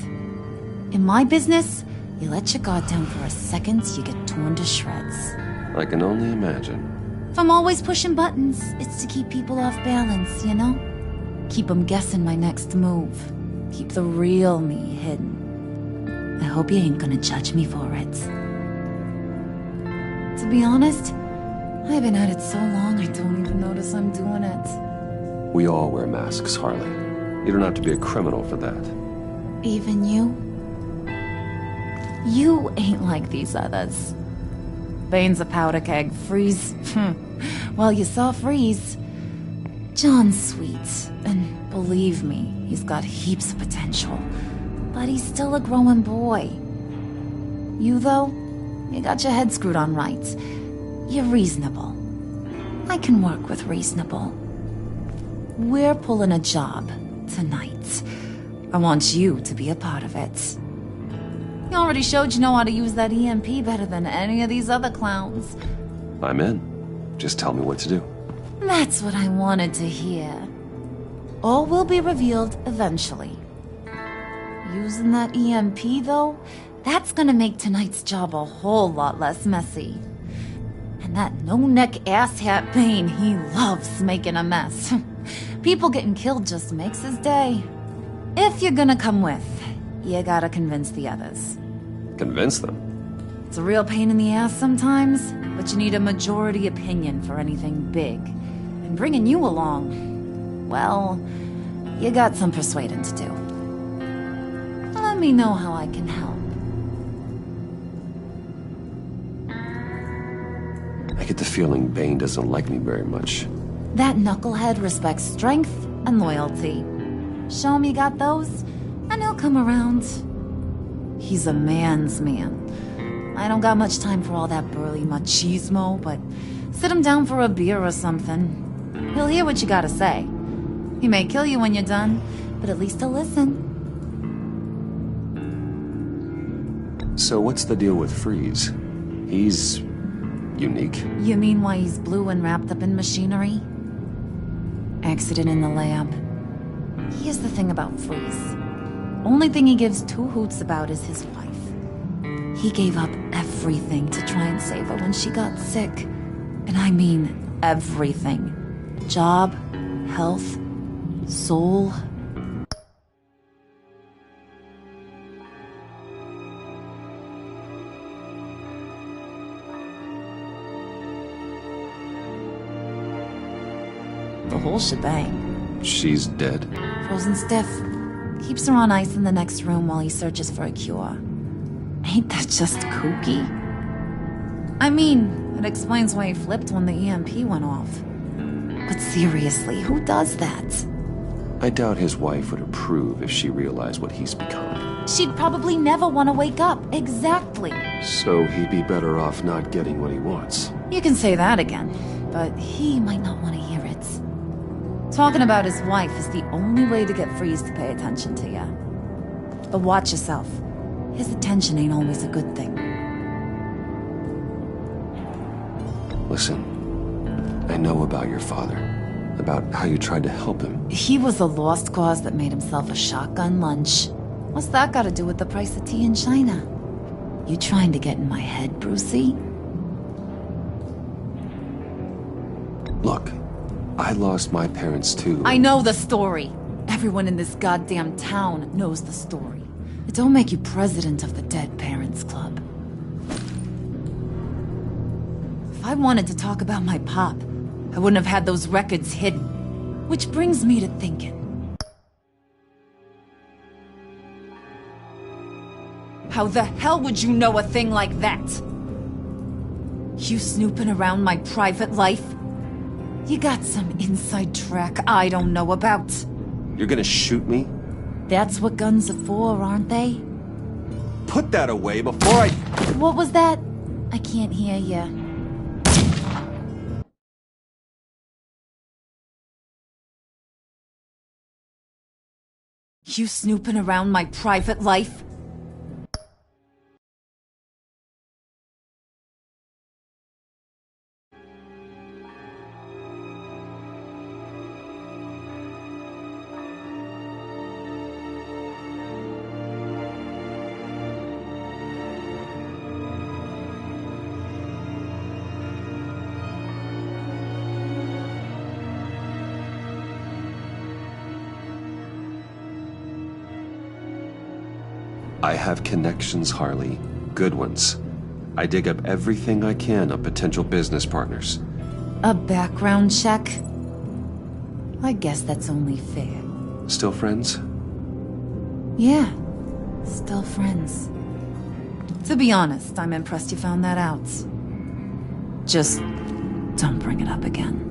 In my business, you let your guard down for a second, you get torn to shreds. I can only imagine. If I'm always pushing buttons, it's to keep people off balance, you know? Keep them guessing my next move. Keep the real me hidden. I hope you ain't gonna judge me for it. To be honest, I've been at it so long I don't even notice I'm doing it. We all wear masks, Harley. You don't have to be a criminal for that. Even you? You ain't like these others. Bane's a powder keg. Freeze. Well, you saw Freeze. John's sweet, and believe me, he's got heaps of potential. But he's still a growing boy. You, though? You got your head screwed on right. You're reasonable. I can work with reasonable. We're pulling a job tonight. I want you to be a part of it. You already showed you know how to use that EMP better than any of these other clowns. I'm in. Just tell me what to do. That's what I wanted to hear. All will be revealed eventually. Using that EMP, though, that's gonna make tonight's job a whole lot less messy. And that no-neck asshat Bane, he loves making a mess. People getting killed just makes his day. If you're gonna come with, you gotta convince the others. Convince them? It's a real pain in the ass sometimes, but you need a majority opinion for anything big. And bringing you along, well, you got some persuading to do. Let me know how I can help. I get the feeling Bane doesn't like me very much. That knucklehead respects strength and loyalty. Show him you got those, and he'll come around. He's a man's man. I don't got much time for all that burly machismo, but sit him down for a beer or something. He'll hear what you gotta say. He may kill you when you're done, but at least he'll listen. So what's the deal with Freeze? He's unique. You mean why he's blue and wrapped up in machinery? Accident in the lab. Here's the thing about Freeze. Only thing he gives two hoots about is his wife. He gave up everything to try and save her when she got sick. And I mean everything. Job, health, soul. The whole shebang. She's dead? Frozen stiff. Keeps her on ice in the next room while he searches for a cure. Ain't that just kooky? I mean, it explains why he flipped when the EMP went off. But seriously, who does that? I doubt his wife would approve if she realized what he's become. She'd probably never want to wake up. Exactly. So he'd be better off not getting what he wants. You can say that again, but he might not want to hear it. Talking about his wife is the only way to get Freeze to pay attention to ya. But watch yourself. His attention ain't always a good thing. Listen, I know about your father. About how you tried to help him. He was a lost cause that made himself a shotgun lunch. What's that got to do with the price of tea in China? You trying to get in my head, Brucey? Look, I lost my parents too. I know the story. Everyone in this goddamn town knows the story. It don't make you president of the Dead Parents Club. If I wanted to talk about my pop, I wouldn't have had those records hidden. Which brings me to thinking. How the hell would you know a thing like that? You snooping around my private life? You got some inside track I don't know about. You're gonna shoot me? That's what guns are for, aren't they? Put that away before I... What was that? I can't hear ya. You snooping around my private life? I have connections, Harley. Good ones. I dig up everything I can on potential business partners. A background check? I guess that's only fair. Still friends? Yeah, still friends. To be honest, I'm impressed you found that out. Just don't bring it up again.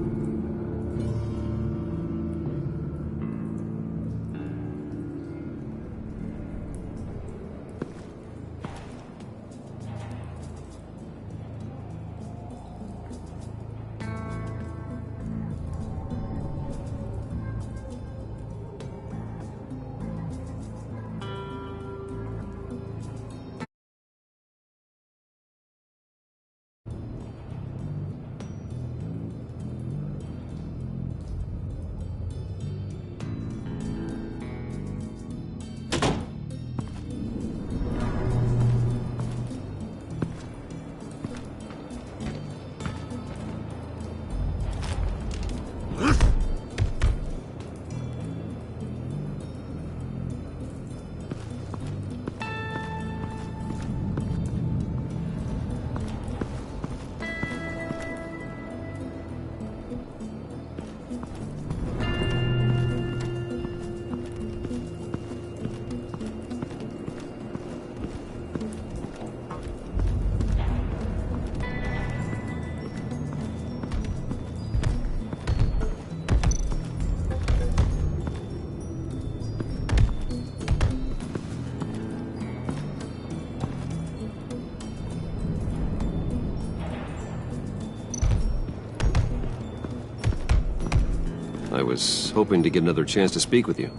I was hoping to get another chance to speak with you.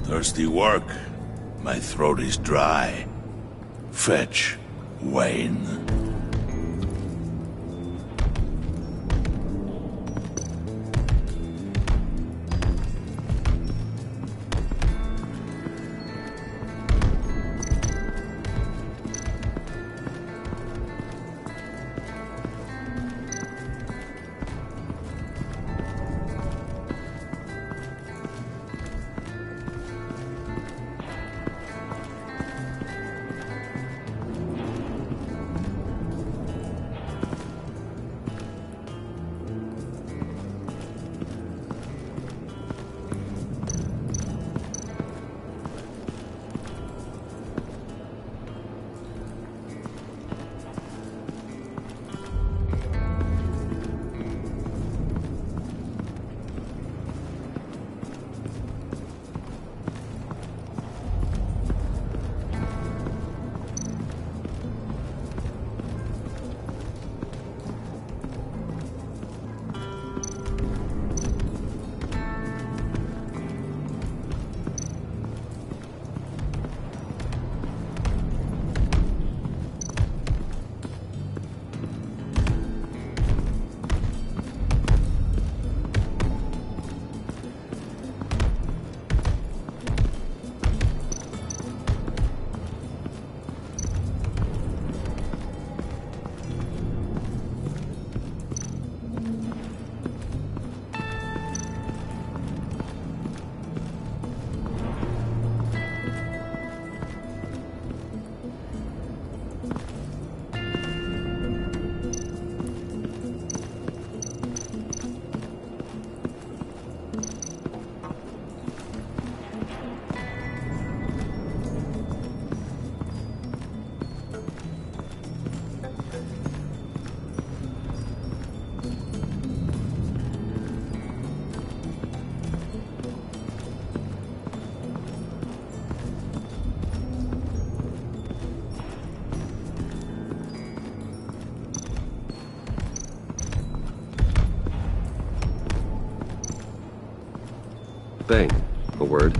Thirsty work. My throat is dry. Fetch, Wayne. Bane, a word?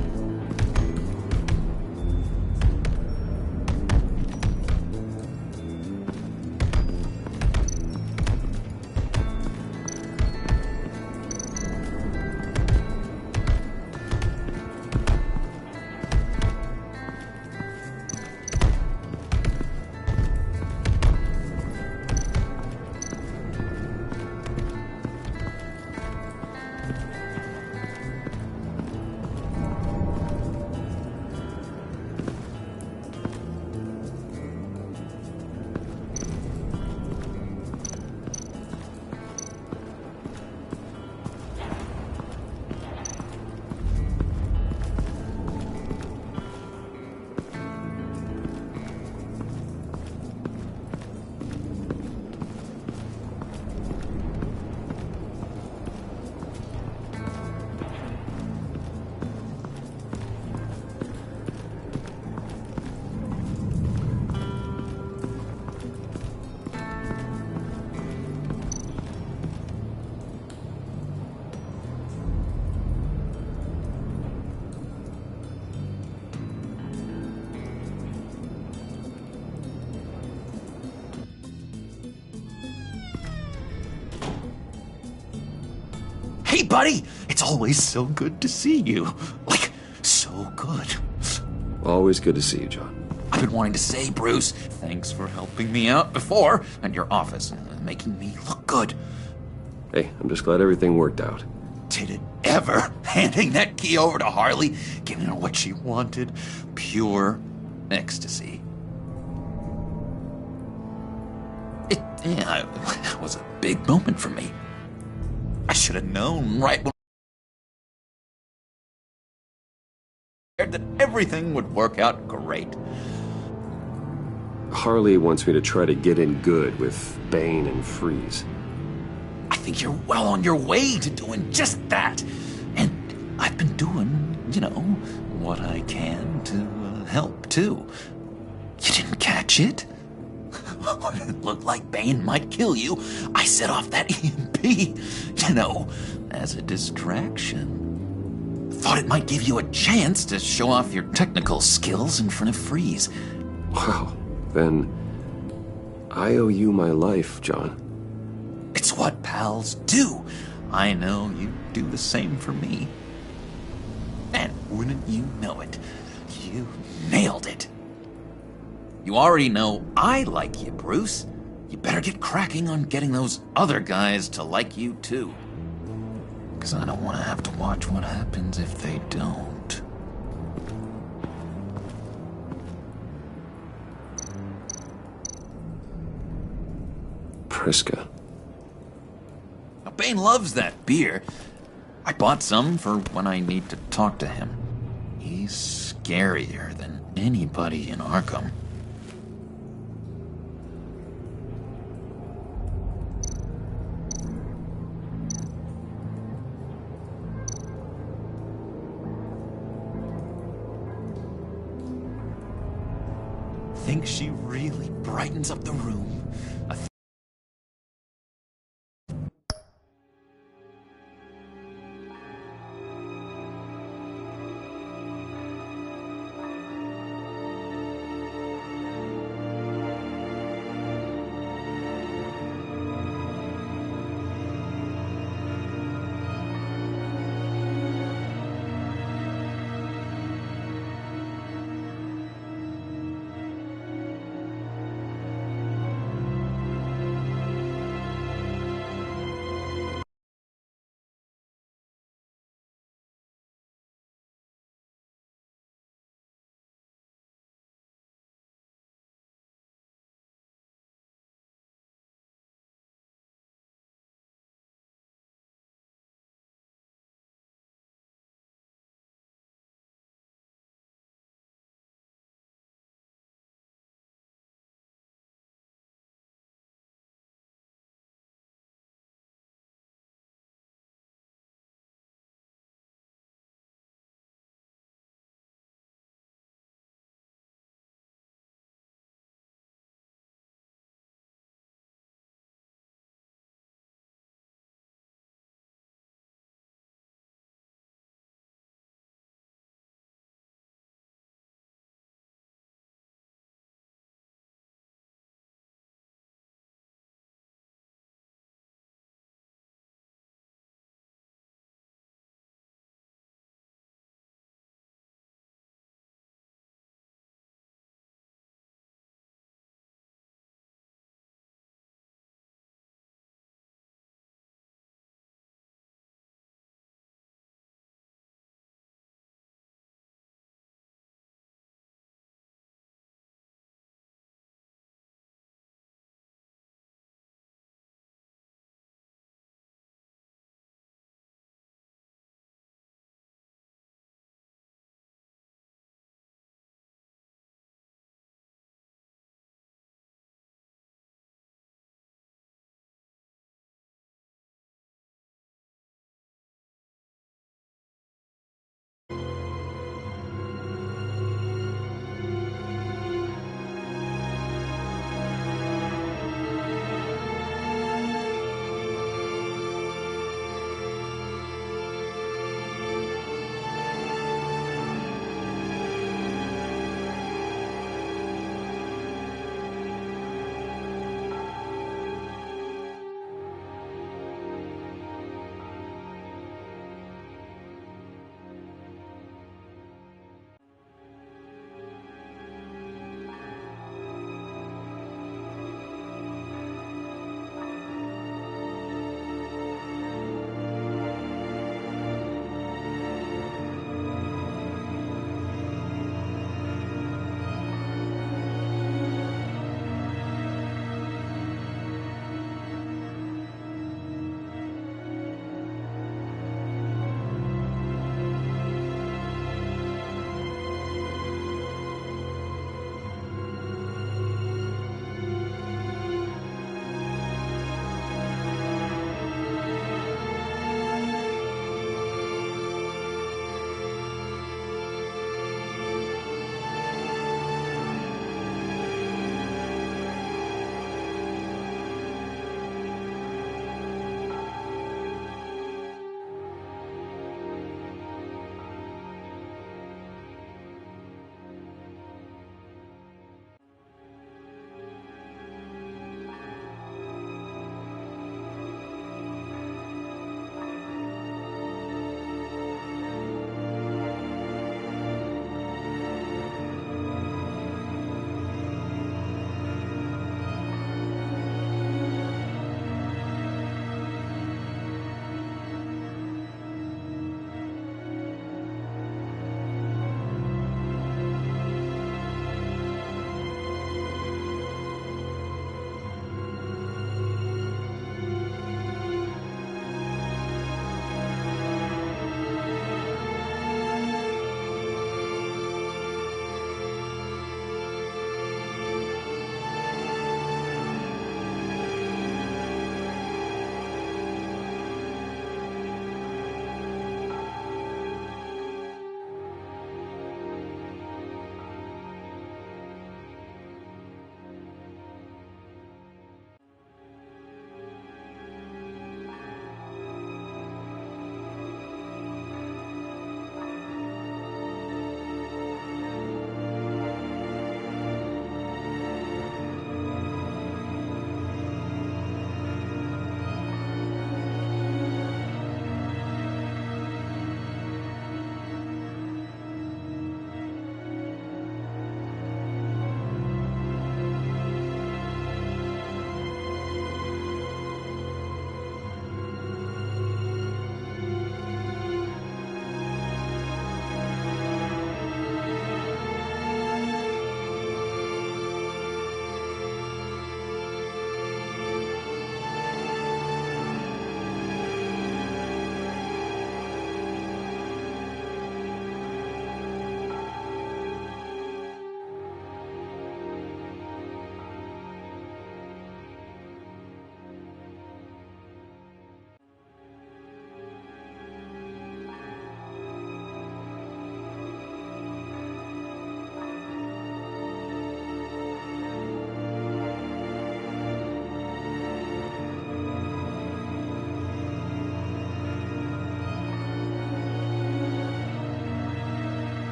Hey, buddy! It's always so good to see you. Like, so good. Always good to see you, John. I've been wanting to say, Bruce, thanks for helping me out before at your office, making me look good. Hey, I'm just glad everything worked out. Did it ever? Handing that key over to Harley, giving her what she wanted. Pure ecstasy. It was a big moment for me. I should have known right when that everything would work out great. Harley wants me to try to get in good with Bane and Freeze. I think you're well on your way to doing just that. And I've been doing, what I can to help, too. You didn't catch it? When it looked like Bane might kill you, I set off that EMP, as a distraction. Thought it might give you a chance to show off your technical skills in front of Freeze. Wow, then I owe you my life, John. It's what pals do. I know you do the same for me. And wouldn't you know it, you nailed it. You already know I like you, Bruce. You better get cracking on getting those other guys to like you, too. Because I don't want to have to watch what happens if they don't. Priska. Now, Bane loves that beer. I bought some for when I need to talk to him. He's scarier than anybody in Arkham. Think she really brightens up the room.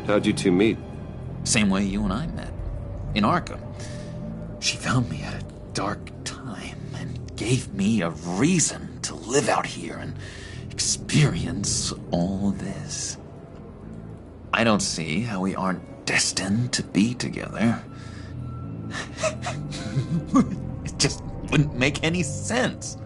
How'd you two meet? Same way you and I met. In Arkham. She found me at a dark time and gave me a reason to live out here and experience all this. I don't see how we aren't destined to be together. It just wouldn't make any sense.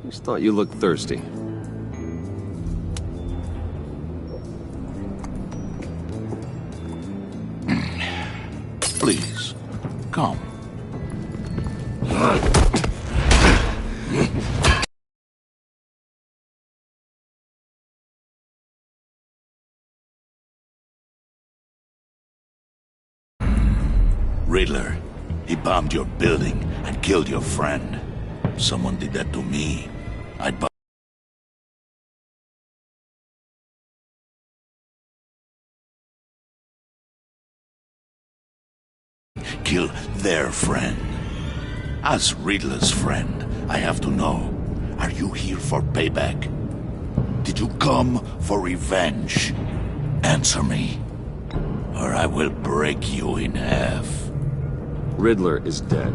Just thought you looked thirsty. Please, come. Riddler, he bombed your building and killed your friend. Someone did that to me. I'd kill their friend. As Riddler's friend, I have to know, are you here for payback? Did you come for revenge? Answer me, or I will break you in half. Riddler is dead.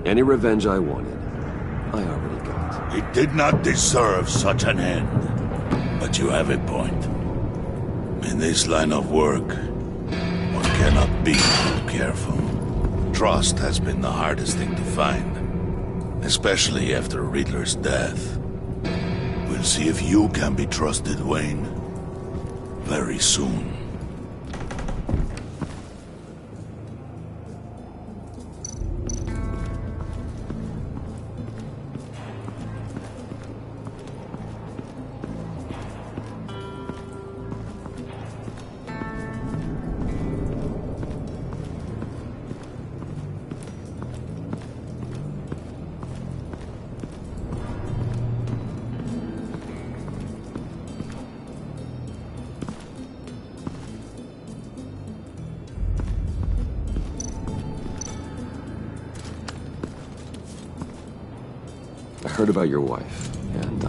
Any revenge I wanted, I already got. He did not deserve such an end. But you have a point. In this line of work, one cannot be too careful. Trust has been the hardest thing to find, especially after Riddler's death. We'll see if you can be trusted, Wayne, very soon. I heard about your wife, and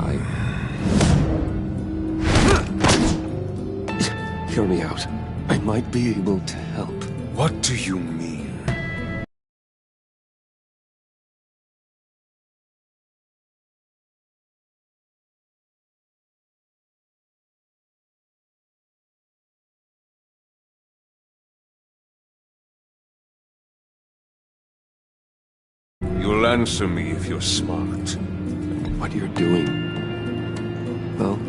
Hear me out. I might be able to help. What do you mean? You'll answer me if you're smart. What you're doing, well,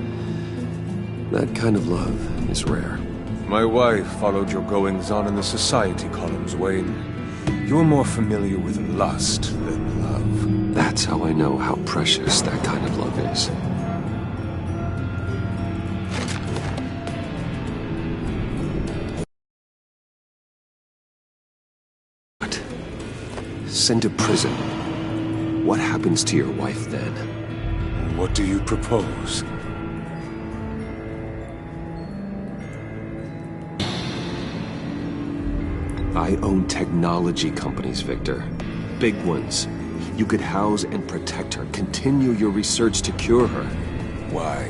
that kind of love is rare. My wife followed your goings-on in the society columns, Wayne. You're more familiar with lust than love. That's how I know how precious that kind of love is. What? Sent to prison. What happens to your wife then? What do you propose? I own technology companies, Victor. Big ones. You could house and protect her, continue your research to cure her. Why?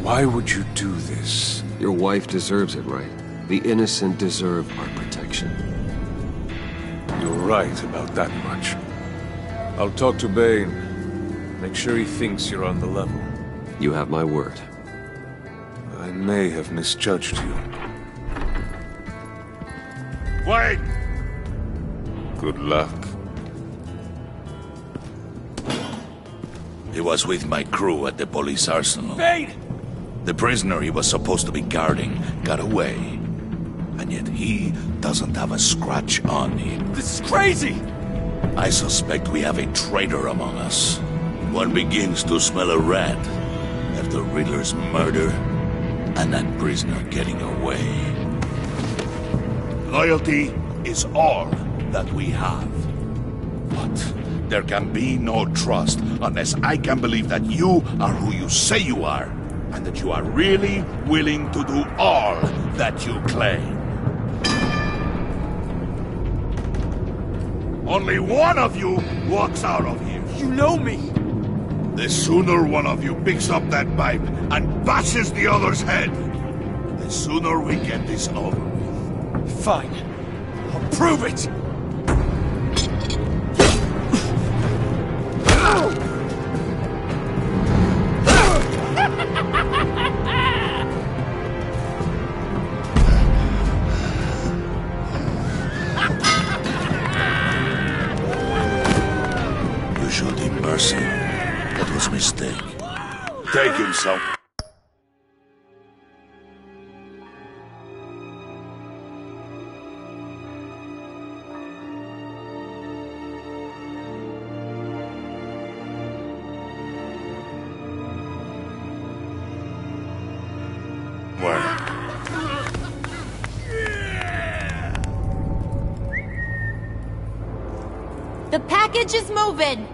Why would you do this? Your wife deserves it, right? The innocent deserve our protection. You're right about that much. I'll talk to Bane. Make sure he thinks you're on the level. You have my word. I may have misjudged you. Wait! Good luck. He was with my crew at the police arsenal. Bane! The prisoner he was supposed to be guarding got away. And yet he doesn't have a scratch on him. This is crazy! I suspect we have a traitor among us. One begins to smell a rat after Riddler's murder and that prisoner getting away. Loyalty is all that we have. But there can be no trust unless I can believe that you are who you say you are, and that you are really willing to do all that you claim. Only one of you walks out of here. You know me! The sooner one of you picks up that pipe and bashes the other's head, the sooner we get this over with. Fine. I'll prove it! You showed him mercy. That was a mistake. Take him, son. The package is moving!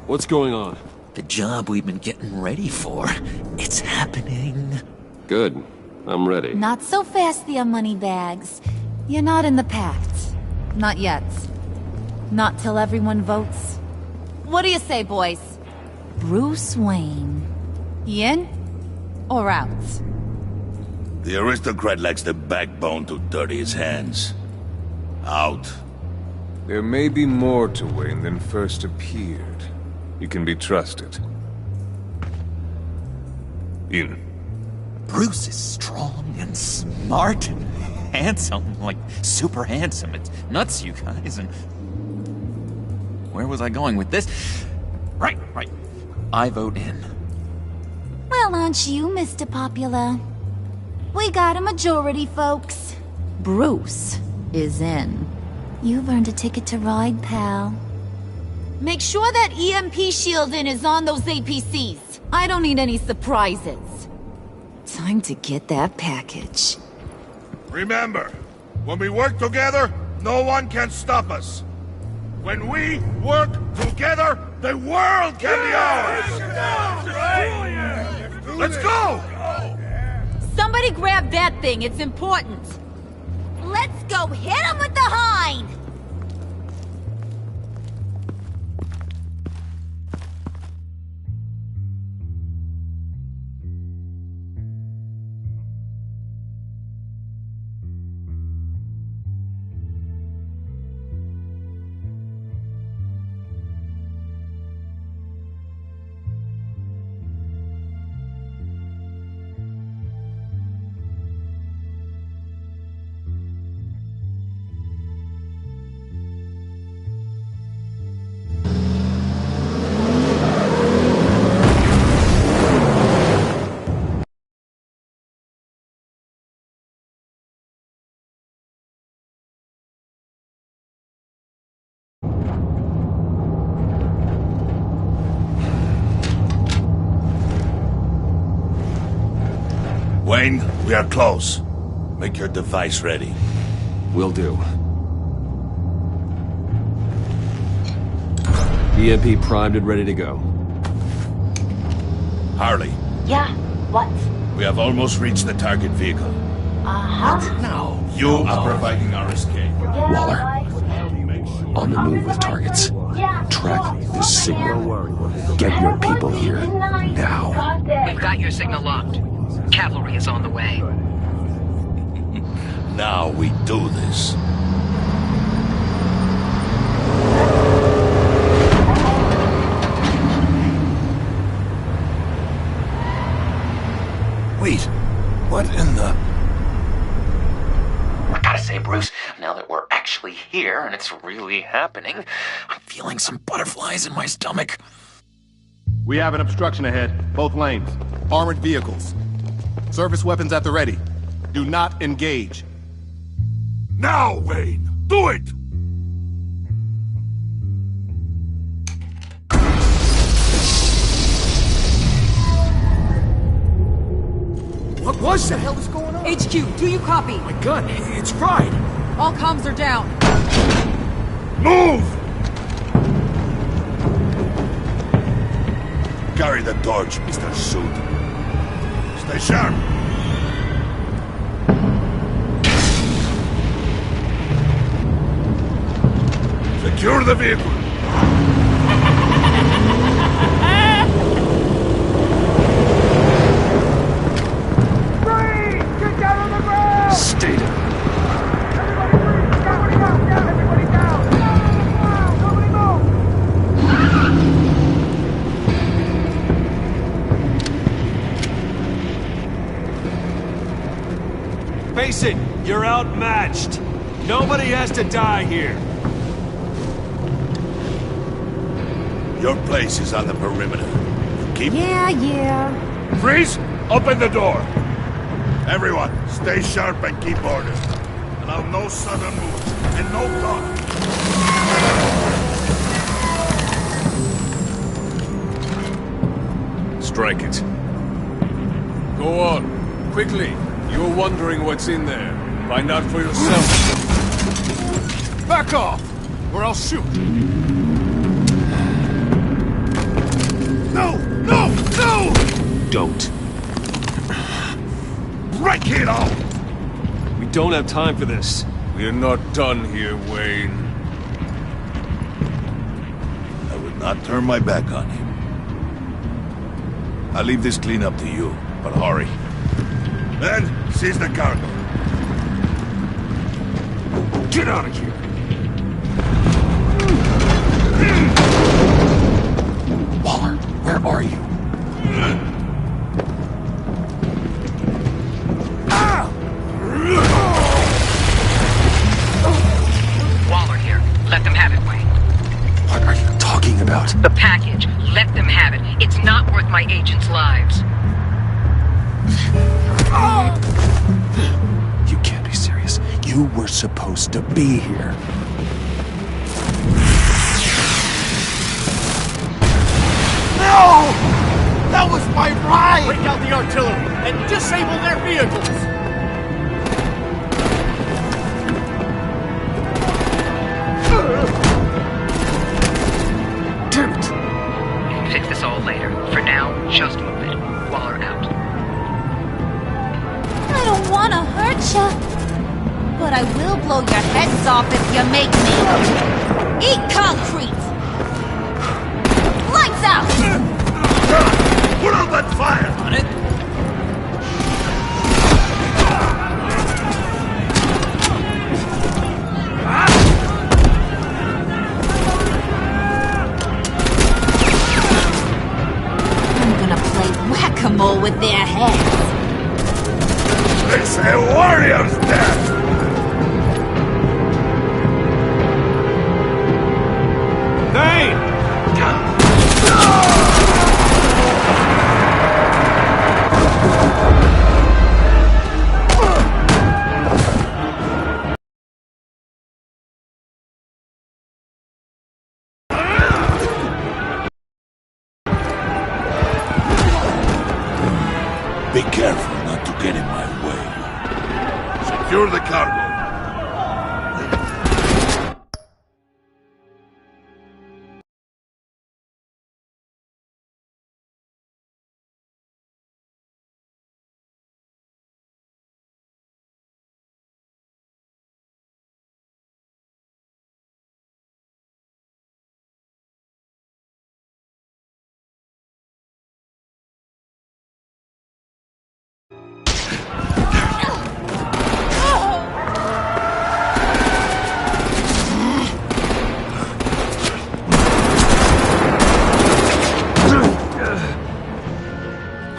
What's going on? The job we've been getting ready for. It's happening. Good. I'm ready. Not so fast, the Moneybags. You're not in the pact. Not yet. Not till everyone votes. What do you say, boys? Bruce Wayne. In or out? The aristocrat lacks the backbone to dirty his hands. Out. There may be more to Wayne than first appeared. You can be trusted. In. Bruce is strong and smart and handsome, like super handsome. It's nuts, you guys, and... Where was I going with this? Right. I vote in. Well, aren't you, Mr. Popular? We got a majority, folks. Bruce is in. You've earned a ticket to ride, pal. Make sure that EMP shielding is on those APCs. I don't need any surprises. Time to get that package. Remember, when we work together, no one can stop us. When we work together, the world can be ours! Let's go! Somebody grab that thing, it's important. Let's go hit him with the hind! Wayne, we are close. Make your device ready. Will do. EMP primed and ready to go. Harley. Yeah, what? We have almost reached the target vehicle. Uh-huh. Now, you are providing our escape. Waller, on the move with targets. Track this signal. Get your people here, now. We've got your signal locked. Cavalry is on the way. Now we do this. Wait, what in the... I gotta say, Bruce, now that we're actually here and it's really happening, I'm feeling some butterflies in my stomach. We have an obstruction ahead, both lanes. Armored vehicles. Service weapons at the ready. Do not engage. Now, Wayne! Do it! What was that? What the hell is going on? HQ, do you copy? My gun, it's fried. All comms are down. Move! Carry the torch, Mr. Suit. Stay sharp. Secure the vehicle. Stay down. Face it, you're outmatched. Nobody has to die here. Your place is on the perimeter. Keep... Yeah. Freeze! Open the door! Everyone, stay sharp and keep order. Allow no sudden moves, and no talk. Strike it. Go on. Quickly. You're wondering what's in there. Find out for yourself. Back off, or I'll shoot. No! Don't. Break it off! We don't have time for this. We're not done here, Wayne. I would not turn my back on him. I'll leave this clean up to you, but hurry. Then, seize the cargo. Get out of here. Waller, where are you? Waller here. Let them have it, Wayne. What are you talking about? The package. Let them have it. It's not worth my agents' lives. You can't be serious. You were supposed to be here. No! That was my ride! Break out the artillery and disable their vehicles! Damn it! Fix this all later. For now, just move it. Waller out. I don't want to hurt ya, but I will blow your heads off if you make me. Eat concrete! Lights out! Put out that fire! On it? I'm gonna play whack-a-mole with their heads. It's a warrior's death! Hey! Be careful not to get in my way. Secure the cargo.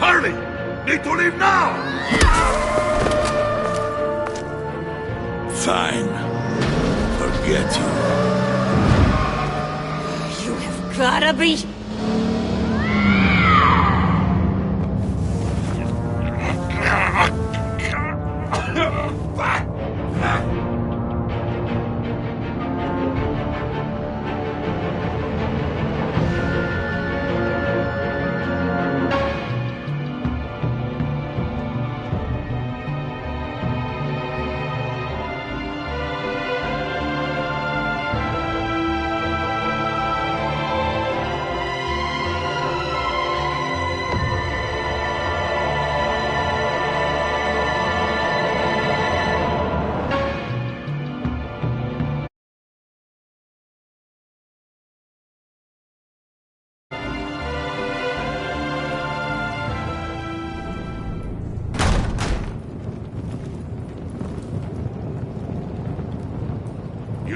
Hurry! Need to leave now! Fine. Forget you. You have gotta be...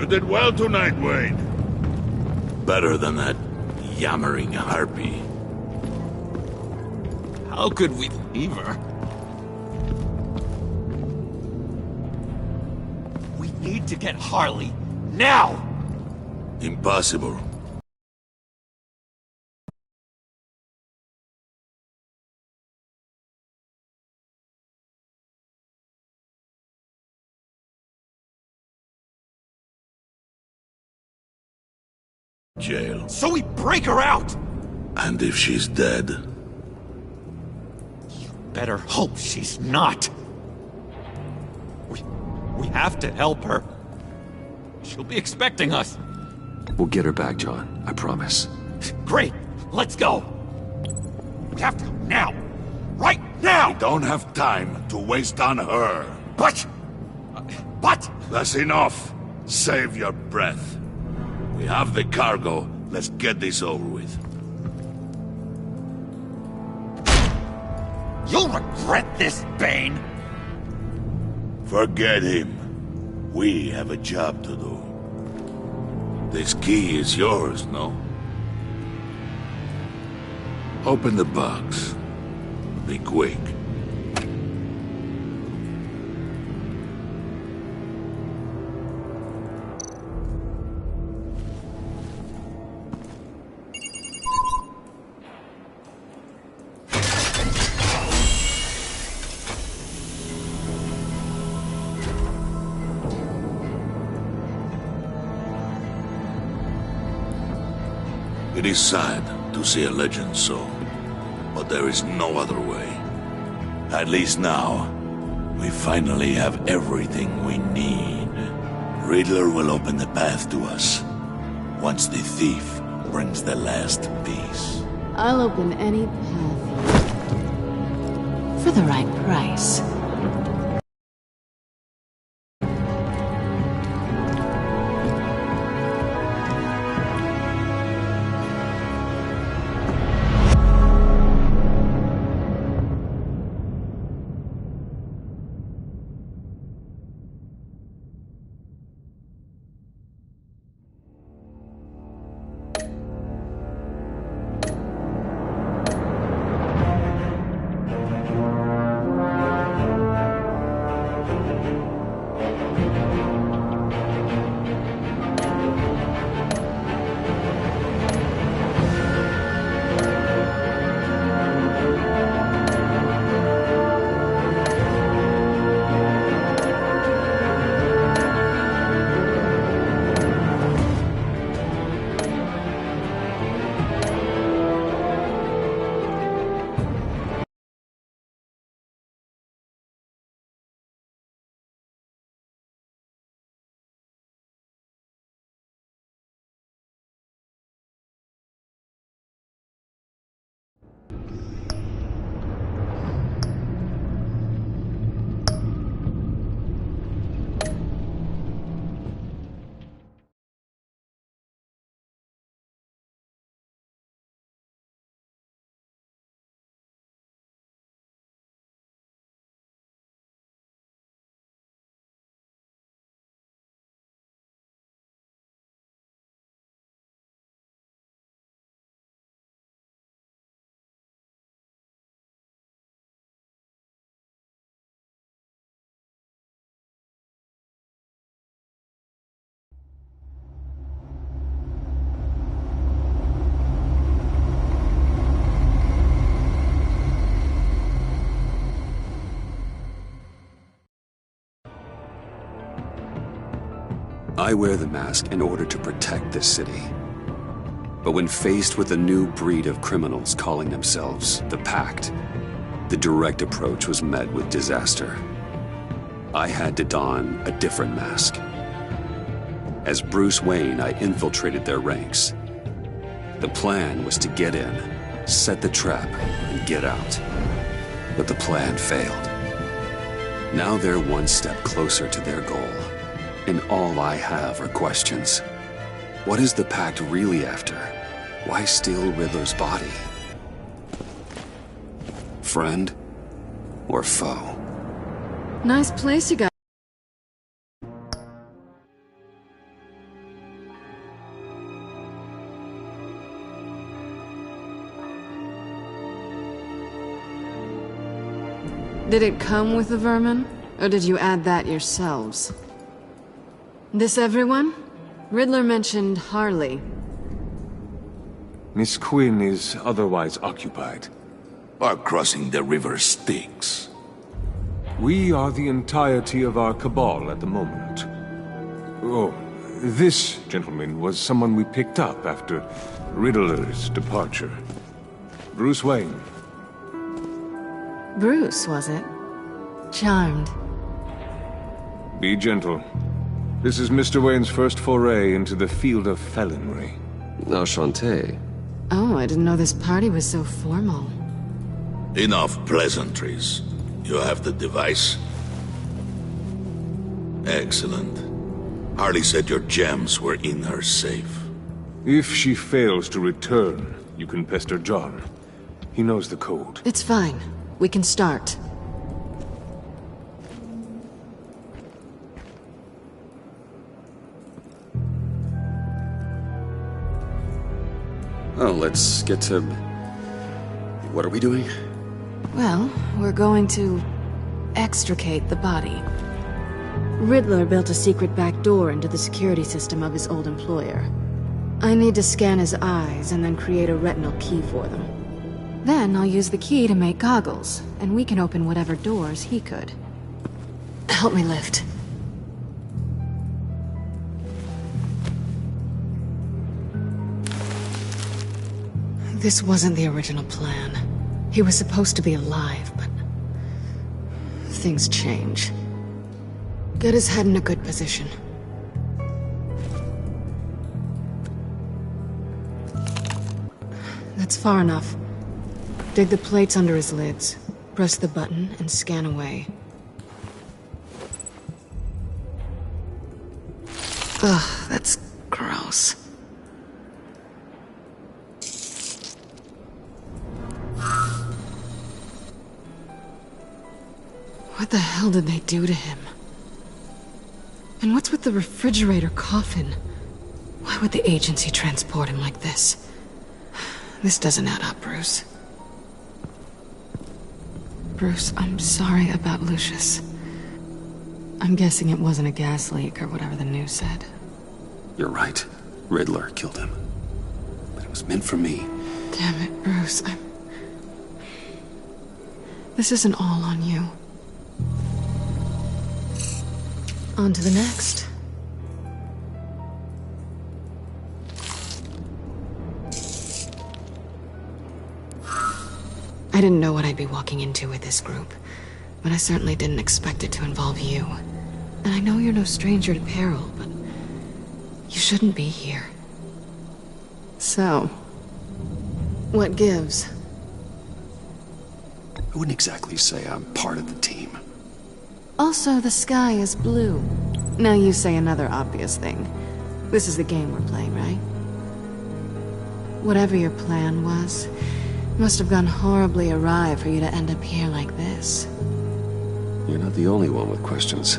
You did well tonight, Wayne. Better than that yammering harpy. How could we leave her? We need to get Harley, now! Impossible. Jail. So we break her out! And if she's dead? Better hope she's not. We have to help her. She'll be expecting us. We'll get her back, John. I promise. Great! Let's go! We have to go now! Right now! We don't have time to waste on her. But... That's enough. Save your breath. We have the cargo. Let's get this over with. You'll regret this, Bane! Forget him. We have a job to do. This key is yours, no? Open the box. Be quick. It is sad to see a legend so, but there is no other way. At least now, we finally have everything we need. Riddler will open the path to us, once the thief brings the last piece. I'll open any path for the right price. I wear the mask in order to protect this city. But when faced with a new breed of criminals calling themselves the Pact, the direct approach was met with disaster. I had to don a different mask. As Bruce Wayne, I infiltrated their ranks. The plan was to get in, set the trap, and get out. But the plan failed. Now they're one step closer to their goal. And all I have are questions. What is the Pact really after? Why steal Riddler's body? Friend or foe? Nice place you got. Did it come with the vermin? Or did you add that yourselves? This everyone? Riddler mentioned Harley. Miss Quinn is otherwise occupied. Are crossing the river Styx. We are the entirety of our cabal at the moment. Oh, this gentleman was someone we picked up after Riddler's departure. Bruce Wayne. Bruce, was it? Charmed. Be gentle. This is Mr. Wayne's first foray into the field of felonry. Enchanté. Oh, I didn't know this party was so formal. Enough pleasantries. You have the device? Excellent. Harley said your gems were in her safe. If she fails to return, you can pester John. He knows the code. It's fine. We can start. Oh, let's get to... What are we doing? Well, we're going to extricate the body. Riddler built a secret back door into the security system of his old employer. I need to scan his eyes and then create a retinal key for them. Then I'll use the key to make goggles, and we can open whatever doors he could. Help me lift. This wasn't the original plan. He was supposed to be alive, but... things change. Get his head in a good position. That's far enough. Dig the plates under his lids. Press the button and scan away. Ugh, that's gross. What the hell did they do to him? And what's with the refrigerator coffin? Why would the agency transport him like this? This doesn't add up, Bruce. Bruce, I'm sorry about Lucius. I'm guessing it wasn't a gas leak or whatever the news said. You're right. Riddler killed him. But it was meant for me. Damn it, Bruce. This isn't all on you. On to the next. I didn't know what I'd be walking into with this group, but I certainly didn't expect it to involve you. And I know you're no stranger to peril, but you shouldn't be here. So, what gives? I wouldn't exactly say I'm part of the team. Also, the sky is blue. Now you say another obvious thing. This is the game we're playing, right? Whatever your plan was, must have gone horribly awry for you to end up here like this. You're not the only one with questions.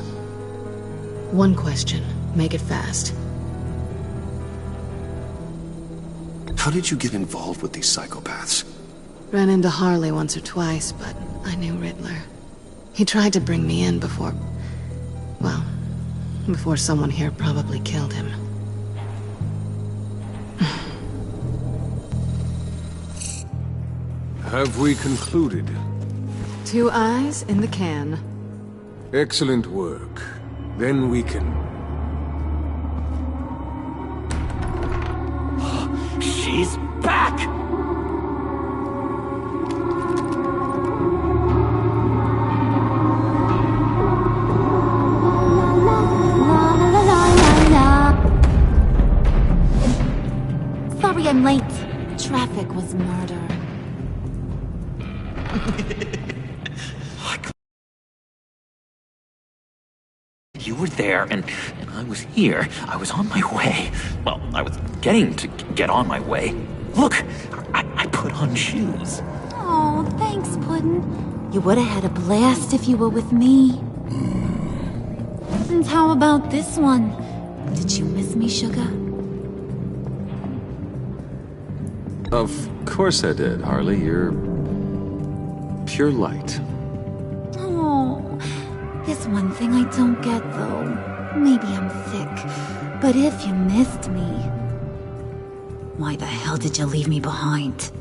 One question. Make it fast. How did you get involved with these psychopaths? Ran into Harley once or twice, but I knew Riddler. He tried to bring me in before... well, before someone here probably killed him. Have we concluded? 2 eyes in the can. Excellent work. Then we can... She's back! Sorry I'm late. Traffic was murder. You were there, and I was here. I was on my way. Well, I was getting to get on my way. Look, I put on shoes. Oh, thanks, Puddin'. You would have had a blast if you were with me. And how about this one? Did you miss me, sugar? Of course I did, Harley. You're... pure light. There's one thing I don't get, though. Maybe I'm thick, but if you missed me, why the hell did you leave me behind?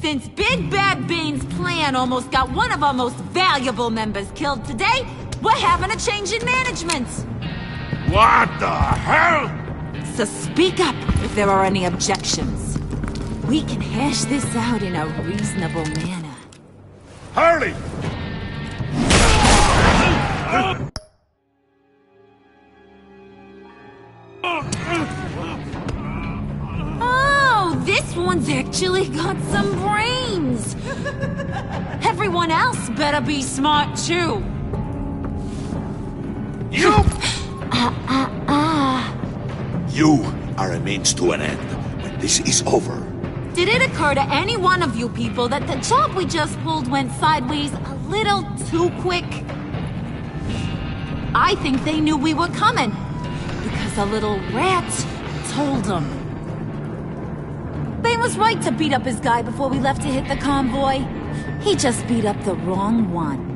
Since Big Bad Bane's plan almost got one of our most valuable members killed today, we're having a change in management. What the hell? So speak up if there are any objections. We can hash this out in a reasonable manner. Harley! Oh, this one's actually got some brains. Everyone else better be smart too. You! You are a means to an end. When this is over, Did it occur to any one of you people that the job we just pulled went sideways a little too quick? I think they knew we were coming, because a little rat told them. Bane was right to beat up his guy before we left to hit the convoy. He just beat up the wrong one.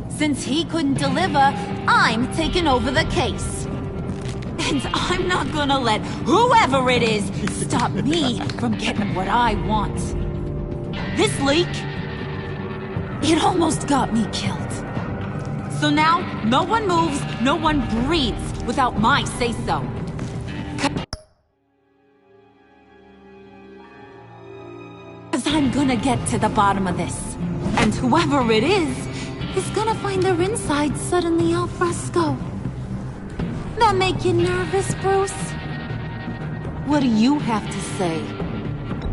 Since he couldn't deliver, I'm taking over the case. And I'm not gonna let whoever it is stop me from getting what I want. This leak, it almost got me killed. So now, no one moves, no one breathes without my say-so. Cause I'm gonna get to the bottom of this. And whoever it is gonna find their insides suddenly al fresco. That make you nervous, Bruce? What do you have to say?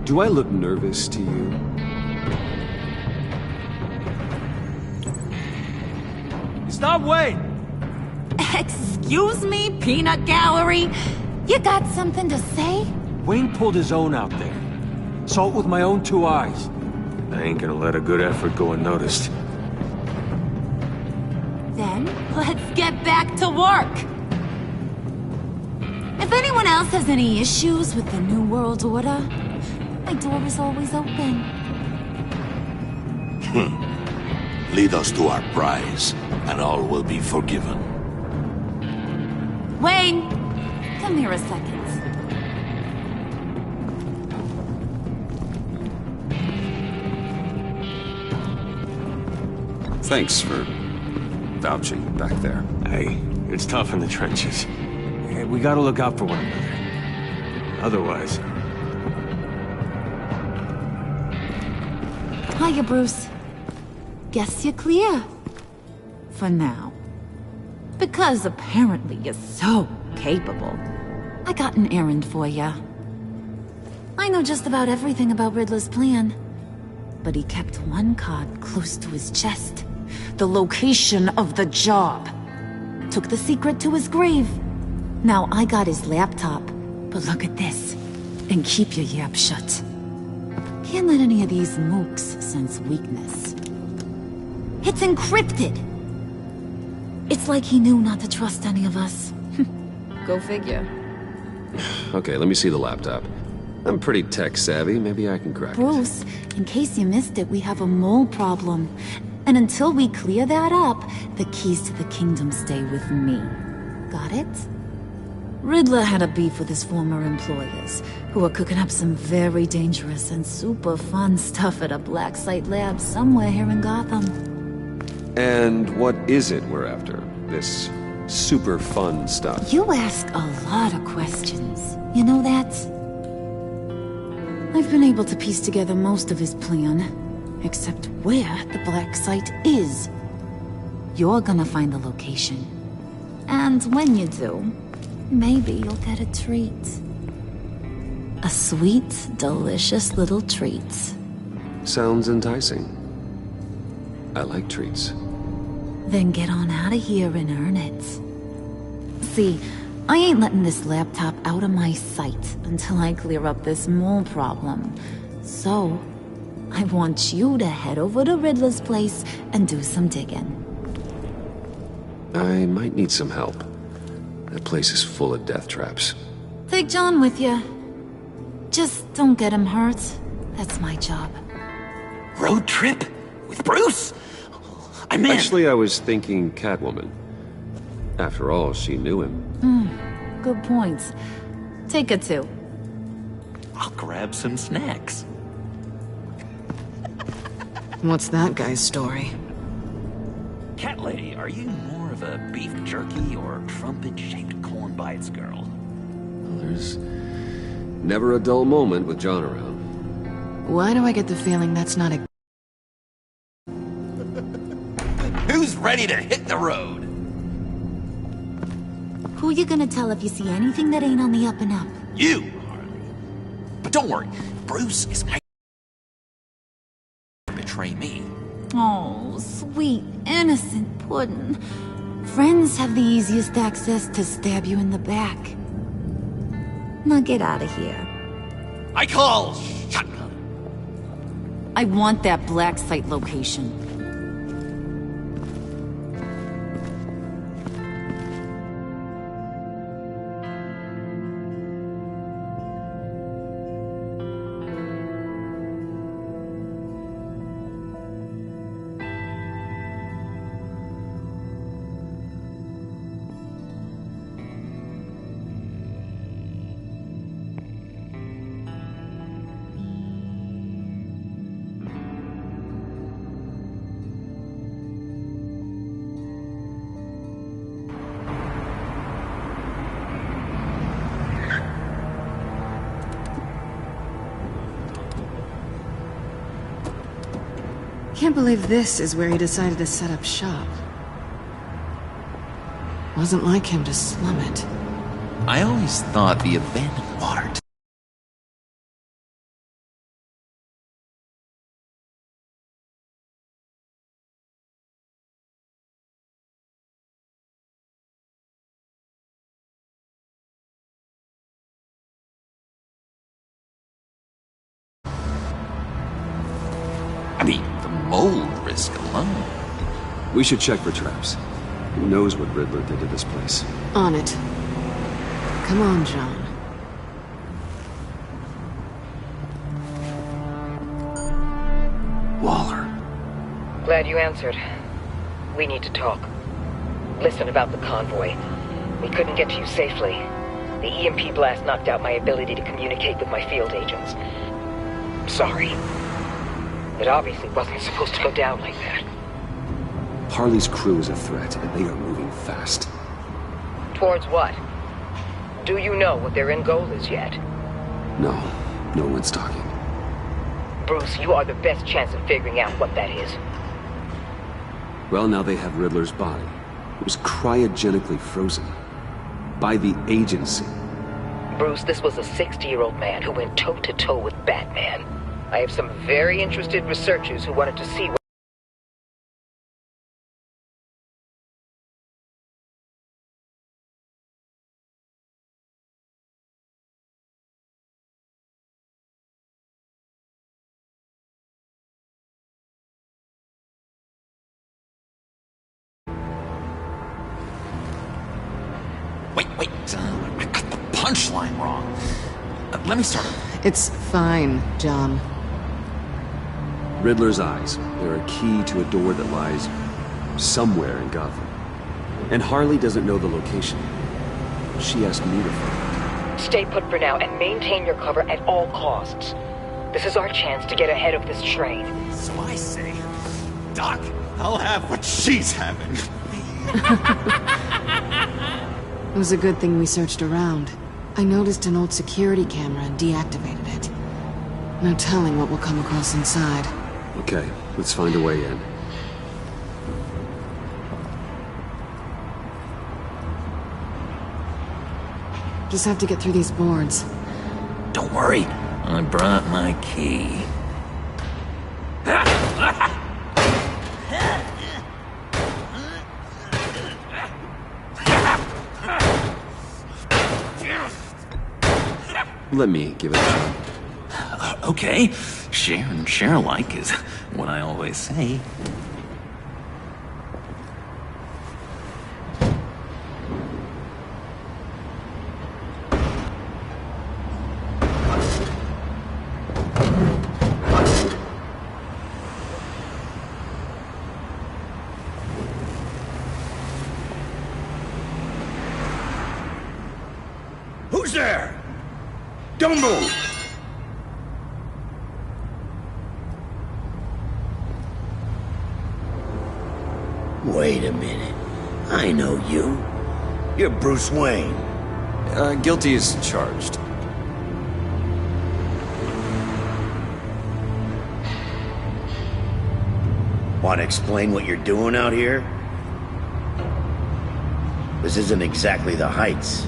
Do I look nervous to you? Stop, Wayne! Excuse me, peanut gallery? You got something to say? Wayne pulled his own out there. Saw it with my own two eyes. I ain't gonna let a good effort go unnoticed. Then, let's get back to work. If anyone else has any issues with the New World Order, my door is always open. Lead us to our prize, and all will be forgiven. Wayne, come here a second. Thanks for vouching back there. Hey, it's tough in the trenches. Hey, we gotta look out for one another. Otherwise... Hiya, Bruce. Guess you're clear. For now. Because apparently you're so capable. I got an errand for you. I know just about everything about Riddler's plan. But he kept one card close to his chest. The location of the job. Took the secret to his grave. Now I got his laptop. But look at this. And keep your yap shut. Can't let any of these mooks sense weakness. It's encrypted! It's like he knew not to trust any of us. Go figure. Okay, let me see the laptop. I'm pretty tech-savvy. Maybe I can crack it. Bruce, in case you missed it, we have a mole problem. And until we clear that up, the keys to the kingdom stay with me. Got it? Riddler had a beef with his former employers, who were cooking up some very dangerous and super fun stuff at a black site lab somewhere here in Gotham. And what is it we're after? This super fun stuff? You ask a lot of questions. You know that? I've been able to piece together most of his plan, except where the black site is. You're gonna find the location. And when you do, maybe you'll get a treat. A sweet, delicious little treat. Sounds enticing. I like treats. Then get on out of here and earn it. See, I ain't letting this laptop out of my sight until I clear up this mole problem. So, I want you to head over to Riddler's place and do some digging. I might need some help. That place is full of death traps. Take John with you. Just don't get him hurt. That's my job. Road trip? With Bruce? I meant... Actually, I was thinking Catwoman. After all, she knew him. Good points. Take a two. I'll grab some snacks. What's that guy's story? Cat lady, are you more of a beef jerky or trumpet-shaped corn bites girl? Well, there's never a dull moment with John around. Why do I get the feeling that's not a... Who's ready to hit the road? Who you gonna tell if you see anything that ain't on the up and up? You, Harley. But don't worry, Bruce is my... betray me. Oh, sweet, innocent puddin'. Friends have the easiest access to stab you in the back. Now get out of here. I call shotgun. I want that black site location. Can't believe this is where he decided to set up shop. Wasn't like him to slum it. I always thought the abandoned water... I mean, the mold risk alone. We should check for traps. Who knows what Riddler did to this place? On it. Come on, John. Waller. Glad you answered. We need to talk. Listen about the convoy. We couldn't get to you safely. The EMP blast knocked out my ability to communicate with my field agents. Sorry. It obviously wasn't supposed to go down like that. Harley's crew is a threat, and they are moving fast. Towards what? Do you know what their end goal is yet? No, no one's talking. Bruce, you are the best chance of figuring out what that is. Well, now they have Riddler's body. It was cryogenically frozen. By the agency. Bruce, this was a 60-year-old man who went toe-to-toe with Batman. I have some very interested researchers who wanted to see what... Wait, I got the punchline wrong. Let me start over. It's fine, John. Riddler's eyes. They're a key to a door that lies somewhere in Gotham. And Harley doesn't know the location. She asked me to find it. Stay put for now and maintain your cover at all costs. This is our chance to get ahead of this train. So I say, Doc, I'll have what she's having. It was a good thing we searched around. I noticed an old security camera and deactivated it. No telling what we'll come across inside. Okay, let's find a way in. Just have to get through these boards. Don't worry, I brought my key. Let me give it a shot. Okay, share and share alike is what I always say. mundo! Wait a minute. I know you. You're Bruce Wayne. Guilty as charged. Want to explain what you're doing out here? This isn't exactly the Heights.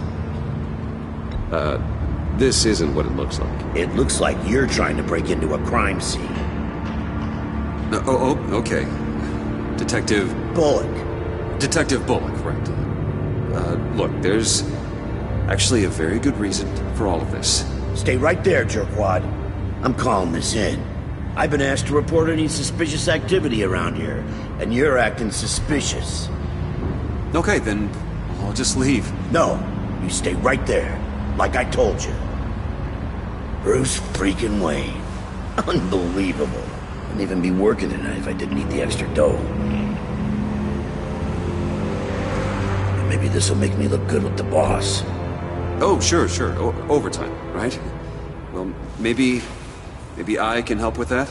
This isn't what it looks like. It looks like you're trying to break into a crime scene. Okay. Detective... Bullock. Detective Bullock, right. Look, there's actually a very good reason for all of this. Stay right there, jerkwad. I'm calling this in. I've been asked to report any suspicious activity around here, and you're acting suspicious. Okay, then I'll just leave. No, you stay right there, like I told you. Bruce freaking Wayne. Unbelievable. Wouldn't even be working tonight if I didn't need the extra dough. Maybe this'll make me look good with the boss. Oh, sure. Overtime, right? Well, maybe I can help with that?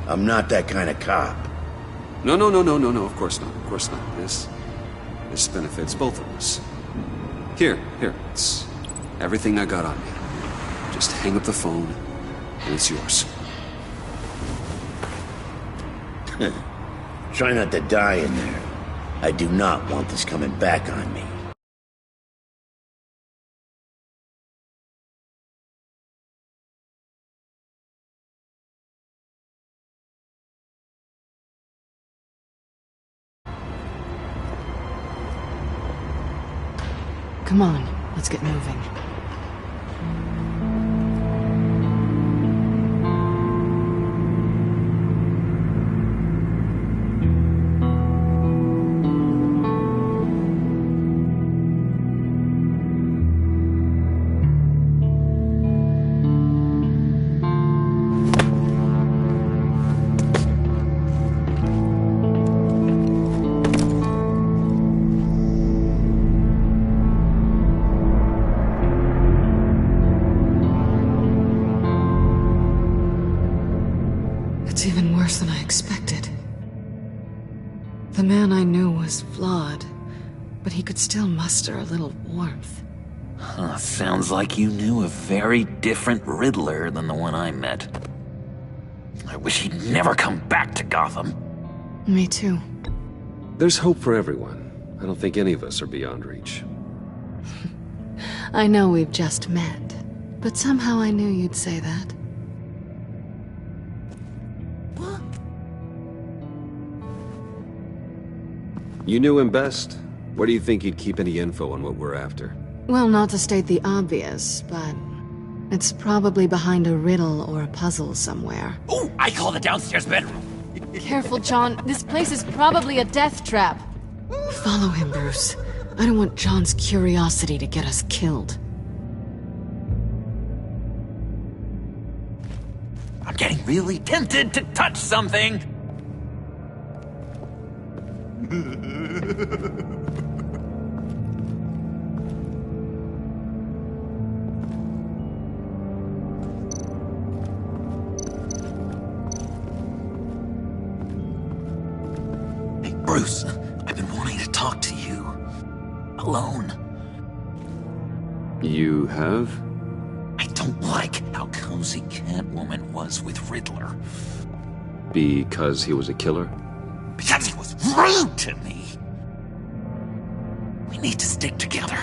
I'm not that kind of cop. No, of course not. This benefits both of us. Here, it's everything I got on me. Just hang up the phone, and it's yours. Try not to die in there. I do not want this coming back on me. Come on, let's get moving. It's even worse than I expected. The man I knew was flawed, but he could still muster a little warmth. Huh, sounds like you knew a very different Riddler than the one I met. I wish he'd never come back to Gotham. Me too. There's hope for everyone. I don't think any of us are beyond reach. I know we've just met, but somehow I knew you'd say that. You knew him best. Where do you think he'd keep any info on what we're after? Well, not to state the obvious, but it's probably behind a riddle or a puzzle somewhere. Oh, I call the downstairs bedroom. Careful, John. This place is probably a death trap. Follow him, Bruce. I don't want John's curiosity to get us killed. I'm getting really tempted to touch something. Hey, Bruce, I've been wanting to talk to you. Alone. You have? I don't like how cozy Catwoman was with Riddler. Because he was a killer? Because he was rude to me. We need to stick together.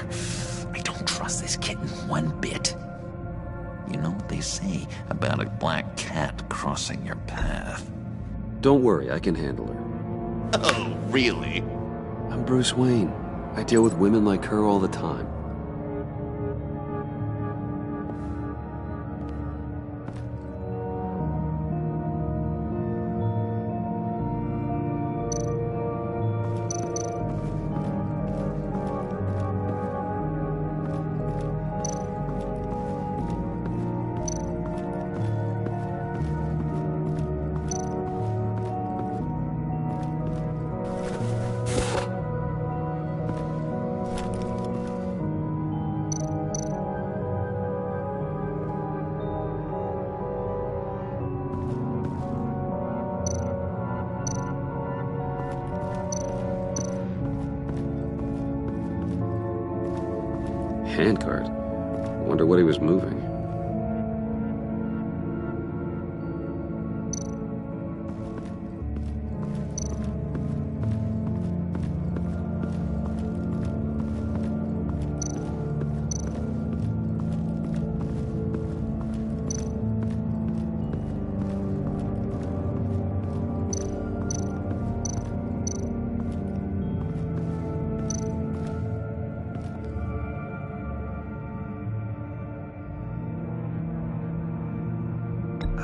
I don't trust this kitten one bit. You know what they say about a black cat crossing your path? Don't worry, I can handle her. Oh, really? I'm Bruce Wayne. I deal with women like her all the time. handcart. Wonder what he was moving.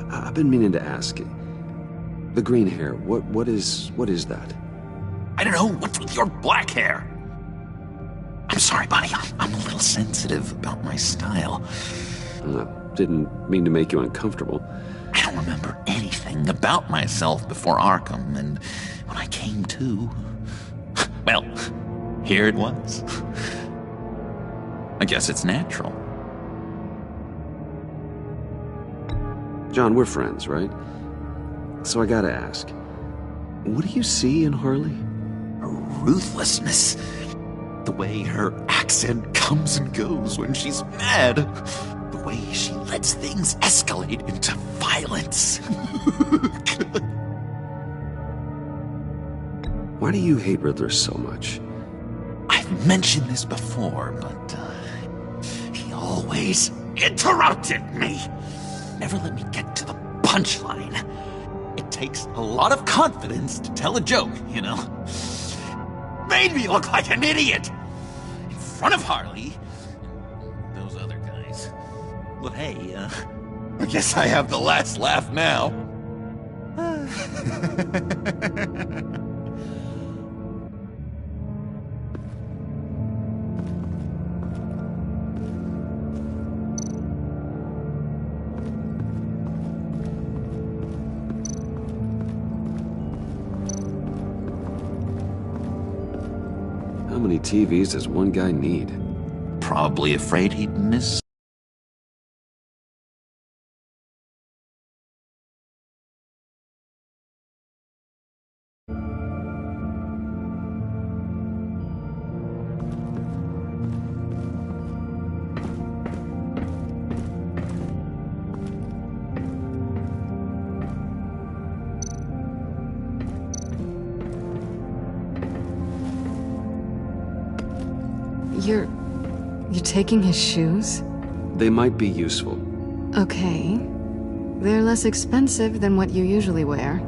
I've been meaning to ask. The green hair, what is that? I don't know. What's with your black hair? I'm sorry, buddy. I'm a little sensitive about my style. Didn't mean to make you uncomfortable. I don't remember anything about myself before Arkham, and when I came to, well, here it was. I guess it's natural. John, we're friends, right? So I gotta ask, what do you see in Harley? Her ruthlessness. The way her accent comes and goes when she's mad. The way she lets things escalate into violence. Why do you hate Riddler so much? I've mentioned this before, but he always interrupted me. Never let me get to the punchline. It takes a lot of confidence to tell a joke, you know? Made me look like an idiot! In front of Harley and those other guys. But hey, I guess I have the last laugh now. How many TVs does one guy need? Probably afraid he'd miss. You're taking his shoes? They might be useful. Okay. They're less expensive than what you usually wear.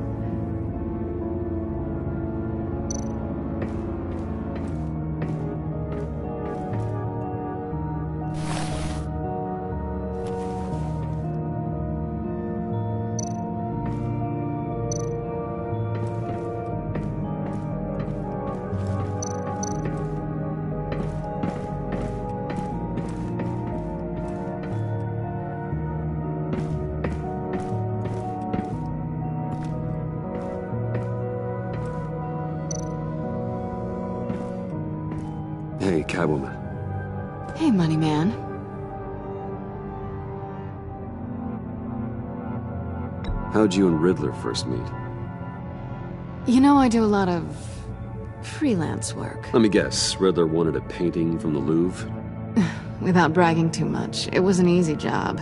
Hey, Catwoman. Hey, Money Man. How'd you and Riddler first meet? You know, I do a lot of freelance work. Let me guess, Riddler wanted a painting from the Louvre? Without bragging too much, it was an easy job.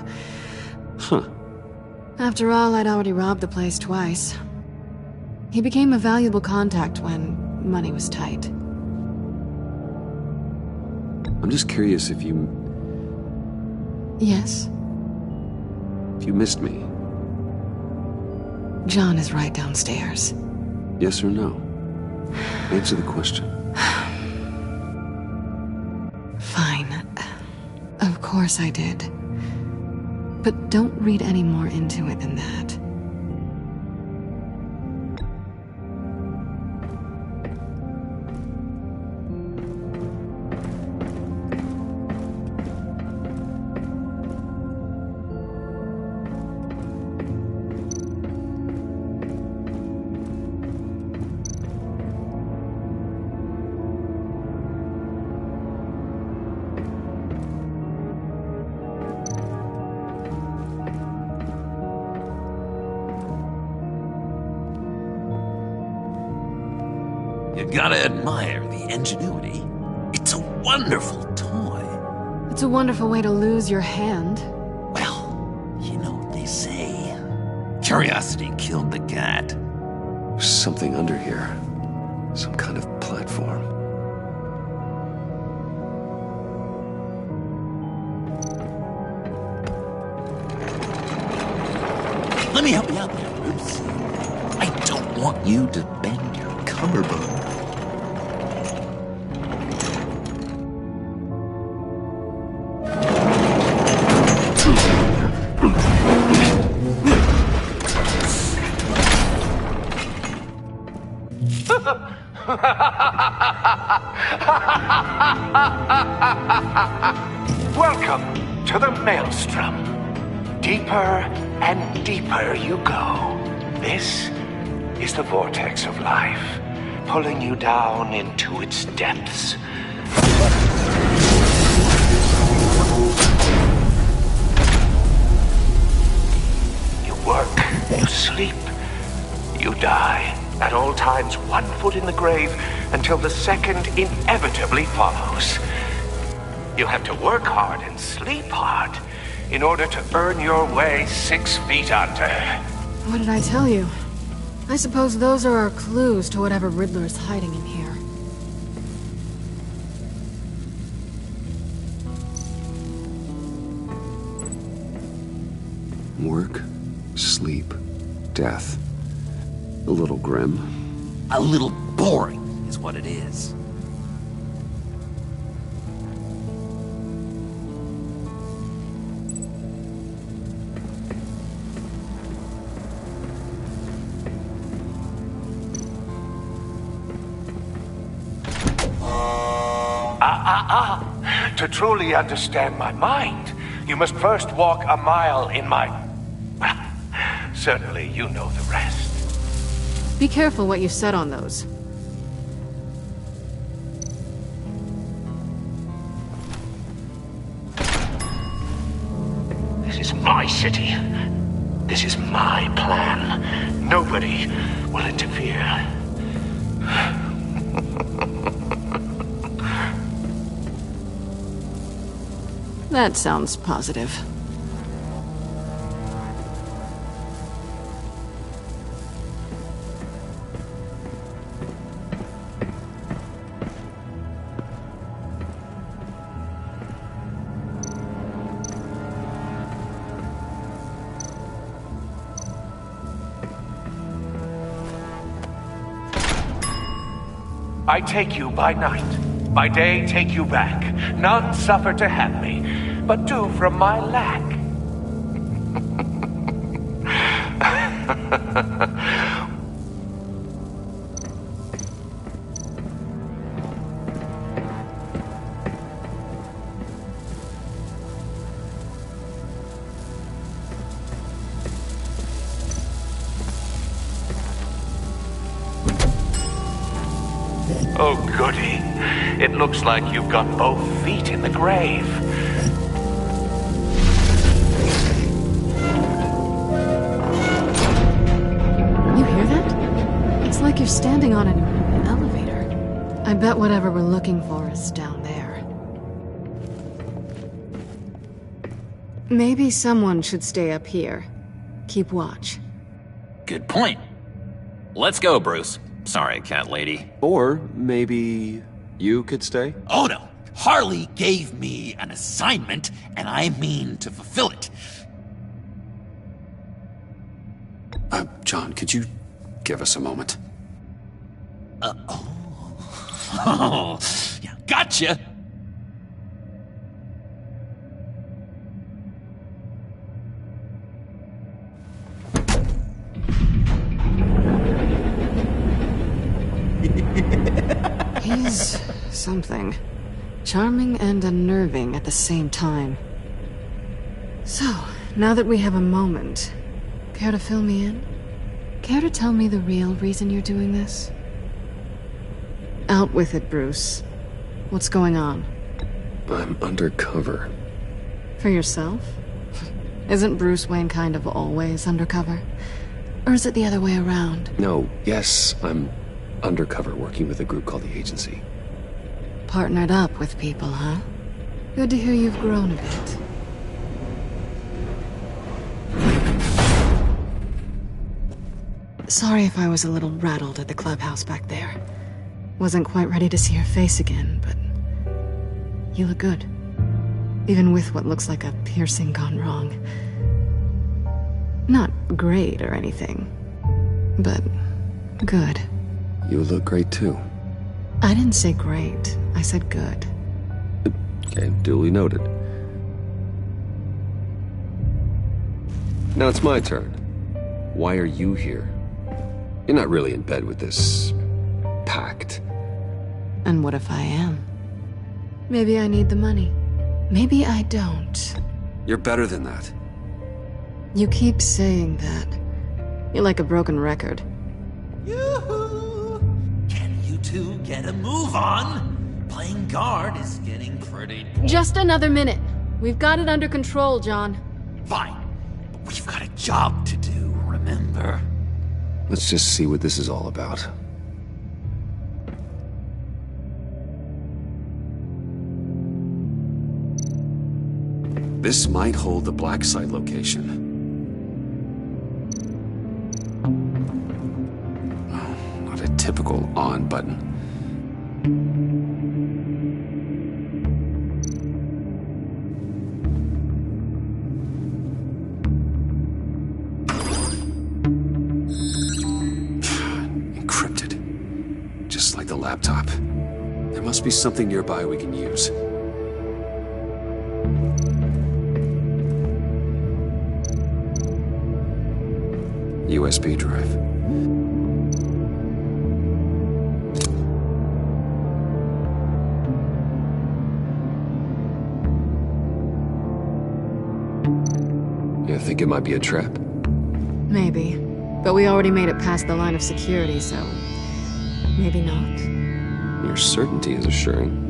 Huh. After all, I'd already robbed the place twice. He became a valuable contact when money was tight. I'm just curious if you... Yes? If you missed me. John is right downstairs. Yes or no? Answer the question. Fine. Of course I did. But don't read any more into it than that. You gotta admire the ingenuity. It's a wonderful toy. It's a wonderful way to lose your hand. You know what they say. Curiosity killed the cat. There's something under here. Some kind of platform. Let me help you out there, Bruce. I don't want you to bend your collarbone. Welcome to the Maelstrom. Deeper and deeper you go. This is the vortex of life, pulling you down into its depths. You work, you sleep, you die. At all times, 1 foot in the grave until the second inevitably follows. You have to work hard and sleep hard in order to earn your way 6 feet under. What did I tell you? I suppose those are our clues to whatever Riddler's hiding in here. Work, sleep, death. A little grim. A little boring is what it is. To truly understand my mind, you must first walk a mile in my... Well, certainly you know the rest. Be careful what you said on those. This is my city. This is my plan. Nobody will interfere. That sounds positive. I take you by night. By day, take you back. None suffer to have me, but do from my lack. Oh, goody. It looks like you've got both feet in the grave. You hear that? It's like you're standing on an elevator. I bet whatever we're looking for is down there. Maybe someone should stay up here. Keep watch. Good point. Let's go, Bruce. Sorry, cat lady. Or maybe you could stay? Oh no! Harley gave me an assignment, and I mean to fulfill it. John, could you give us a moment? Oh, yeah, gotcha! He's something. Charming and unnerving at the same time. So, now that we have a moment, care to fill me in? Care to tell me the real reason you're doing this? Out with it, Bruce. What's going on? I'm undercover. For yourself? Isn't Bruce Wayne kind of always undercover? Or is it the other way around? No, yes, I'm undercover working with a group called the Agency. Partnered up with people, huh? Good to hear you've grown a bit. Sorry if I was a little rattled at the clubhouse back there. Wasn't quite ready to see your face again, but you look good. Even with what looks like a piercing gone wrong. Not great or anything, but good. You look great too. I didn't say great, I said good. Okay, duly noted. Now it's my turn. Why are you here? You're not really in bed with this pact. And what if I am? Maybe I need the money. Maybe I don't. You're better than that. You keep saying that. You're like a broken record. Yoo-hoo! Can you two get a move on? Playing guard is getting pretty... Just another minute. We've got it under control, John. Fine. But we've got a job to do, remember? Let's just see what this is all about. This might hold the black site location. Oh, not a typical on button. Encrypted. Just like the laptop. There must be something nearby we can use. USB drive. You think it might be a trap? Maybe. But we already made it past the line of security, so... maybe not. Your certainty is assuring.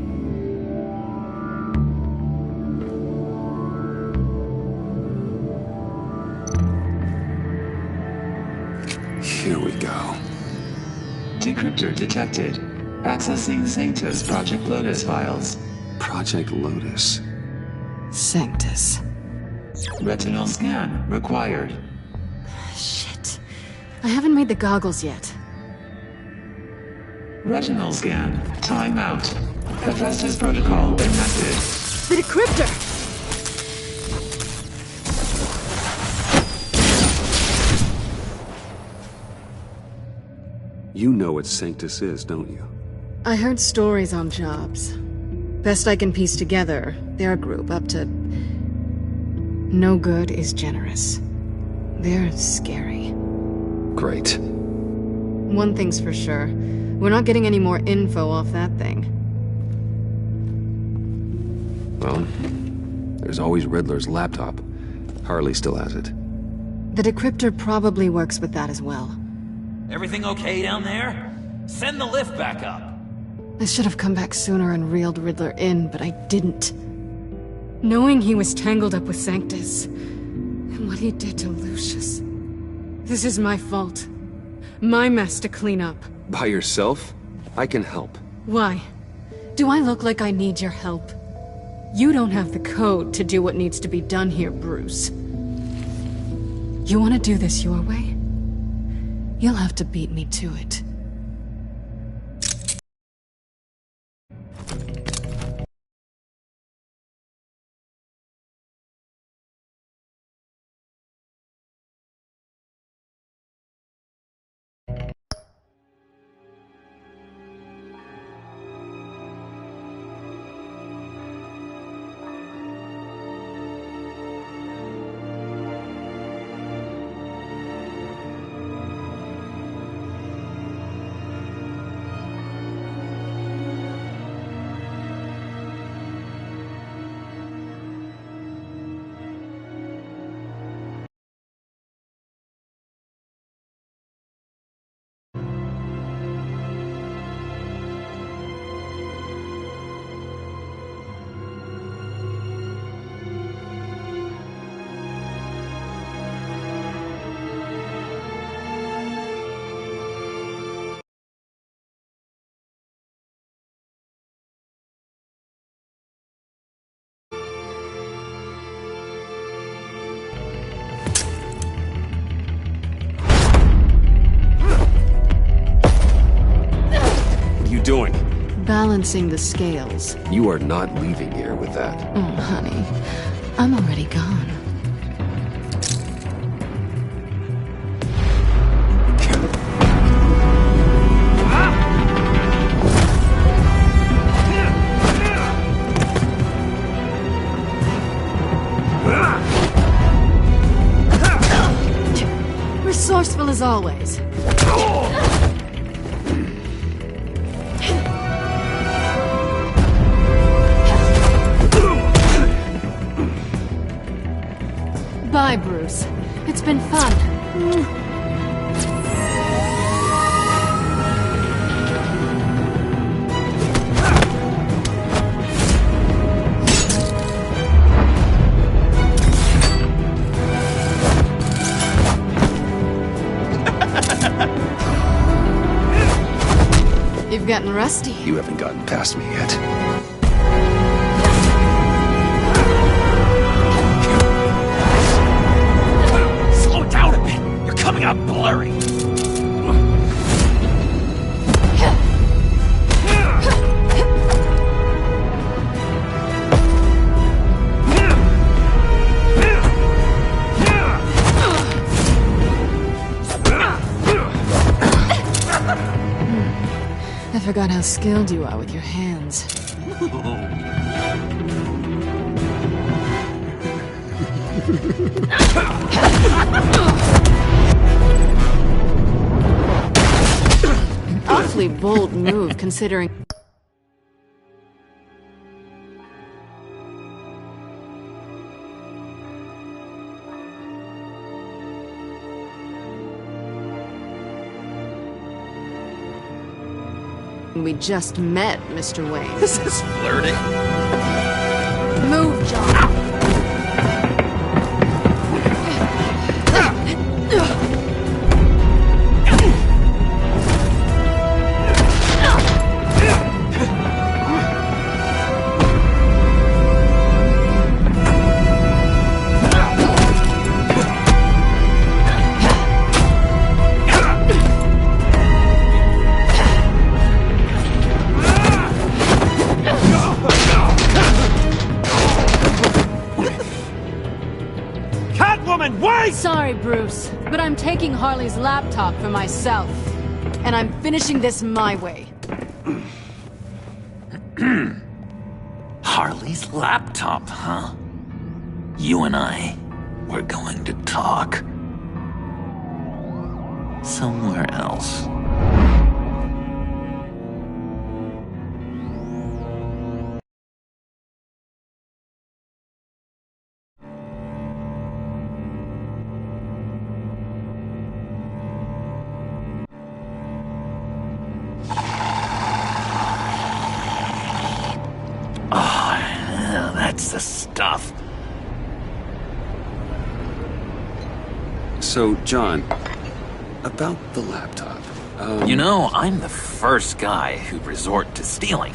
Here we go. Decryptor detected. Accessing Sanctus Project Lotus files. Project Lotus. Sanctus. Retinal scan required. Shit. I haven't made the goggles yet. Retinal scan. Timeout. Hephaestus protocol enacted. The decryptor! You know what Sanctus is, don't you? I heard stories on jobs. Best I can piece together, they're a group up to... no good is generous. They're scary. Great. One thing's for sure. We're not getting any more info off that thing. Well, there's always Riddler's laptop. Harley still has it. The decryptor probably works with that as well. Everything okay down there? Send the lift back up. I should have come back sooner and reeled Riddler in, but I didn't. Knowing he was tangled up with Sanctus, and what he did to Lucius. This is my fault. My mess to clean up. By yourself? I can help. Why? Do I look like I need your help? You don't have the code to do what needs to be done here, Bruce. You want to do this your way? You'll have to beat me to it. doing? Balancing the scales. You are not leaving here with that. Oh, honey. I'm already gone. Resourceful as always. Bye, Bruce. It's been fun. You've gotten rusty. You haven't gotten past me yet. Slow down a bit. You're coming out blurry. I forgot how skilled you are with your hands. Awfully bold move, considering... We just met, Mr. Wayne. This is flirting. Move, John. Sorry, Bruce, but I'm taking Harley's laptop for myself. And I'm finishing this my way. Harley's laptop, huh? You and I, we're going to talk. Somewhere else. That's the stuff. So, John, about the laptop. You know, I'm the first guy who'd resort to stealing.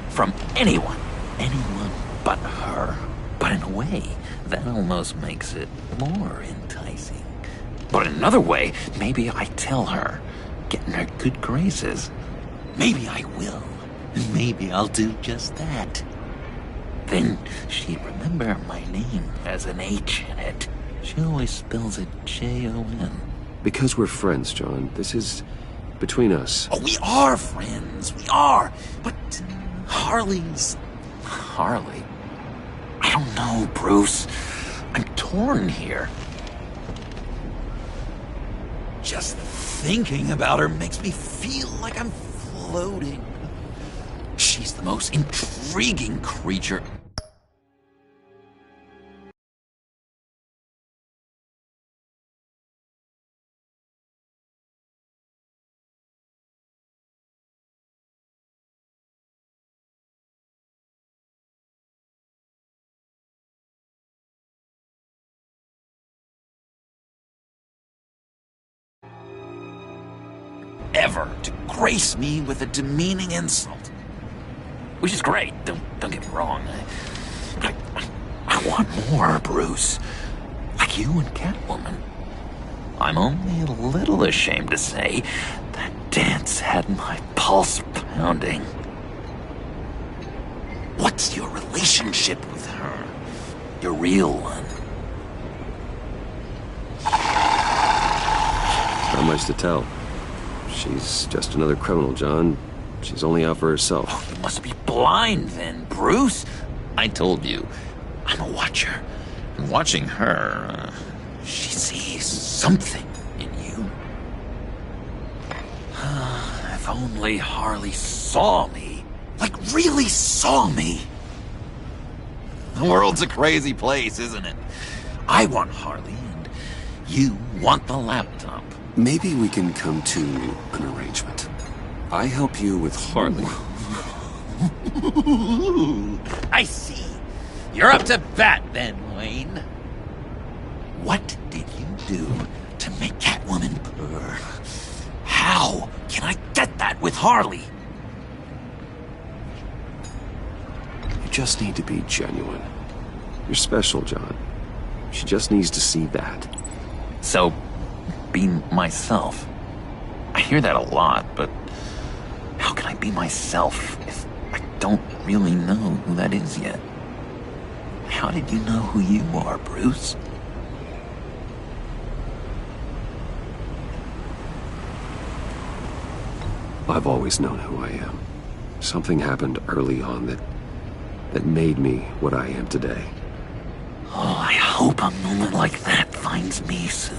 From anyone. Anyone but her. But in a way, that almost makes it more enticing. But in another way, maybe I tell her, get in her good graces. Maybe I will. Maybe I'll do just that. Then she'd remember my name as an H in it. She always spells it J-O-N. Because we're friends, John. This is between us. Oh, we are friends. We are. But Harley's... Harley? I don't know, Bruce. I'm torn here. Just thinking about her makes me feel like I'm floating. She's the most intriguing creature. Ever to grace me with a demeaning insult. Which is great, don't get me wrong. I want more, Bruce. Like you and Catwoman. I'm only a little ashamed to say that dance had my pulse Hounding. What's your relationship with her? Your real one? Not much to tell. She's just another criminal, John. She's only out for herself. You must be blind then, Bruce. I told you, I'm a watcher. And watching her, she sees something in you. If only Harley saw me. Like, really saw me. The world's a crazy place, isn't it? I want Harley, and you want the laptop. Maybe we can come to an arrangement. I help you with Harley. I see. You're up to bat then, Wayne. What did you do to make Catwoman purr? How can I get that with Harley? You just need to be genuine. You're special, John. She just needs to see that. So, be myself. I hear that a lot, but how can I be myself if I don't really know who that is yet? How did you know who you are, Bruce? I've always known who I am. Something happened early on that made me what I am today. Oh, I hope a moment like that finds me soon.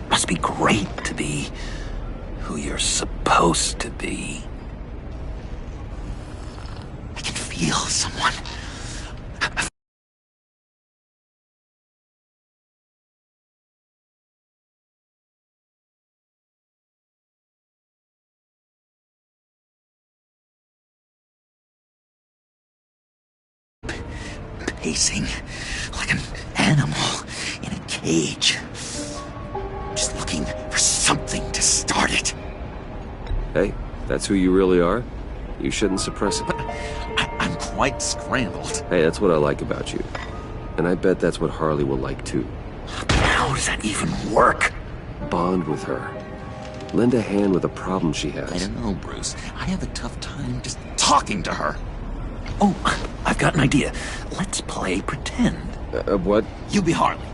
Must be great to be who you're supposed to be. I can feel someone. Pacing like an animal in a cage. Just looking for something to start it. Hey, that's who you really are? You shouldn't suppress it. But I'm quite scrambled. Hey, that's what I like about you. And I bet that's what Harley will like too. How does that even work? Bond with her. Lend a hand with a problem she has. I don't know, Bruce. I have a tough time just talking to her. Oh, I've got an idea. Let's play pretend. What? You be Harley.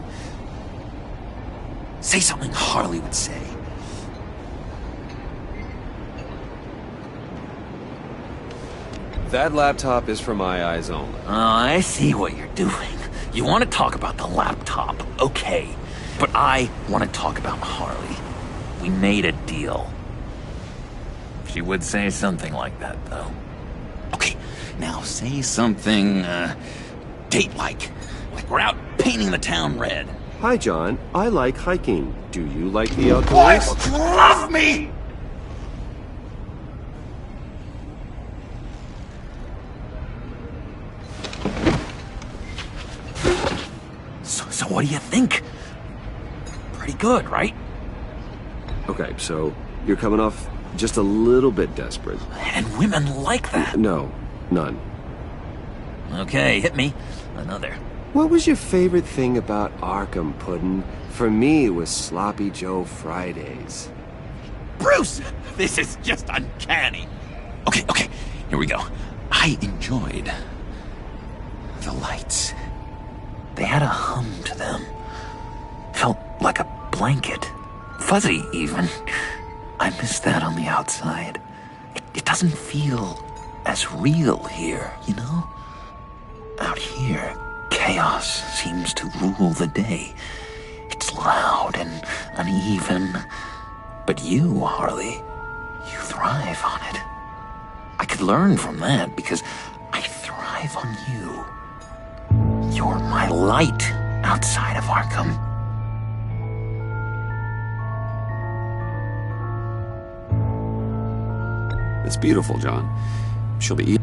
Say something Harley would say. That laptop is for my eyes only. I see what you're doing. You want to talk about the laptop, okay. But I want to talk about Harley. We made a deal. She would say something like that, though. Okay, now say something, date-like. Like we're out painting the town red. Hi, John. I like hiking. Do you like the outdoors? Boy, love me! So what do you think? Pretty good, right? Okay, so you're coming off just a little bit desperate. And women like that. No, none. Okay, hit me. Another. What was your favorite thing about Arkham, Puddin'? For me, it was Sloppy Joe Fridays. Bruce! This is just uncanny. Okay, here we go. I enjoyed the lights. They had a hum to them. Felt like a blanket. Fuzzy, even. I miss that on the outside. It doesn't feel as real here, you know? Out here, chaos seems to rule the day. It's loud and uneven. But you, Harley, you thrive on it. I could learn from that because I thrive on you. You're my light outside of Arkham. It's beautiful, John. She'll be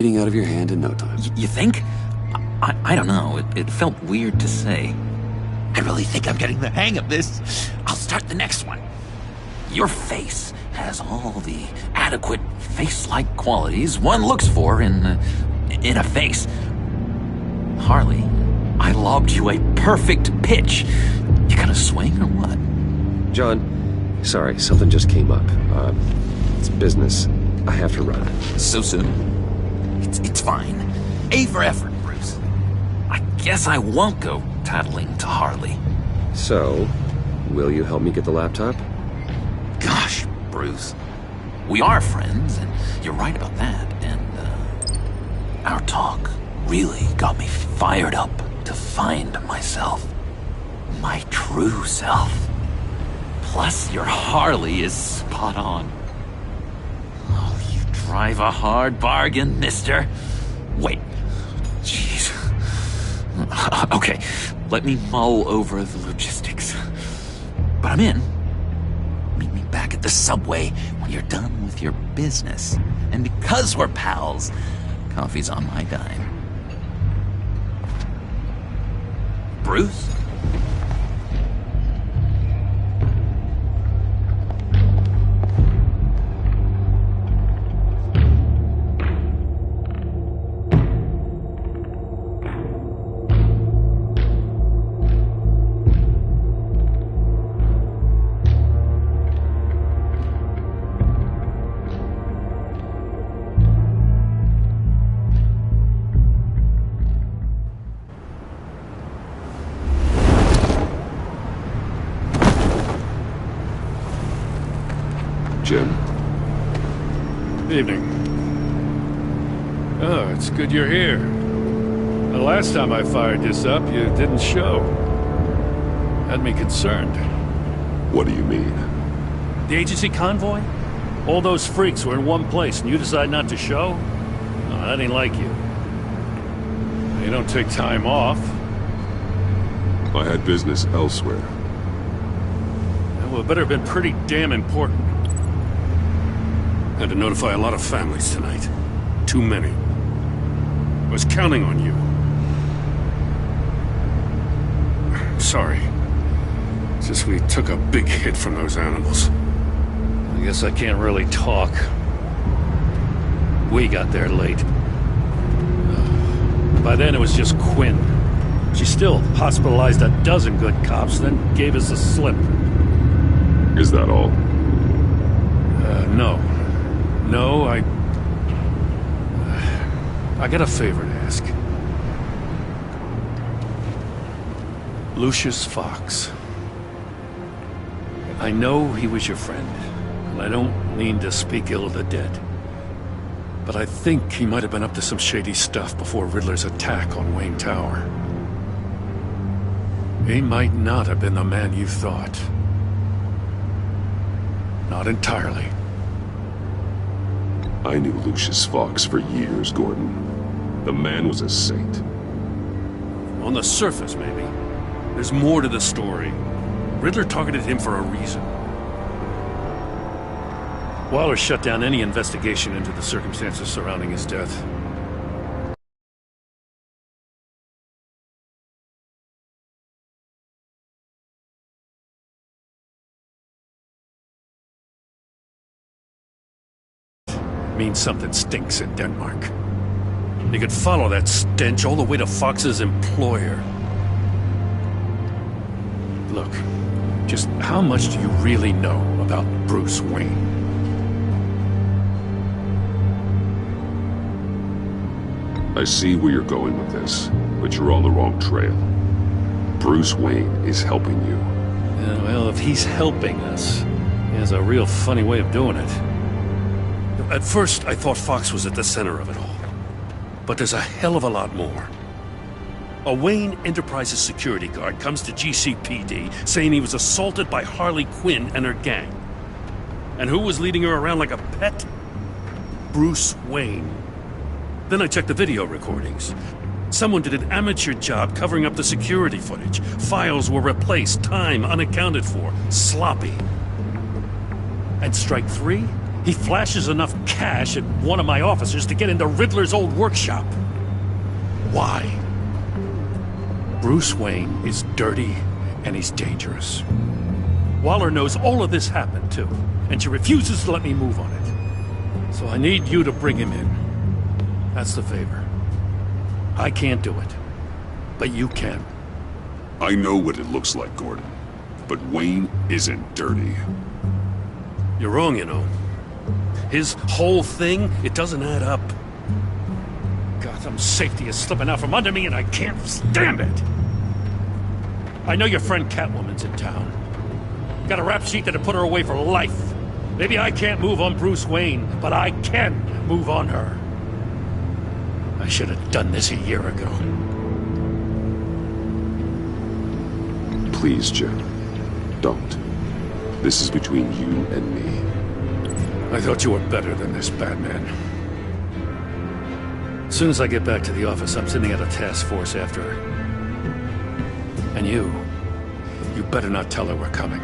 eating out of your hand in no time. You think? I don't know. It felt weird to say. I really think I'm getting the hang of this. I'll start the next one. Your face has all the adequate face-like qualities one looks for in in a face. Harley, I lobbed you a perfect pitch. You gonna swing or what? John, sorry, something just came up. It's business. I have to run. So soon? It's fine. A for effort, Bruce. I guess I won't go tattling to Harley. So, will you help me get the laptop? Gosh, Bruce. We are friends, and you're right about that. And, our talk really got me fired up to find myself. My true self. Plus, your Harley is spot on. Oh, you drive a hard bargain, mister. Wait. Jeez. Okay, let me mull over the logistics. But I'm in. Meet me back at the subway when you're done with your business. And because we're pals, coffee's on my dime. Bruce? Jim. Evening. Oh, it's good you're here. The last time I fired this up, you didn't show. Had me concerned. What do you mean? The agency convoy? All those freaks were in one place, and you decide not to show? No, that ain't like you. You don't take time off. I had business elsewhere. Well, it better have been pretty damn important. Had to notify a lot of families tonight. Too many. I was counting on you. Sorry. It's just we took a big hit from those animals. I guess I can't really talk. We got there late. By then it was just Quinn. She still hospitalized a dozen good cops, then gave us a slip. Is that all? No. No, I got a favor to ask. Lucius Fox. I know he was your friend, and I don't mean to speak ill of the dead. But I think he might have been up to some shady stuff before Riddler's attack on Wayne Tower. He might not have been the man you thought. Not entirely. I knew Lucius Fox for years, Gordon. The man was a saint. On the surface, maybe. There's more to the story. Riddler targeted him for a reason. Waller shut down any investigation into the circumstances surrounding his death. Means something stinks in Denmark. You could follow that stench all the way to Fox's employer. Look, just how much do you really know about Bruce Wayne? I see where you're going with this, but you're on the wrong trail. Bruce Wayne is helping you. Yeah, well, if he's helping us, he has a real funny way of doing it. At first, I thought Fox was at the center of it all. But there's a hell of a lot more. A Wayne Enterprises security guard comes to GCPD saying he was assaulted by Harley Quinn and her gang. And who was leading her around like a pet? Bruce Wayne. Then I checked the video recordings. Someone did an amateur job covering up the security footage. Files were replaced, time unaccounted for, sloppy. And strike three? He flashes enough cash at one of my officers to get into Riddler's old workshop. Why? Bruce Wayne is dirty and he's dangerous. Waller knows all of this happened too, and she refuses to let me move on it. So I need you to bring him in. That's the favor. I can't do it. But you can. I know what it looks like, Gordon. But Wayne isn't dirty. You're wrong, you know. His whole thing, it doesn't add up. Gotham's safety is slipping out from under me and I can't stand it! I know your friend Catwoman's in town. Got a rap sheet that'll put her away for life. Maybe I can't move on Bruce Wayne, but I can move on her. I should have done this a year ago. Please, Jim. Don't. This is between you and me. I thought you were better than this, Batman. As soon as I get back to the office, I'm sending out a task force after her. And you better not tell her we're coming.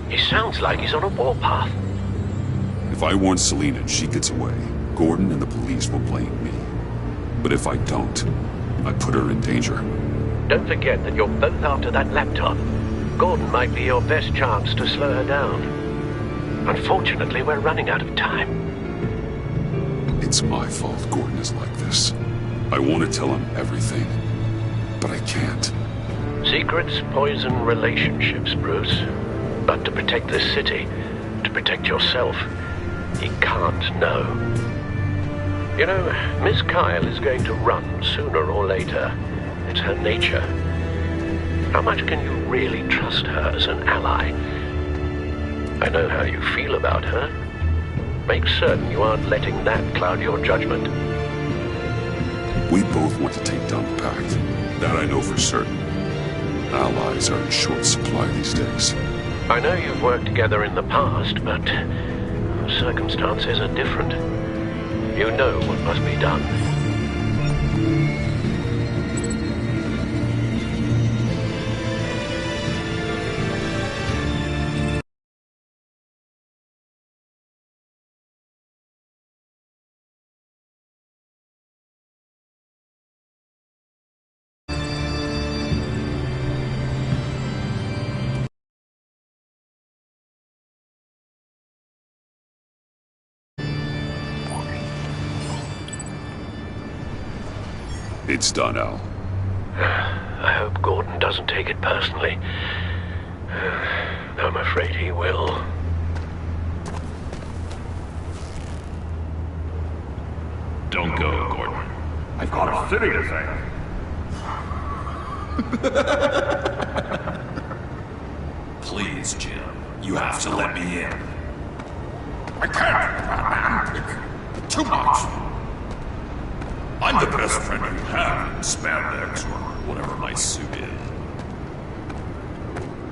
He sounds like he's on a warpath. If I warn Selina and she gets away, Gordon and the police will blame me. But if I don't, I put her in danger. Don't forget that you're both after that laptop. Gordon might be your best chance to slow her down. Unfortunately, we're running out of time. It's my fault Gordon is like this. I want to tell him everything, but I can't. Secrets poison relationships, Bruce. But to protect this city, to protect yourself, he can't know. You know, Miss Kyle is going to run sooner or later. It's her nature. How much can you really trust her as an ally? I know how you feel about her. Make certain you aren't letting that cloud your judgment. We both want to take down the Pact. That I know for certain. Allies are in short supply these days. I know you've worked together in the past, but circumstances are different. You know what must be done. It's done, Al. I hope Gordon doesn't take it personally. I'm afraid he will. Don't go, Gordon. I've got a city to save. Please, Jim. You have to let me in. I can't, Batman. Too much. I'm the best friend you have in spandex or whatever my suit is.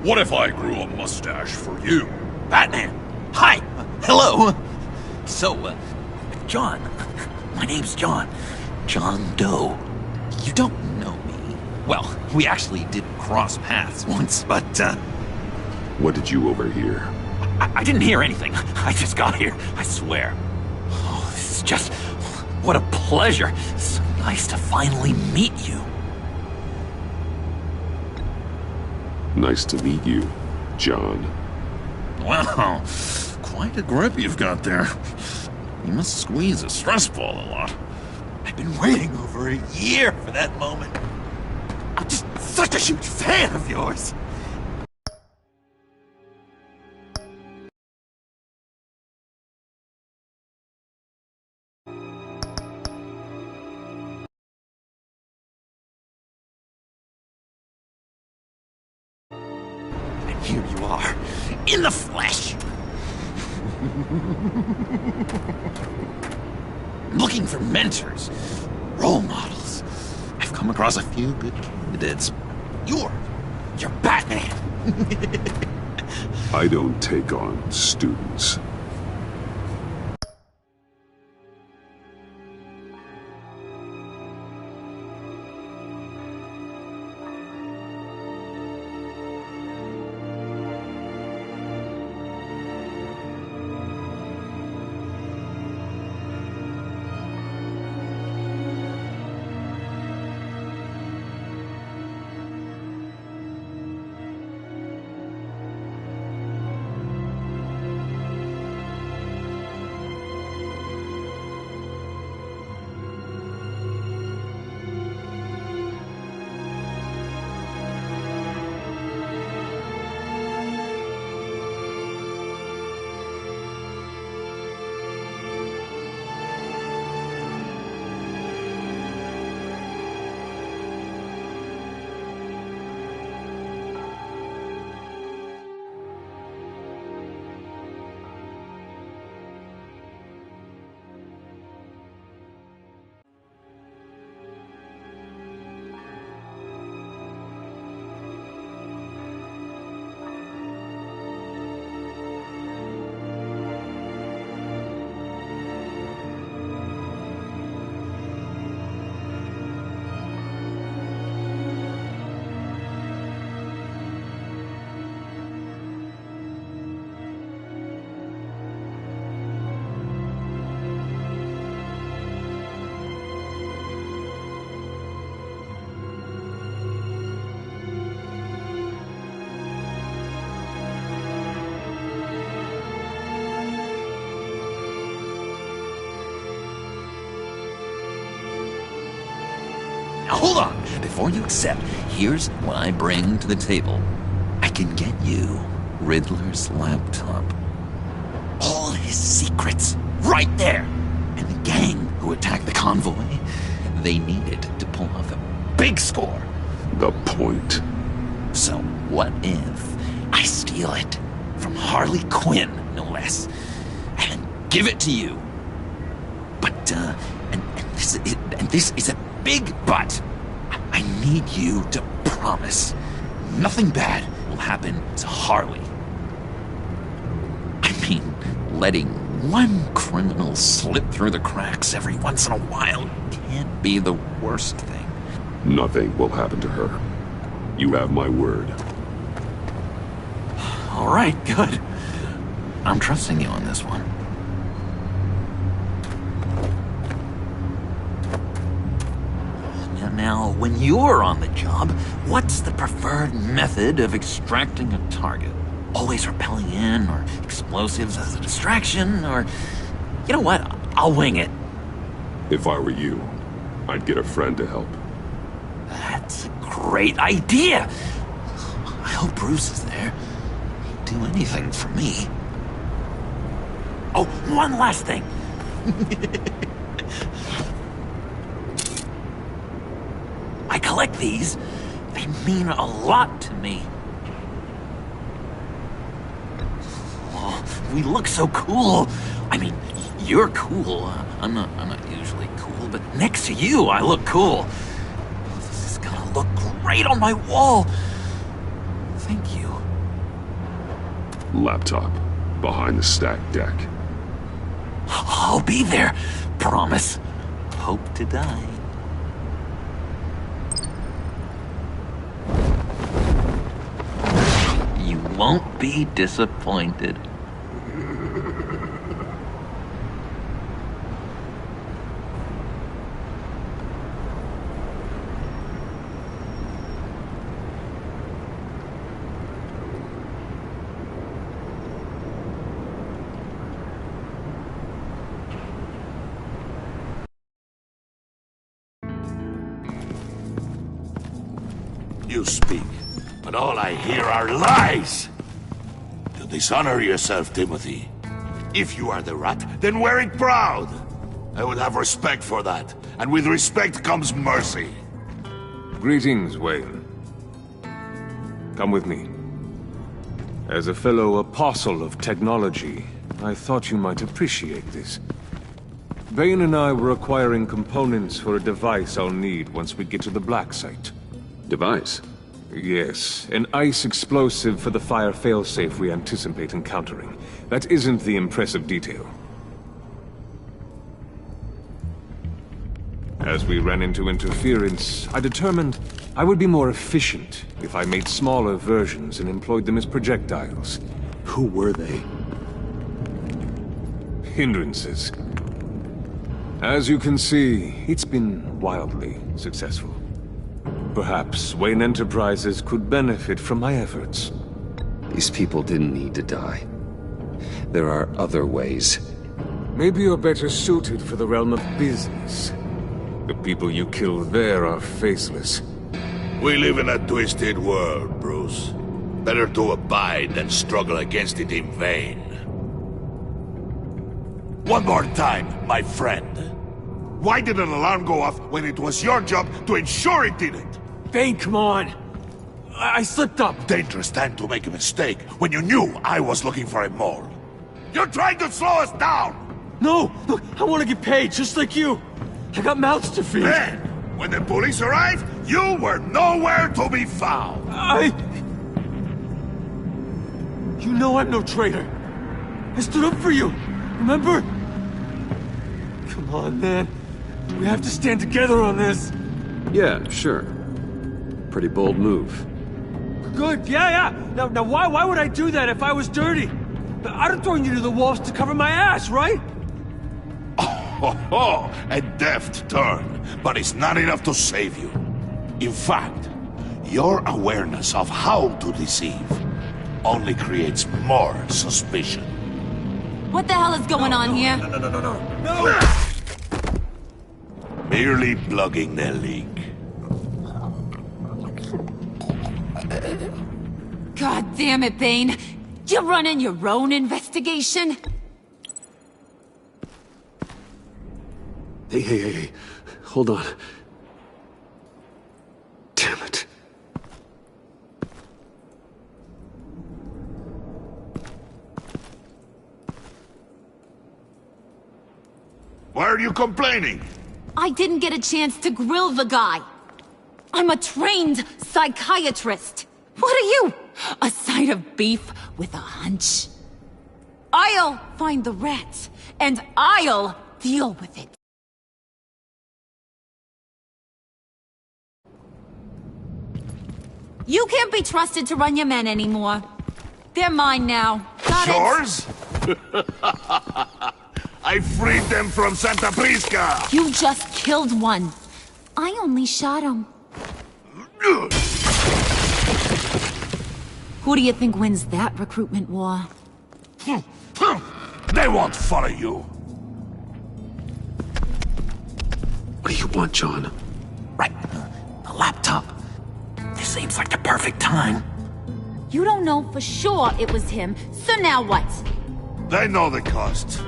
What if I grew a mustache for you? Batman! Hi! Hello! So, John. My name's John. John Doe. You don't know me. Well, we actually did cross paths once, but, What did you overhear? I didn't hear anything. I just got here, I swear. Oh, this is just... What a pleasure. So nice to finally meet you. Nice to meet you, John. Wow, quite a grip you've got there. You must squeeze a stress ball a lot. I've been waiting over a year for that moment. I'm just such a huge fan of yours. And here you are, in the flesh. Looking for mentors, role models. I've come across a few good candidates. You're Batman. I don't take on students. Now hold on! Before you accept, here's what I bring to the table. I can get you Riddler's laptop. All his secrets, right there! And the gang who attacked the convoy, they needed to pull off a big score. The point. So what if I steal it from Harley Quinn, no less, and give it to you? But, and this is a big but. I need you to promise nothing bad will happen to Harley. I mean, letting one criminal slip through the cracks every once in a while can't be the worst thing. Nothing will happen to her. You have my word. All right, good. I'm trusting you on this one. Now, when you're on the job, what's the preferred method of extracting a target? Always rappelling in, or explosives as a distraction, or... You know what? I'll wing it. If I were you, I'd get a friend to help. That's a great idea! I hope Bruce is there. He'd do anything for me. Oh, one last thing! I collect these. They mean a lot to me. Oh, we look so cool. I mean, you're cool. I'm not usually cool, but next to you, I look cool. This is gonna look great on my wall. Thank you. Laptop. Behind the stacked deck. I'll be there. Promise. Hope to die. You won't be disappointed. You speak, but all I hear are lies! You dishonor yourself, Timothy. If you are the rat, then wear it proud! I would have respect for that, and with respect comes mercy. Greetings, Wayne. Come with me. As a fellow apostle of technology, I thought you might appreciate this. Bane and I were acquiring components for a device I'll need once we get to the Black Site. Device? Yes, an ice explosive for the fire failsafe we anticipate encountering. That isn't the impressive detail. As we ran into interference, I determined I would be more efficient if I made smaller versions and employed them as projectiles. Who were they? Hindrances. As you can see, it's been wildly successful. Perhaps Wayne Enterprises could benefit from my efforts. These people didn't need to die. There are other ways. Maybe you're better suited for the realm of business. The people you kill there are faceless. We live in a twisted world, Bruce. Better to abide than struggle against it in vain. One more time, my friend. Why did an alarm go off when it was your job to ensure it didn't? Bane, come on! I slipped up! Dangerous time to make a mistake when you knew I was looking for a mole. You're trying to slow us down! No! Look, I want to get paid, just like you! I got mouths to feed! Then, when the police arrived, you were nowhere to be found! You know I'm no traitor! I stood up for you, remember? Come on, man. We have to stand together on this! Yeah, sure. Pretty bold move. Good, yeah. Now why would I do that if I was dirty? I'd have thrown you to the wolves to cover my ass, right? Oh, a deft turn, but it's not enough to save you. In fact, your awareness of how to deceive only creates more suspicion. What the hell is going on here? No! Merely plugging the leak. damn it, Bane. You're running your own investigation? Hey. Hold on. Damn it. Why are you complaining? I didn't get a chance to grill the guy. I'm a trained psychiatrist. What are you? A side of beef with a hunch? I'll find the rats, and I'll deal with it. You can't be trusted to run your men anymore. They're mine now. Got it? Yours? I freed them from Santa Prisca! You just killed one. I only shot him. Who do you think wins that recruitment war? They won't follow you. What do you want, John? Right. A laptop. This seems like the perfect time. You don't know for sure it was him, so now what? They know the cost.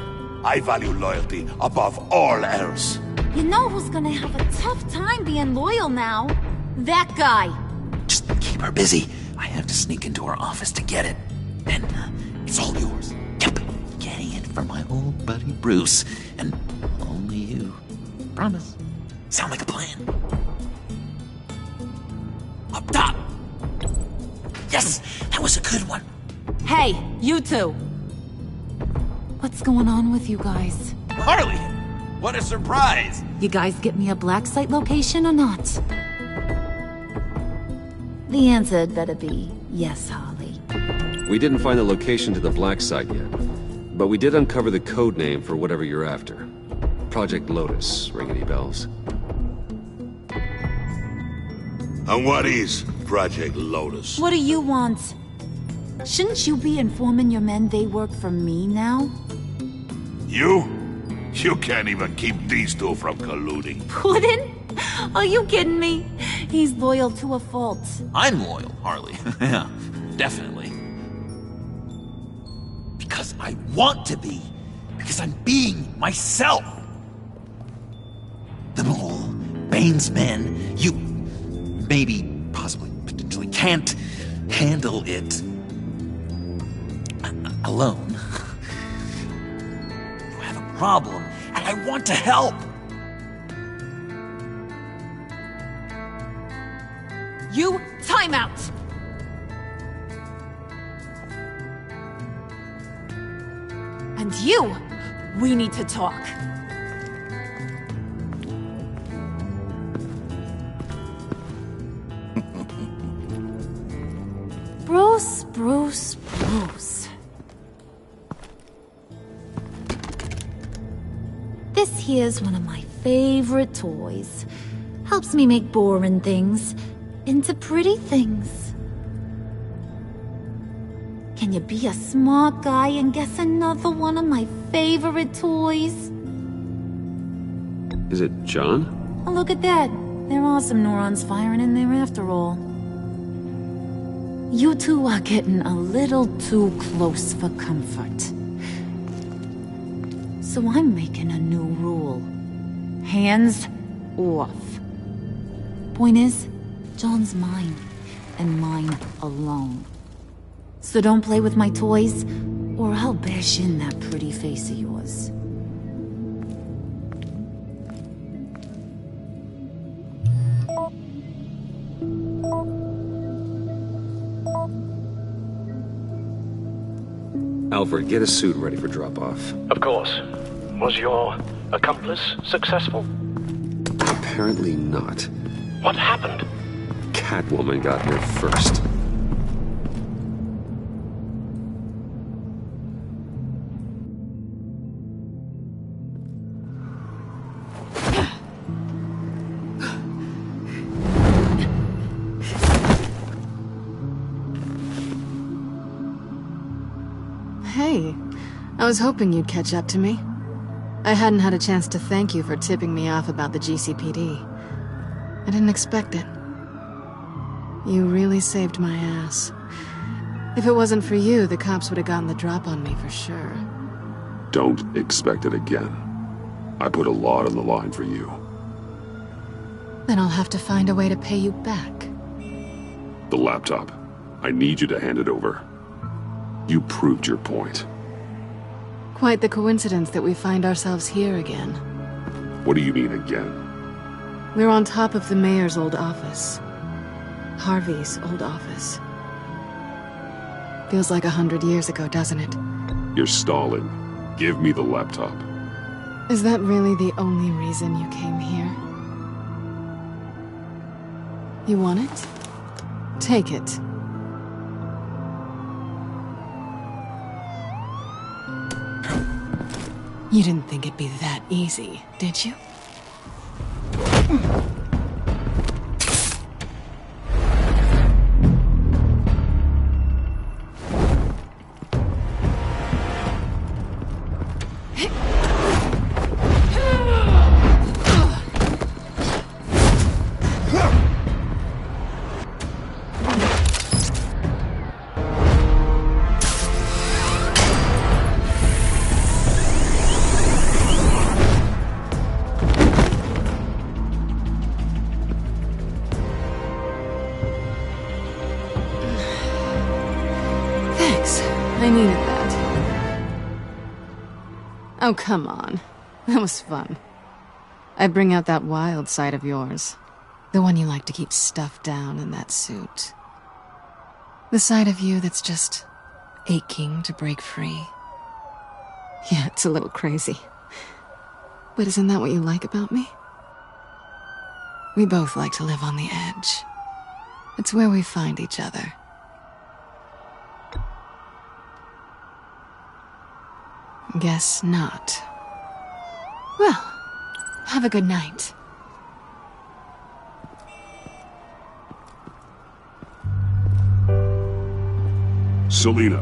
I value loyalty above all else. You know who's gonna have a tough time being loyal now? That guy. Just keep her busy. I have to sneak into her office to get it. Then, it's all yours. Yep. Getting it from my old buddy Bruce. And only you. Promise. Sound like a plan? Up top! Yes! That was a good one. Hey, you two. What's going on with you guys? Harley! What a surprise! You guys get me a black site location or not? The answer had better be yes, Harley. We didn't find the location to the black site yet, but we did uncover the code name for whatever you're after. Project Lotus. Ring any bells? And what is Project Lotus? What do you want? Shouldn't you be informing your men they work for me now? You? You can't even keep these two from colluding. Puddin'? Are you kidding me? He's loyal to a fault. I'm loyal, Harley. Yeah, definitely. Because I want to be. Because I'm being myself. The Mole, Bane's men, you maybe, possibly, potentially can't handle it alone. You have a problem, and I want to help. You, time out! And you, we need to talk. Bruce. This here's one of my favorite toys. Helps me make boring things into pretty things. Can you be a smart guy and guess another one of my favorite toys? Is it John? Oh, look at that. There are some neurons firing in there after all. You two are getting a little too close for comfort. So I'm making a new rule. Hands off. Point is, John's mine, and mine alone. So don't play with my toys, or I'll bash in that pretty face of yours. Alfred, get a suit ready for drop-off. Of course. Was your accomplice successful? Apparently not. What happened? Catwoman got here first. Hey, I was hoping you'd catch up to me. I hadn't had a chance to thank you for tipping me off about the GCPD. I didn't expect it. You really saved my ass. If it wasn't for you, the cops would have gotten the drop on me for sure. Don't expect it again. I put a lot on the line for you. Then I'll have to find a way to pay you back. The laptop. I need you to hand it over. You proved your point. Quite the coincidence that we find ourselves here again. What do you mean again? We're on top of the mayor's old office. Harvey's old office. Feels like 100 years ago, doesn't it? You're stalling. Give me the laptop. Is that really the only reason you came here? You want it? Take it. You didn't think it'd be that easy, did you? I needed that. Oh, come on. That was fun. I bring out that wild side of yours. The one you like to keep stuffed down in that suit. The side of you that's just aching to break free. Yeah, it's a little crazy. But isn't that what you like about me? We both like to live on the edge. It's where we find each other. Guess not. Well, have a good night. Selina.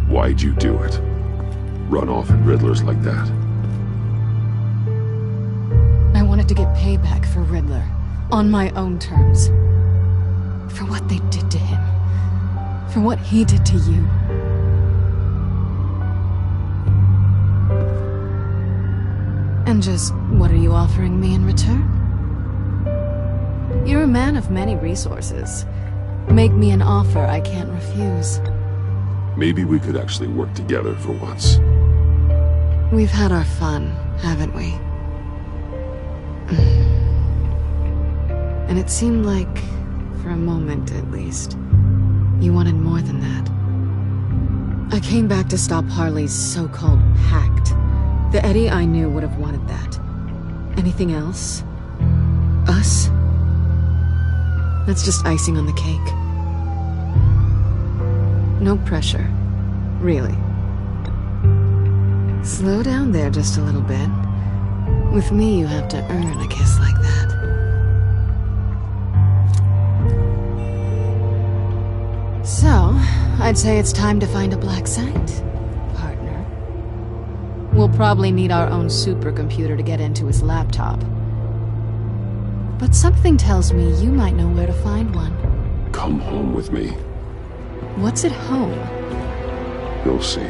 Why'd you do it? Run off at Riddlers like that? I wanted to get payback for Riddler. On my own terms. For what they did to him. For what he did to you. And just, what are you offering me in return? You're a man of many resources. Make me an offer I can't refuse. Maybe we could actually work together for once. We've had our fun, haven't we? And it seemed like, for a moment at least, you wanted more than that. I came back to stop Harley's so-called pact. The Eddie I knew would have wanted that. Anything else? Us? That's just icing on the cake. No pressure. Really. Slow down there just a little bit. With me, you have to earn a kiss like that. So, I'd say it's time to find a black site. We'll probably need our own supercomputer to get into his laptop. But something tells me you might know where to find one. Come home with me. What's at home? You'll see.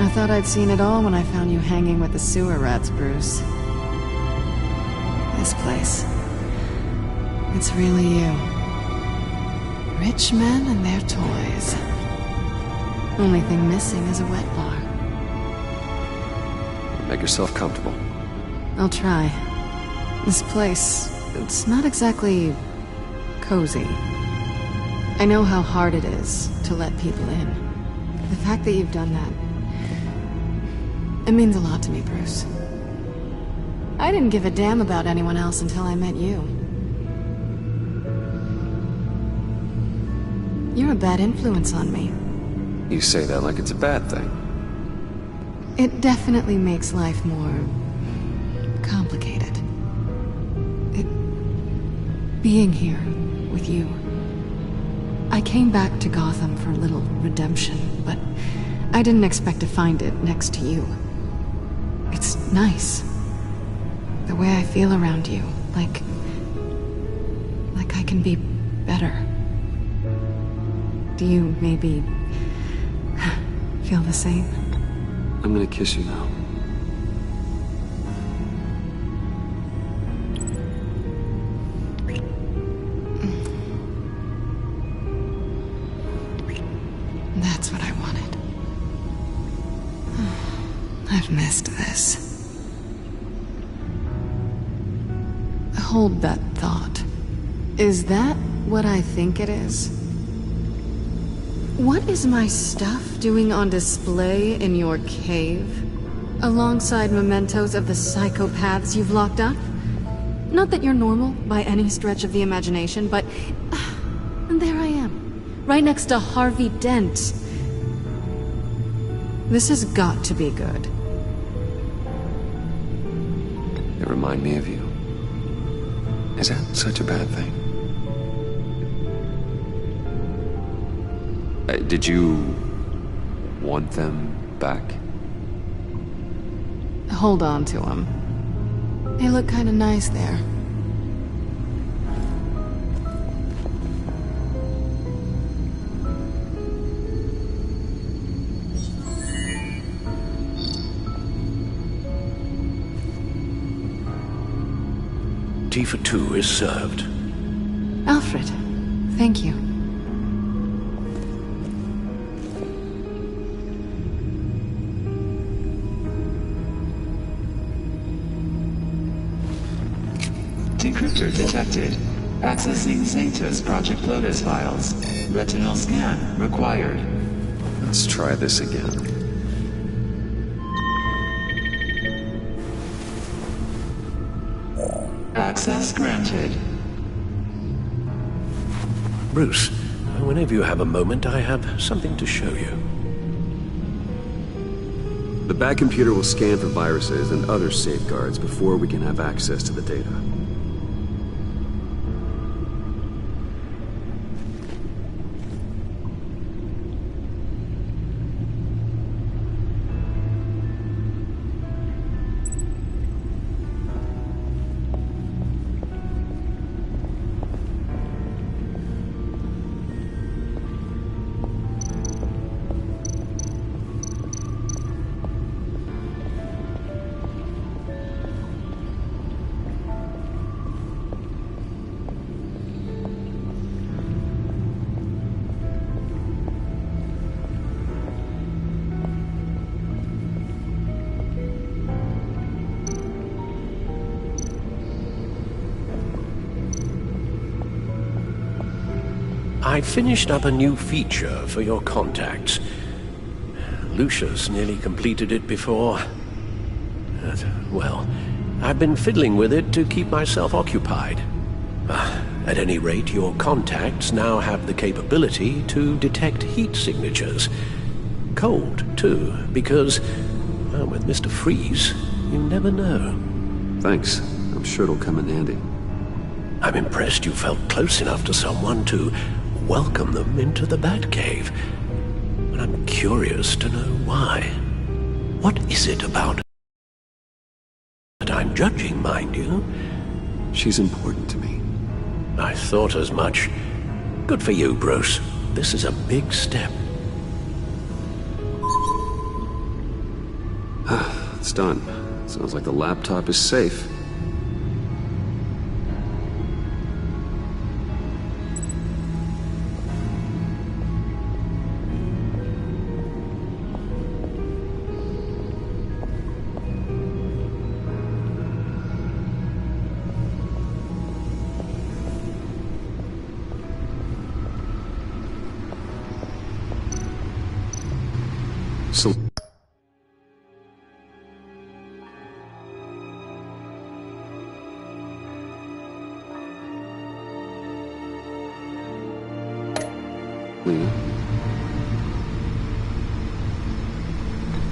I thought I'd seen it all when I found you hanging with the sewer rats, Bruce. This place. It's really you. Rich men and their toys. Only thing missing is a wet bar. Make yourself comfortable. I'll try. This place, it's not exactly cozy. I know how hard it is to let people in. The fact that you've done that, it means a lot to me, Bruce. I didn't give a damn about anyone else until I met you. You're a bad influence on me. You say that like it's a bad thing. It definitely makes life more complicated. Being here with you. I came back to Gotham for a little redemption, but I didn't expect to find it next to you. It's nice. The way I feel around you, like I can be better. Do you maybe feel the same? I'm gonna kiss you now. That's what I wanted. I've missed this. Hold that thought. Is that what I think it is? What is my stuff doing on display in your cave? Alongside mementos of the psychopaths you've locked up? Not that you're normal by any stretch of the imagination, but there I am, right next to Harvey Dent. This has got to be good. They remind me of you. Is that such a bad thing? Did you want them back? Hold on to them. They look kind of nice there. Tea for two is served. Alfred, thank you. Decryptor detected. Accessing Zeta's Project Lotus files. Retinal scan required. Let's try this again. Access granted. Bruce, whenever you have a moment, I have something to show you. The Bat computer will scan for viruses and other safeguards before we can have access to the data. I finished up a new feature for your contacts. Lucius nearly completed it before. Well, I've been fiddling with it to keep myself occupied. At any rate, your contacts now have the capability to detect heat signatures. Cold, too, because, well, with Mr. Freeze, you never know. Thanks. I'm sure it'll come in handy. I'm impressed you felt close enough to someone to welcome them into the Batcave. But I'm curious to know why. What is it about that I'm judging, mind you? She's important to me. I thought as much. Good for you, Bruce. This is a big step. It's done. Sounds like the laptop is safe.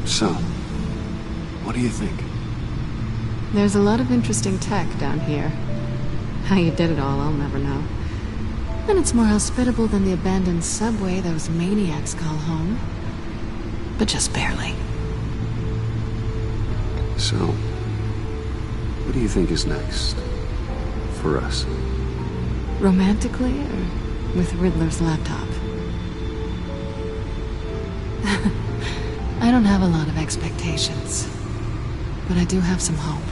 So, what do you think? There's a lot of interesting tech down here. How you did it all, I'll never know. And it's more hospitable than the abandoned subway those maniacs call home. But just barely. So, what do you think is next? For us? Romantically, or with Riddler's laptop? I don't have a lot of expectations. But I do have some hope.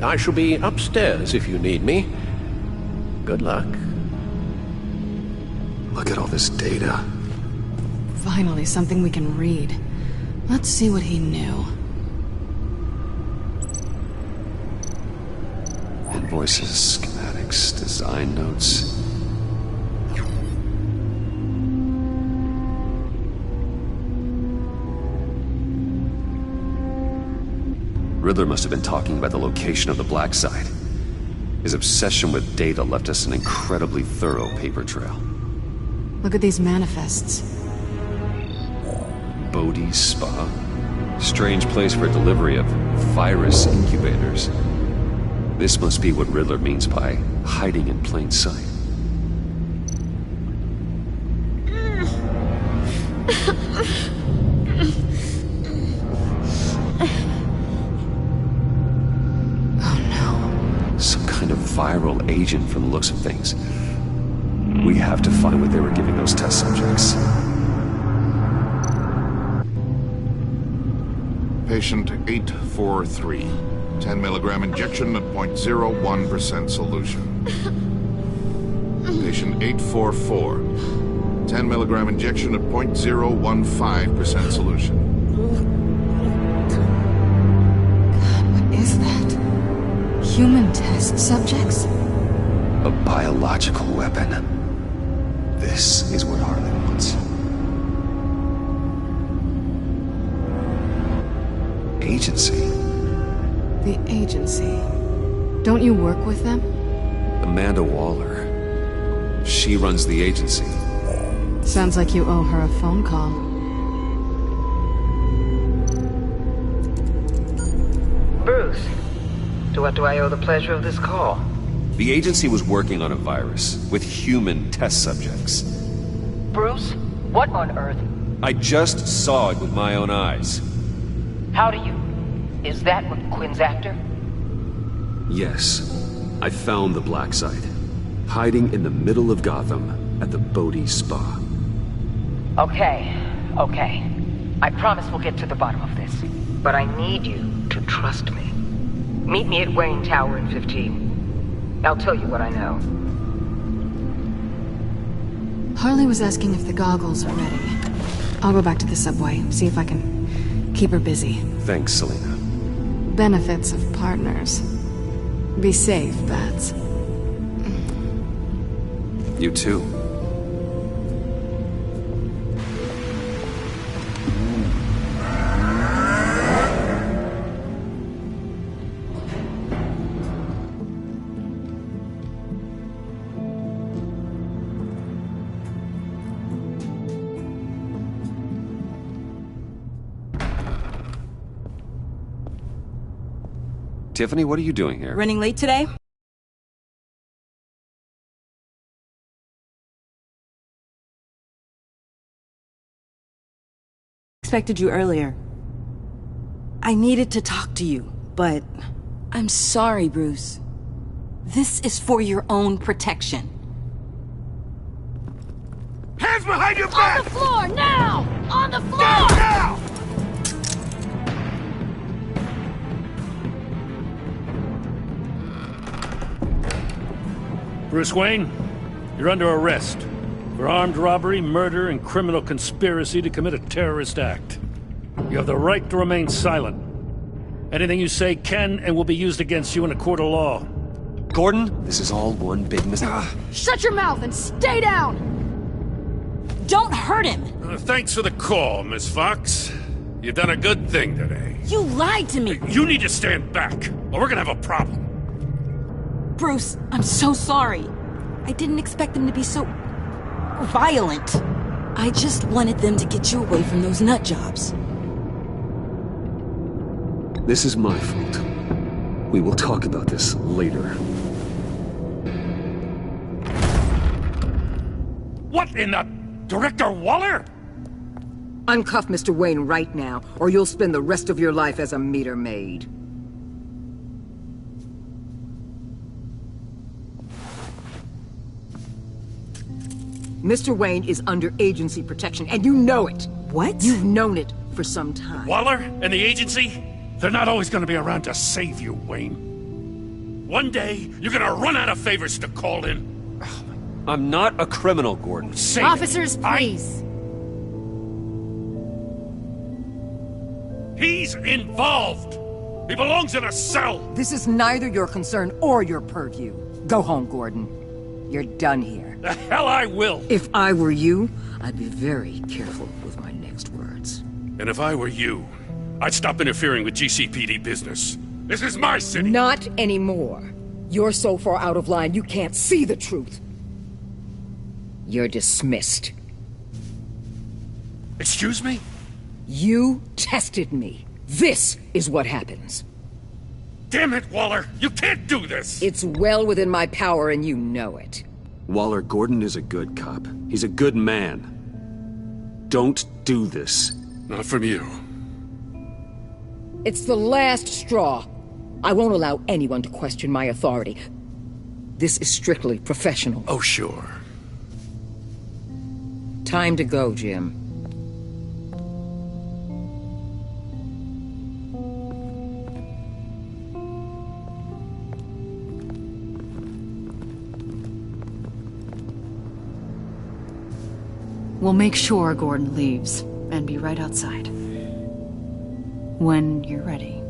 I shall be upstairs if you need me. Good luck. Look at all this data. Finally, something we can read. Let's see what he knew. Invoices, schematics, design notes. Riddler must have been talking about the location of the black site. His obsession with data left us an incredibly thorough paper trail. Look at these manifests. Bodhi's Spa? Strange place for delivery of virus incubators. This must be what Riddler means by hiding in plain sight. Viral agent from the looks of things. We have to find what they were giving those test subjects. Patient 843. 10 milligram injection at 0.01% solution. Patient 844. 10 milligram injection at 0.015% solution. What is that? Human test subjects? A biological weapon. This is what Harley wants. Agency. The agency. Don't you work with them? Amanda Waller. She runs the agency. Sounds like you owe her a phone call. Bruce. To what do I owe the pleasure of this call? The agency was working on a virus with human test subjects. Bruce, what on earth? I just saw it with my own eyes. How do you... Is that what Quinn's after? Yes. I found the black site. Hiding in the middle of Gotham at the Bodhi Spa. Okay. I promise we'll get to the bottom of this. But I need you to trust me. Meet me at Wayne Tower in 15. I'll tell you what I know. Harley was asking if the goggles are ready. I'll go back to the subway, see if I can keep her busy. Thanks, Selena. Benefits of partners. Be safe, Bats. You too. Tiffany, what are you doing here? Running late today? Expected you earlier. I needed to talk to you, but I'm sorry, Bruce. This is for your own protection. Hands behind your back! On the floor, now! On the floor! Down now! Bruce Wayne, you're under arrest for armed robbery, murder, and criminal conspiracy to commit a terrorist act. You have the right to remain silent. Anything you say can and will be used against you in a court of law. Gordon, this is all one big mistake. Shut your mouth and stay down! Don't hurt him! Thanks for the call, Miss Fox. You've done a good thing today. You lied to me! You need to stand back, or we're gonna have a problem. Bruce, I'm so sorry. I didn't expect them to be so... violent. I just wanted them to get you away from those nut jobs. This is my fault. We will talk about this later. What in the... Director Waller? Uncuff Mr. Wayne right now, or you'll spend the rest of your life as a meter maid. Mr. Wayne is under agency protection, and you know it. What? You've known it for some time. Waller and the agency? They're not always gonna be around to save you, Wayne. One day, you're gonna run out of favors to call in. I'm not a criminal, Gordon. Officers, please. He's involved! He belongs in a cell! This is neither your concern or your purview. Go home, Gordon. You're done here. The hell I will! If I were you, I'd be very careful with my next words. And if I were you, I'd stop interfering with GCPD business. This is my city! Not anymore. You're so far out of line you can't see the truth. You're dismissed. Excuse me? You tested me. This is what happens. Damn it, Waller! You can't do this! It's well within my power and you know it. Waller, Gordon is a good cop. He's a good man. Don't do this. Not from you. It's the last straw. I won't allow anyone to question my authority. This is strictly professional. Oh, sure. Time to go, Jim. We'll make sure Gordon leaves and be right outside. When you're ready.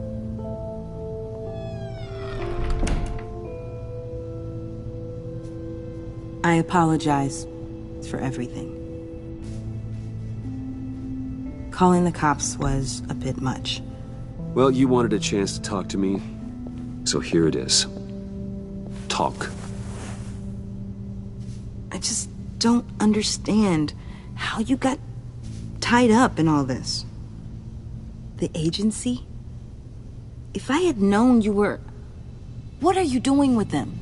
I apologize for everything. Calling the cops was a bit much. Well, you wanted a chance to talk to me, so here it is. Talk. I just don't understand how you got tied up in all this. The agency? If I had known you were... What are you doing with them?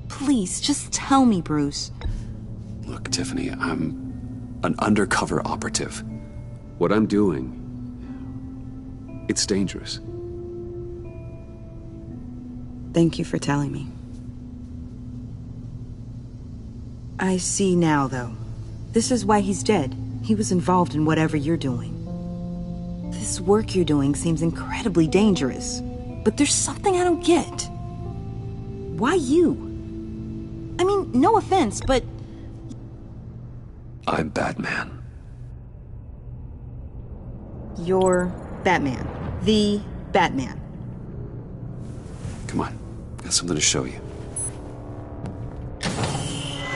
Please, just tell me, Bruce. Look, Tiffany, I'm an undercover operative. What I'm doing, it's dangerous. Thank you for telling me. I see now, though. This is why he's dead. He was involved in whatever you're doing. This work you're doing seems incredibly dangerous. But there's something I don't get. Why you? I mean, no offense, but... I'm Batman. You're Batman. The Batman. Come on, got something to show you.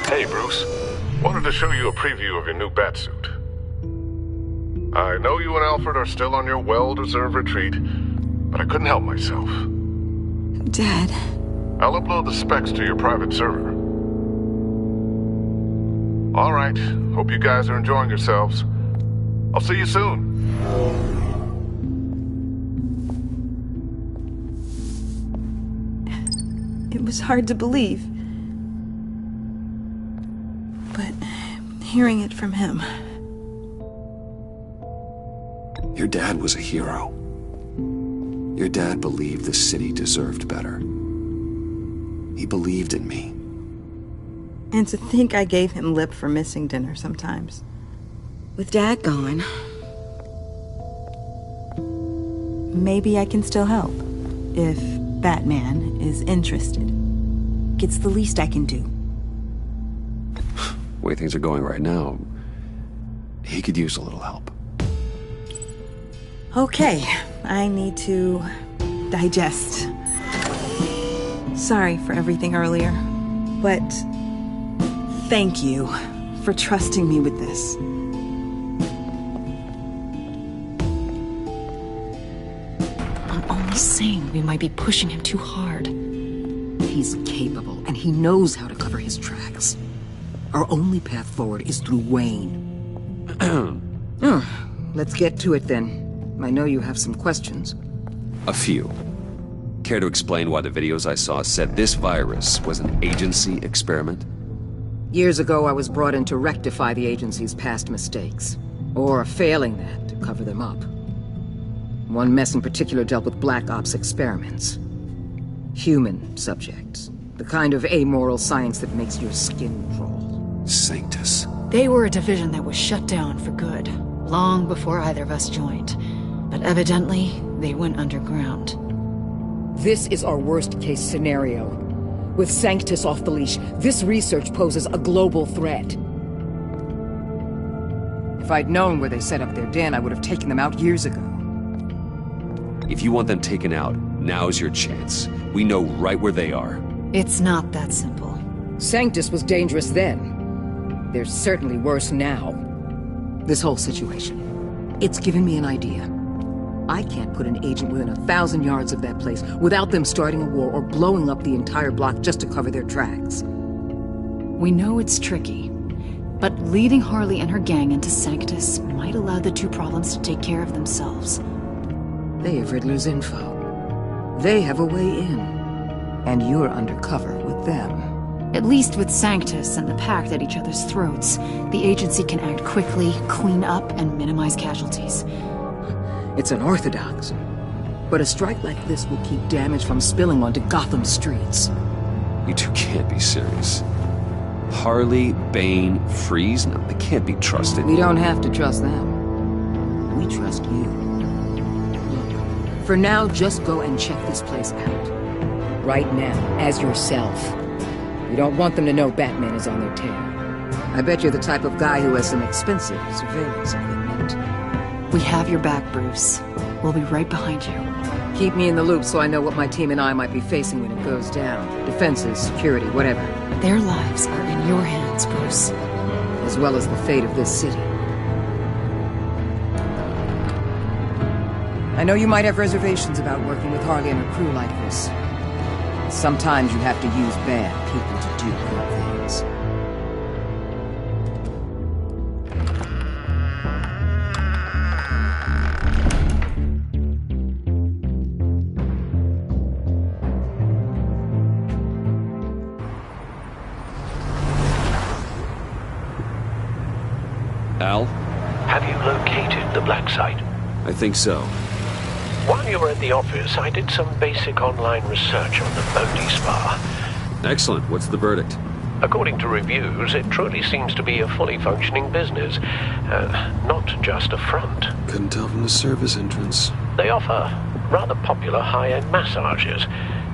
Hey, Bruce. Wanted to show you a preview of your new batsuit. I know you and Alfred are still on your well-deserved retreat, but I couldn't help myself. Dad. I'll upload the specs to your private server. All right. Hope you guys are enjoying yourselves. I'll see you soon. It was hard to believe. But hearing it from him... Your dad was a hero. Your dad believed the city deserved better. He believed in me. And to think I gave him lip for missing dinner sometimes. With Dad gone... maybe I can still help. If Batman is interested. It's the least I can do. way things are going right now, he could use a little help. Okay, I need to digest. Sorry for everything earlier, but thank you for trusting me with this. I'm only saying we might be pushing him too hard. He's capable, and he knows how to cover his tracks. Our only path forward is through Wayne. Let's get to it then. I know you have some questions. A few. Care to explain why the videos I saw said this virus was an agency experiment? Years ago, I was brought in to rectify the agency's past mistakes. Or, failing that, to cover them up. One mess in particular dealt with Black Ops experiments. Human subjects. The kind of amoral science that makes your skin crawl. Sanctus. They were a division that was shut down for good, long before either of us joined. But evidently, they went underground. This is our worst-case scenario. With Sanctus off the leash, this research poses a global threat. If I'd known where they set up their den, I would have taken them out years ago. If you want them taken out, now's your chance. We know right where they are. It's not that simple. Sanctus was dangerous then. They're certainly worse now. This whole situation, it's given me an idea. I can't put an agent within 1,000 yards of that place without them starting a war or blowing up the entire block just to cover their tracks. We know it's tricky, but leading Harley and her gang into Sanctus might allow the two problems to take care of themselves. They have Riddler's info. They have a way in. And you're undercover with them. At least with Sanctus and the Pact at each other's throats, the agency can act quickly, clean up, and minimize casualties. It's unorthodox. But a strike like this will keep damage from spilling onto Gotham streets. You two can't be serious. Harley, Bane, Freeze? No, they can't be trusted. We don't have to trust them. We trust you. Look, for now, just go and check this place out. Right now, as yourself. You don't want them to know Batman is on their tail. I bet you're the type of guy who has some expensive surveillance equipment. We have your back, Bruce. We'll be right behind you. Keep me in the loop so I know what my team and I might be facing when it goes down. Defenses, security, whatever. Their lives are in your hands, Bruce. As well as the fate of this city. I know you might have reservations about working with Harley and her crew like this. Sometimes you have to use bad people to do good things. Al? Have you located the black site? I think so. While you were at the office, I did some basic online research on the Bodhi Spa. Excellent. What's the verdict? According to reviews, it truly seems to be a fully functioning business. Not just a front. Couldn't tell from the service entrance. They offer rather popular high-end massages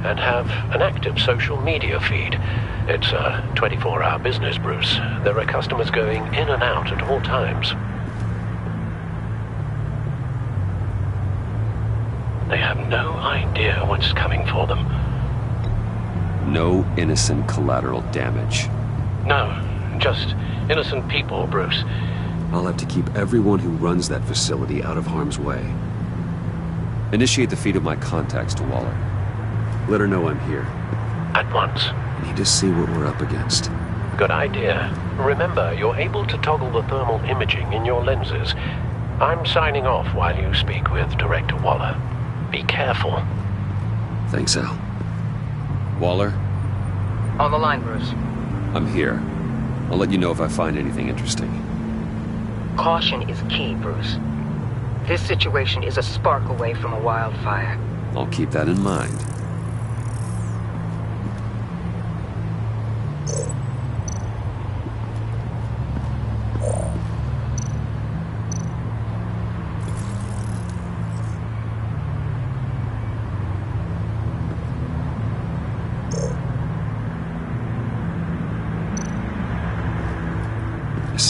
and have an active social media feed. It's a 24-hour business, Bruce. There are customers going in and out at all times. They have no idea what's coming for them. No innocent collateral damage. No, just innocent people, Bruce. I'll have to keep everyone who runs that facility out of harm's way. Initiate the feed of my contacts to Waller. Let her know I'm here. At once. I need to see what we're up against. Good idea. Remember, you're able to toggle the thermal imaging in your lenses. I'm signing off while you speak with Director Waller. Be careful. Thanks, Al. Waller? On the line, Bruce. I'm here. I'll let you know if I find anything interesting. Caution is key, Bruce. This situation is a spark away from a wildfire. I'll keep that in mind.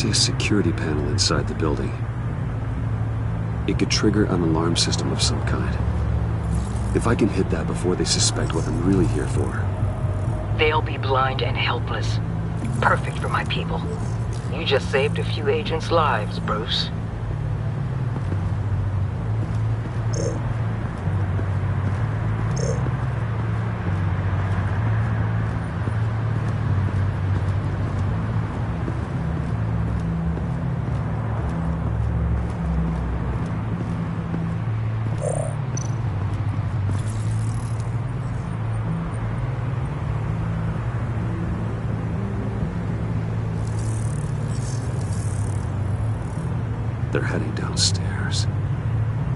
see a security panel inside the building. It could trigger an alarm system of some kind. If I can hit that before they suspect what I'm really here for. They'll be blind and helpless. Perfect for my people. You just saved a few agents' lives, Bruce. They're heading downstairs.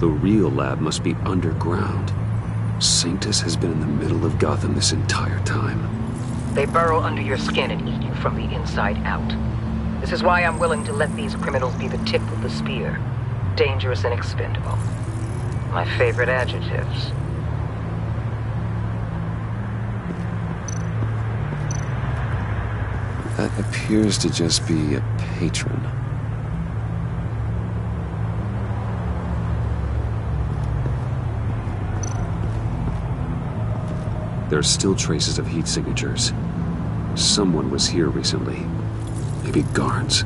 The real lab must be underground. Sanctus has been in the middle of Gotham this entire time. They burrow under your skin and eat you from the inside out. This is why I'm willing to let these criminals be the tip of the spear. Dangerous and expendable. My favorite adjectives. That appears to just be a patron. There are still traces of heat signatures. Someone was here recently. Maybe guards.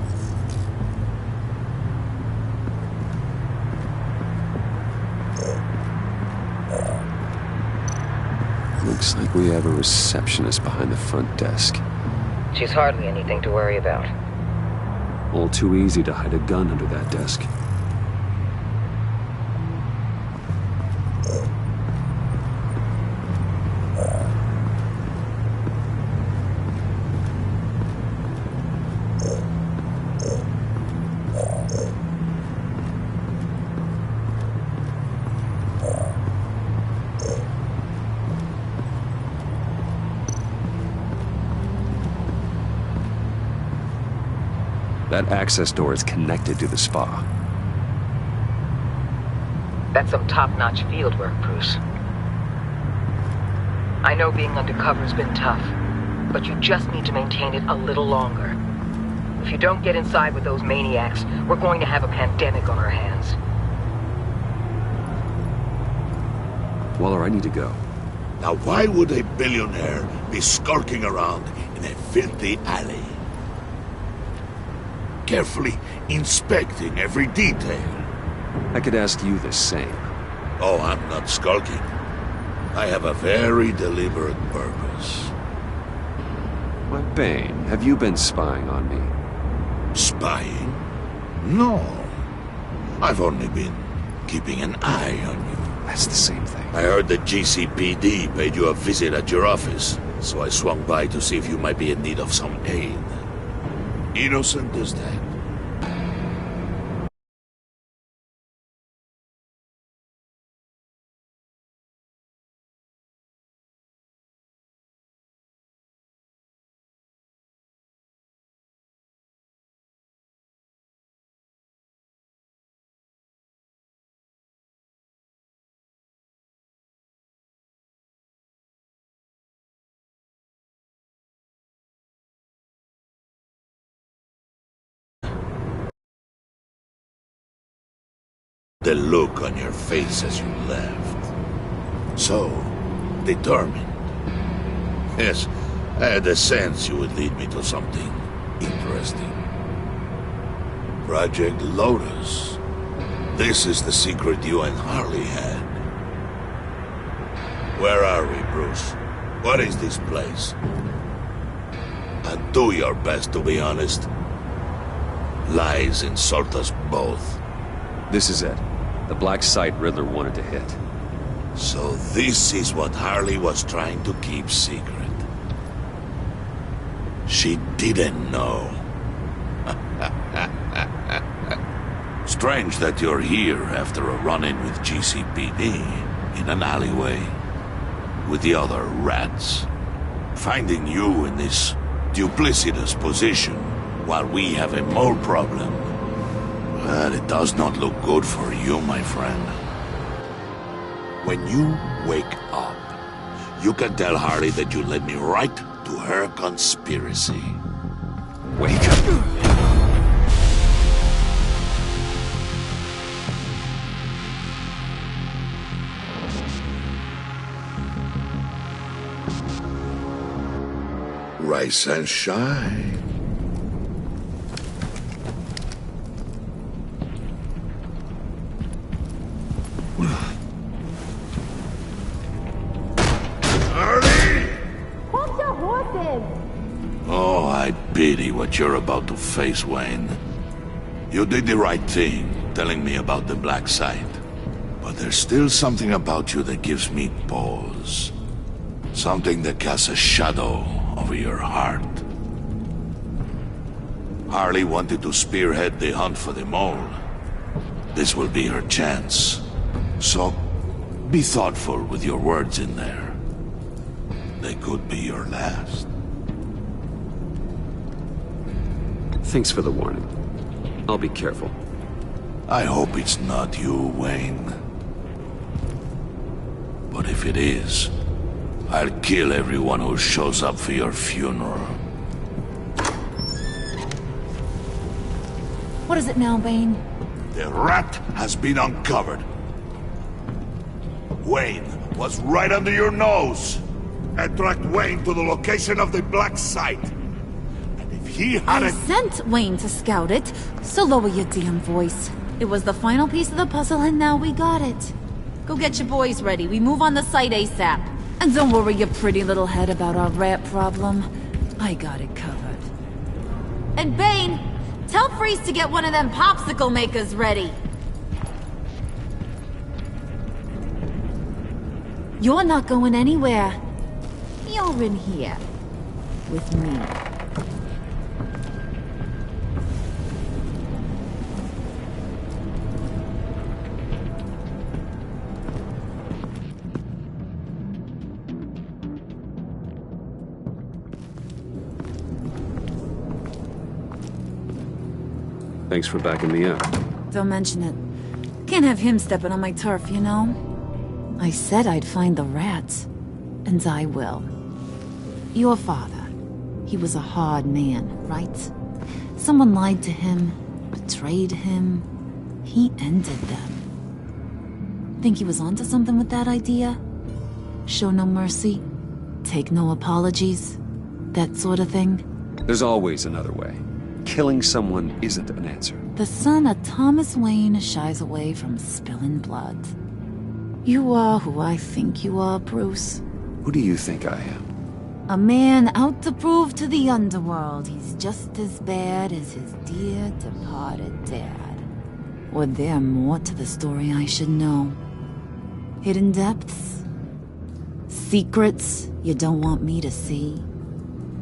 Looks like we have a receptionist behind the front desk. She's hardly anything to worry about. All too easy to hide a gun under that desk. That access door is connected to the spa. That's some top-notch field work, Bruce. I know being undercover's been tough, but you just need to maintain it a little longer. If you don't get inside with those maniacs, we're going to have a pandemic on our hands. Waller, I need to go. Now why would a billionaire be skulking around in a filthy alley? Carefully inspecting every detail. I could ask you the same. Oh, I'm not skulking. I have a very deliberate purpose. Why, Bane, have you been spying on me? Spying? No. I've only been keeping an eye on you. That's the same thing. I heard the GCPD paid you a visit at your office, so I swung by to see if you might be in need of some aid. Innocent as that. The look on your face as you left. So determined. Yes, I had a sense you would lead me to something interesting. Project Lotus. This is the secret you and Harley had. Where are we, Bruce? What is this place? And do your best to be honest. Lies insult us both. This is it. The black site Riddler wanted to hit. So this is what Harley was trying to keep secret. She didn't know. Strange that you're here after a run-in with GCPD in an alleyway with the other rats. Finding you in this duplicitous position while we have a mole problem. Well, it does not look good for you, my friend. When you wake up, you can tell Harley that you led me right to her conspiracy. Wake up! rise and shine. Hold your horses! Oh, I pity what you're about to face, Wayne. You did the right thing, telling me about the black site. But there's still something about you that gives me pause. Something that casts a shadow over your heart. Harley wanted to spearhead the hunt for the mole. This will be her chance. So, be thoughtful with your words in there. They could be your last. Thanks for the warning. I'll be careful. I hope it's not you, Wayne. But if it is, I'll kill everyone who shows up for your funeral. What is it now, Bane? The rat has been uncovered. Wayne was right under your nose. I tracked Wayne to the location of the black site. And if he had I sent Wayne to scout it, so lower your damn voice. It was the final piece of the puzzle and now we got it. Go get your boys ready. We move on the site ASAP. And don't worry your pretty little head about our rat problem. I got it covered. And Bane, tell Freeze to get one of them popsicle makers ready. You're not going anywhere. You're in here. With me. Thanks for backing me up. Don't mention it. Can't have him stepping on my turf, you know? I said I'd find the rats. And I will. Your father. He was a hard man, right? Someone lied to him, betrayed him. He ended them. Think he was onto something with that idea? Show no mercy? Take no apologies? That sort of thing? There's always another way. Killing someone isn't an answer. The son of Thomas Wayne shies away from spilling blood. You are who I think you are, Bruce. Who do you think I am? A man out to prove to the underworld he's just as bad as his dear departed dad. Or there more to the story I should know? Hidden depths? Secrets you don't want me to see?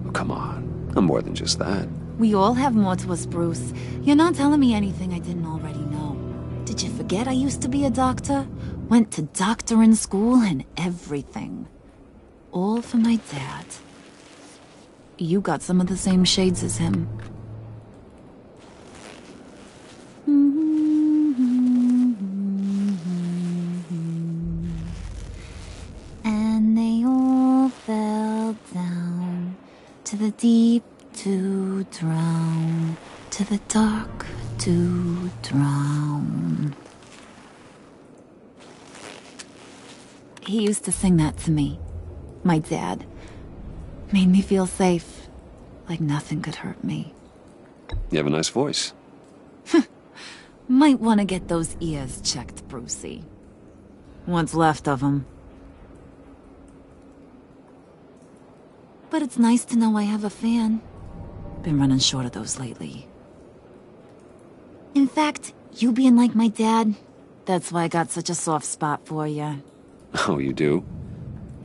Oh, come on. I'm more than just that. We all have more to us, Bruce. You're not telling me anything I didn't already know. Did you forget I used to be a doctor? Went to doctoring school and everything. All for my dad. You got some of the same shades as him. And they all fell down to the deep to drown, to the dark to drown. He used to sing that to me. My dad. Made me feel safe. Like nothing could hurt me. You have a nice voice. Might want to get those ears checked, Brucey. What's left of them. But it's nice to know I have a fan. Been running short of those lately. In fact, you being like my dad, that's why I got such a soft spot for you. Oh, you do?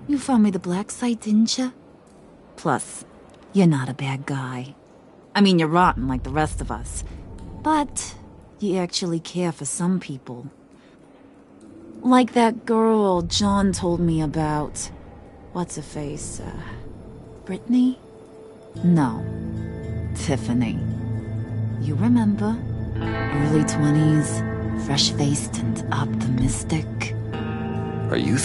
You found me the black site, didn't you? Plus, you're not a bad guy. I mean, you're rotten like the rest of us. But you actually care for some people. Like that girl John told me about. What's her face? Brittany? No. Tiffany. You remember? Early 20s, fresh-faced and optimistic. Are you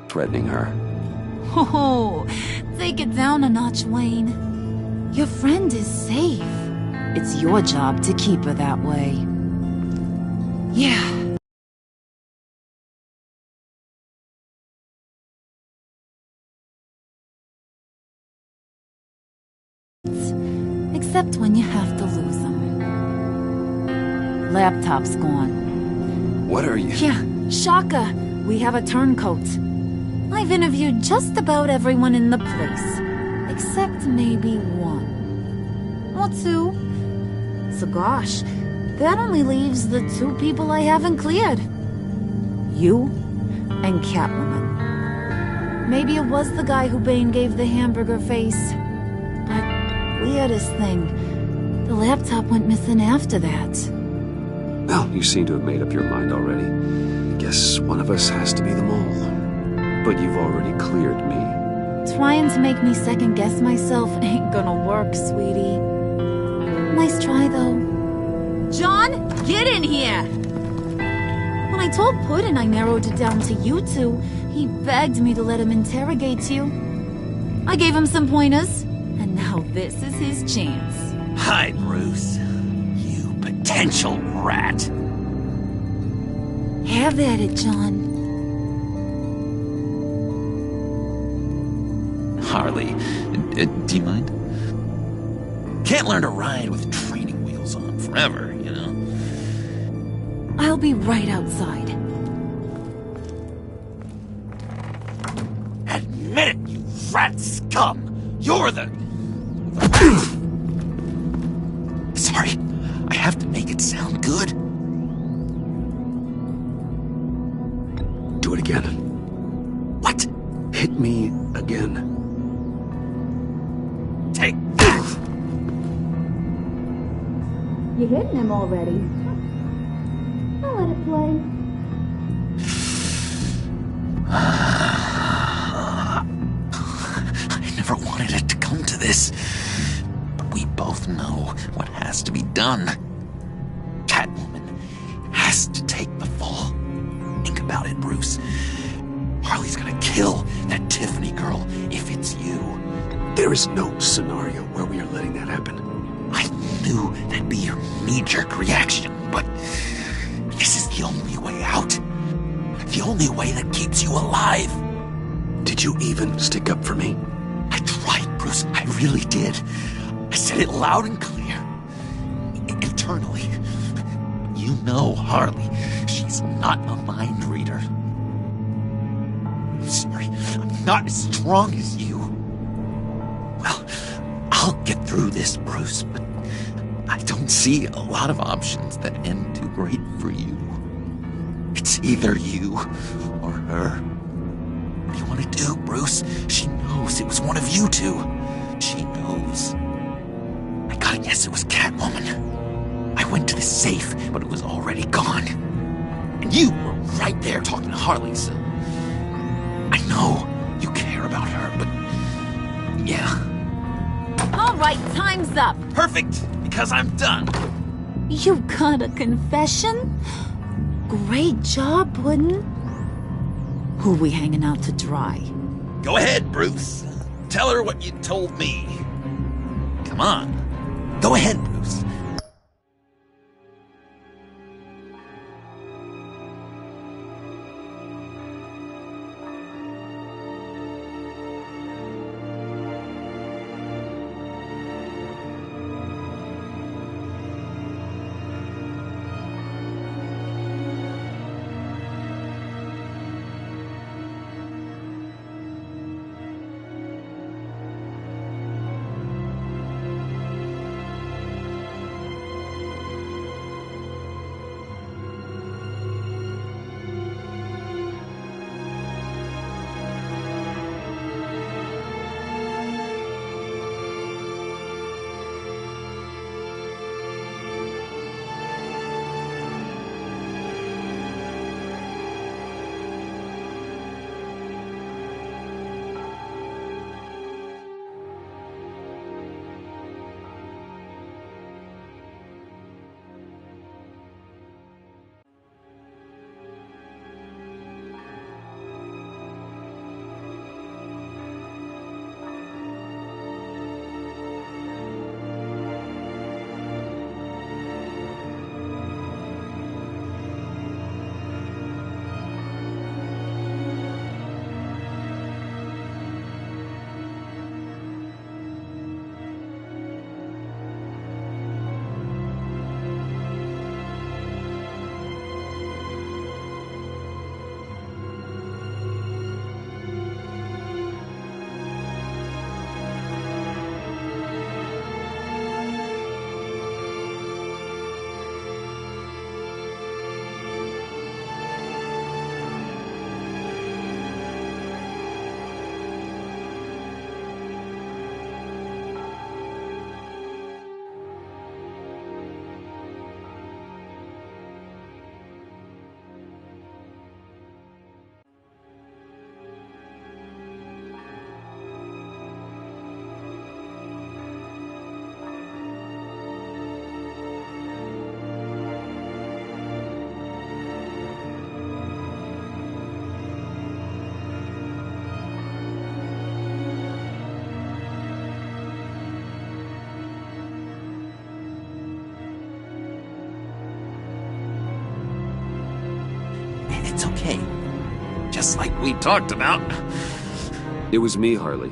threatening her? Oh, take it down a notch, Wayne. Your friend is safe. It's your job to keep her that way. Yeah. perfect when you have to lose them. Laptop's gone. What are you... Yeah, Shaka. We have a turncoat. I've interviewed just about everyone in the place. Except maybe one. Or two. So gosh, that only leaves the two people I haven't cleared. You and Catwoman. Maybe it was the guy who Bane gave the hamburger face. But weirdest thing, the laptop went missing after that. Well, you seem to have made up your mind already. Guess one of us has to be the mole. But you've already cleared me. Trying to make me second-guess myself ain't gonna work, sweetie. Nice try, though. John, get in here! When I told Puddin' I narrowed it down to you two, he begged me to let him interrogate you. I gave him some pointers, and now this is his chance. Hi, Bruce. You potential rat. Have at it, John. Harley, do you mind? Can't learn to ride with training wheels on forever, you know? I'll be right outside. Admit it, you rat scum! You're the... Sorry, I have to make it sound good. Do it again. What? Hit me again. Take that! You hitting him already? I'll let it play. I never wanted it to come to this. But we both know what has to be done. Catwoman has to take the fall. Think about it, Bruce. Harley's gonna kill that Tiffany girl if it's you. There is no scenario where we are letting that happen. I knew that'd be your knee-jerk reaction, but this is the only way out. The only way that keeps you alive. Did you even stick up for me? I tried, Bruce. I really did. I said it loud and clear. Internally. You know Harley. She's not a mind reader. I'm sorry. I'm not as strong as you. Well, I'll get through this, Bruce, but I don't see a lot of options that end too great for you. It's either you or her. What do you want to do, Bruce? She knows it was one of you two. She knows. I gotta guess it was Catwoman. I went to the safe, but it was already gone. And you were right there talking to Harley, so... I know you care about her, but... yeah. All right, time's up. Perfect, because I'm done. You got a confession? Great job, Puddin'. Who we hanging out to dry? Go ahead, Bruce. Tell her what you told me. Come on. Go ahead, Bruce. cape. Just like we talked about. It was me, Harley.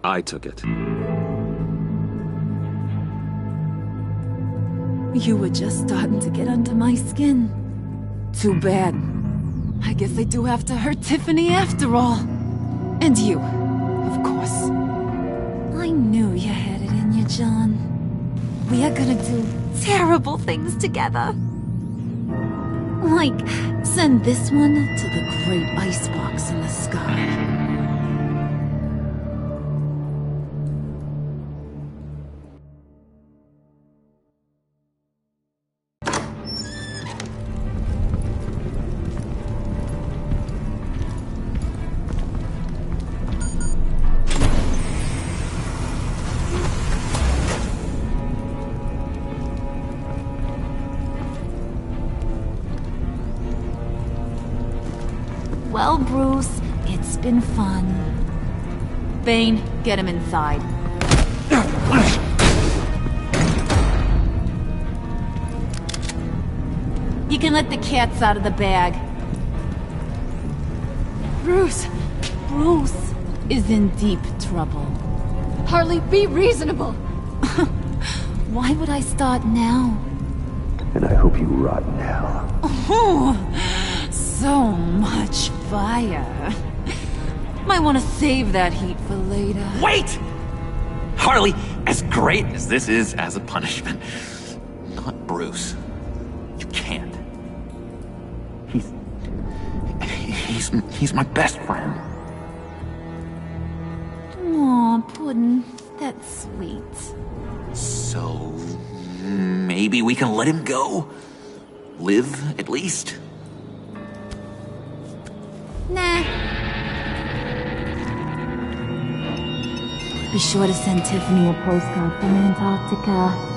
I took it. You were just starting to get under my skin. Too bad. I guess I do have to hurt Tiffany after all. And you, of course. I knew you had it in you, John. We are gonna do terrible things together. Like, send this one to the great icebox in the sky. Well, Bruce, it's been fun. Bane, get him inside. You can let the cats out of the bag. Bruce is in deep trouble. Harley, be reasonable. Why would I start now? And I hope you rot in hell. Oh, so much fire. Might want to save that heat for later. Wait! Harley, as great as this is as a punishment, not Bruce. You can't. He's my best friend. Aw, Puddin', that's sweet. So, maybe we can let him go? Live, at least? Nah. Be sure to send Tiffany a postcard from Antarctica.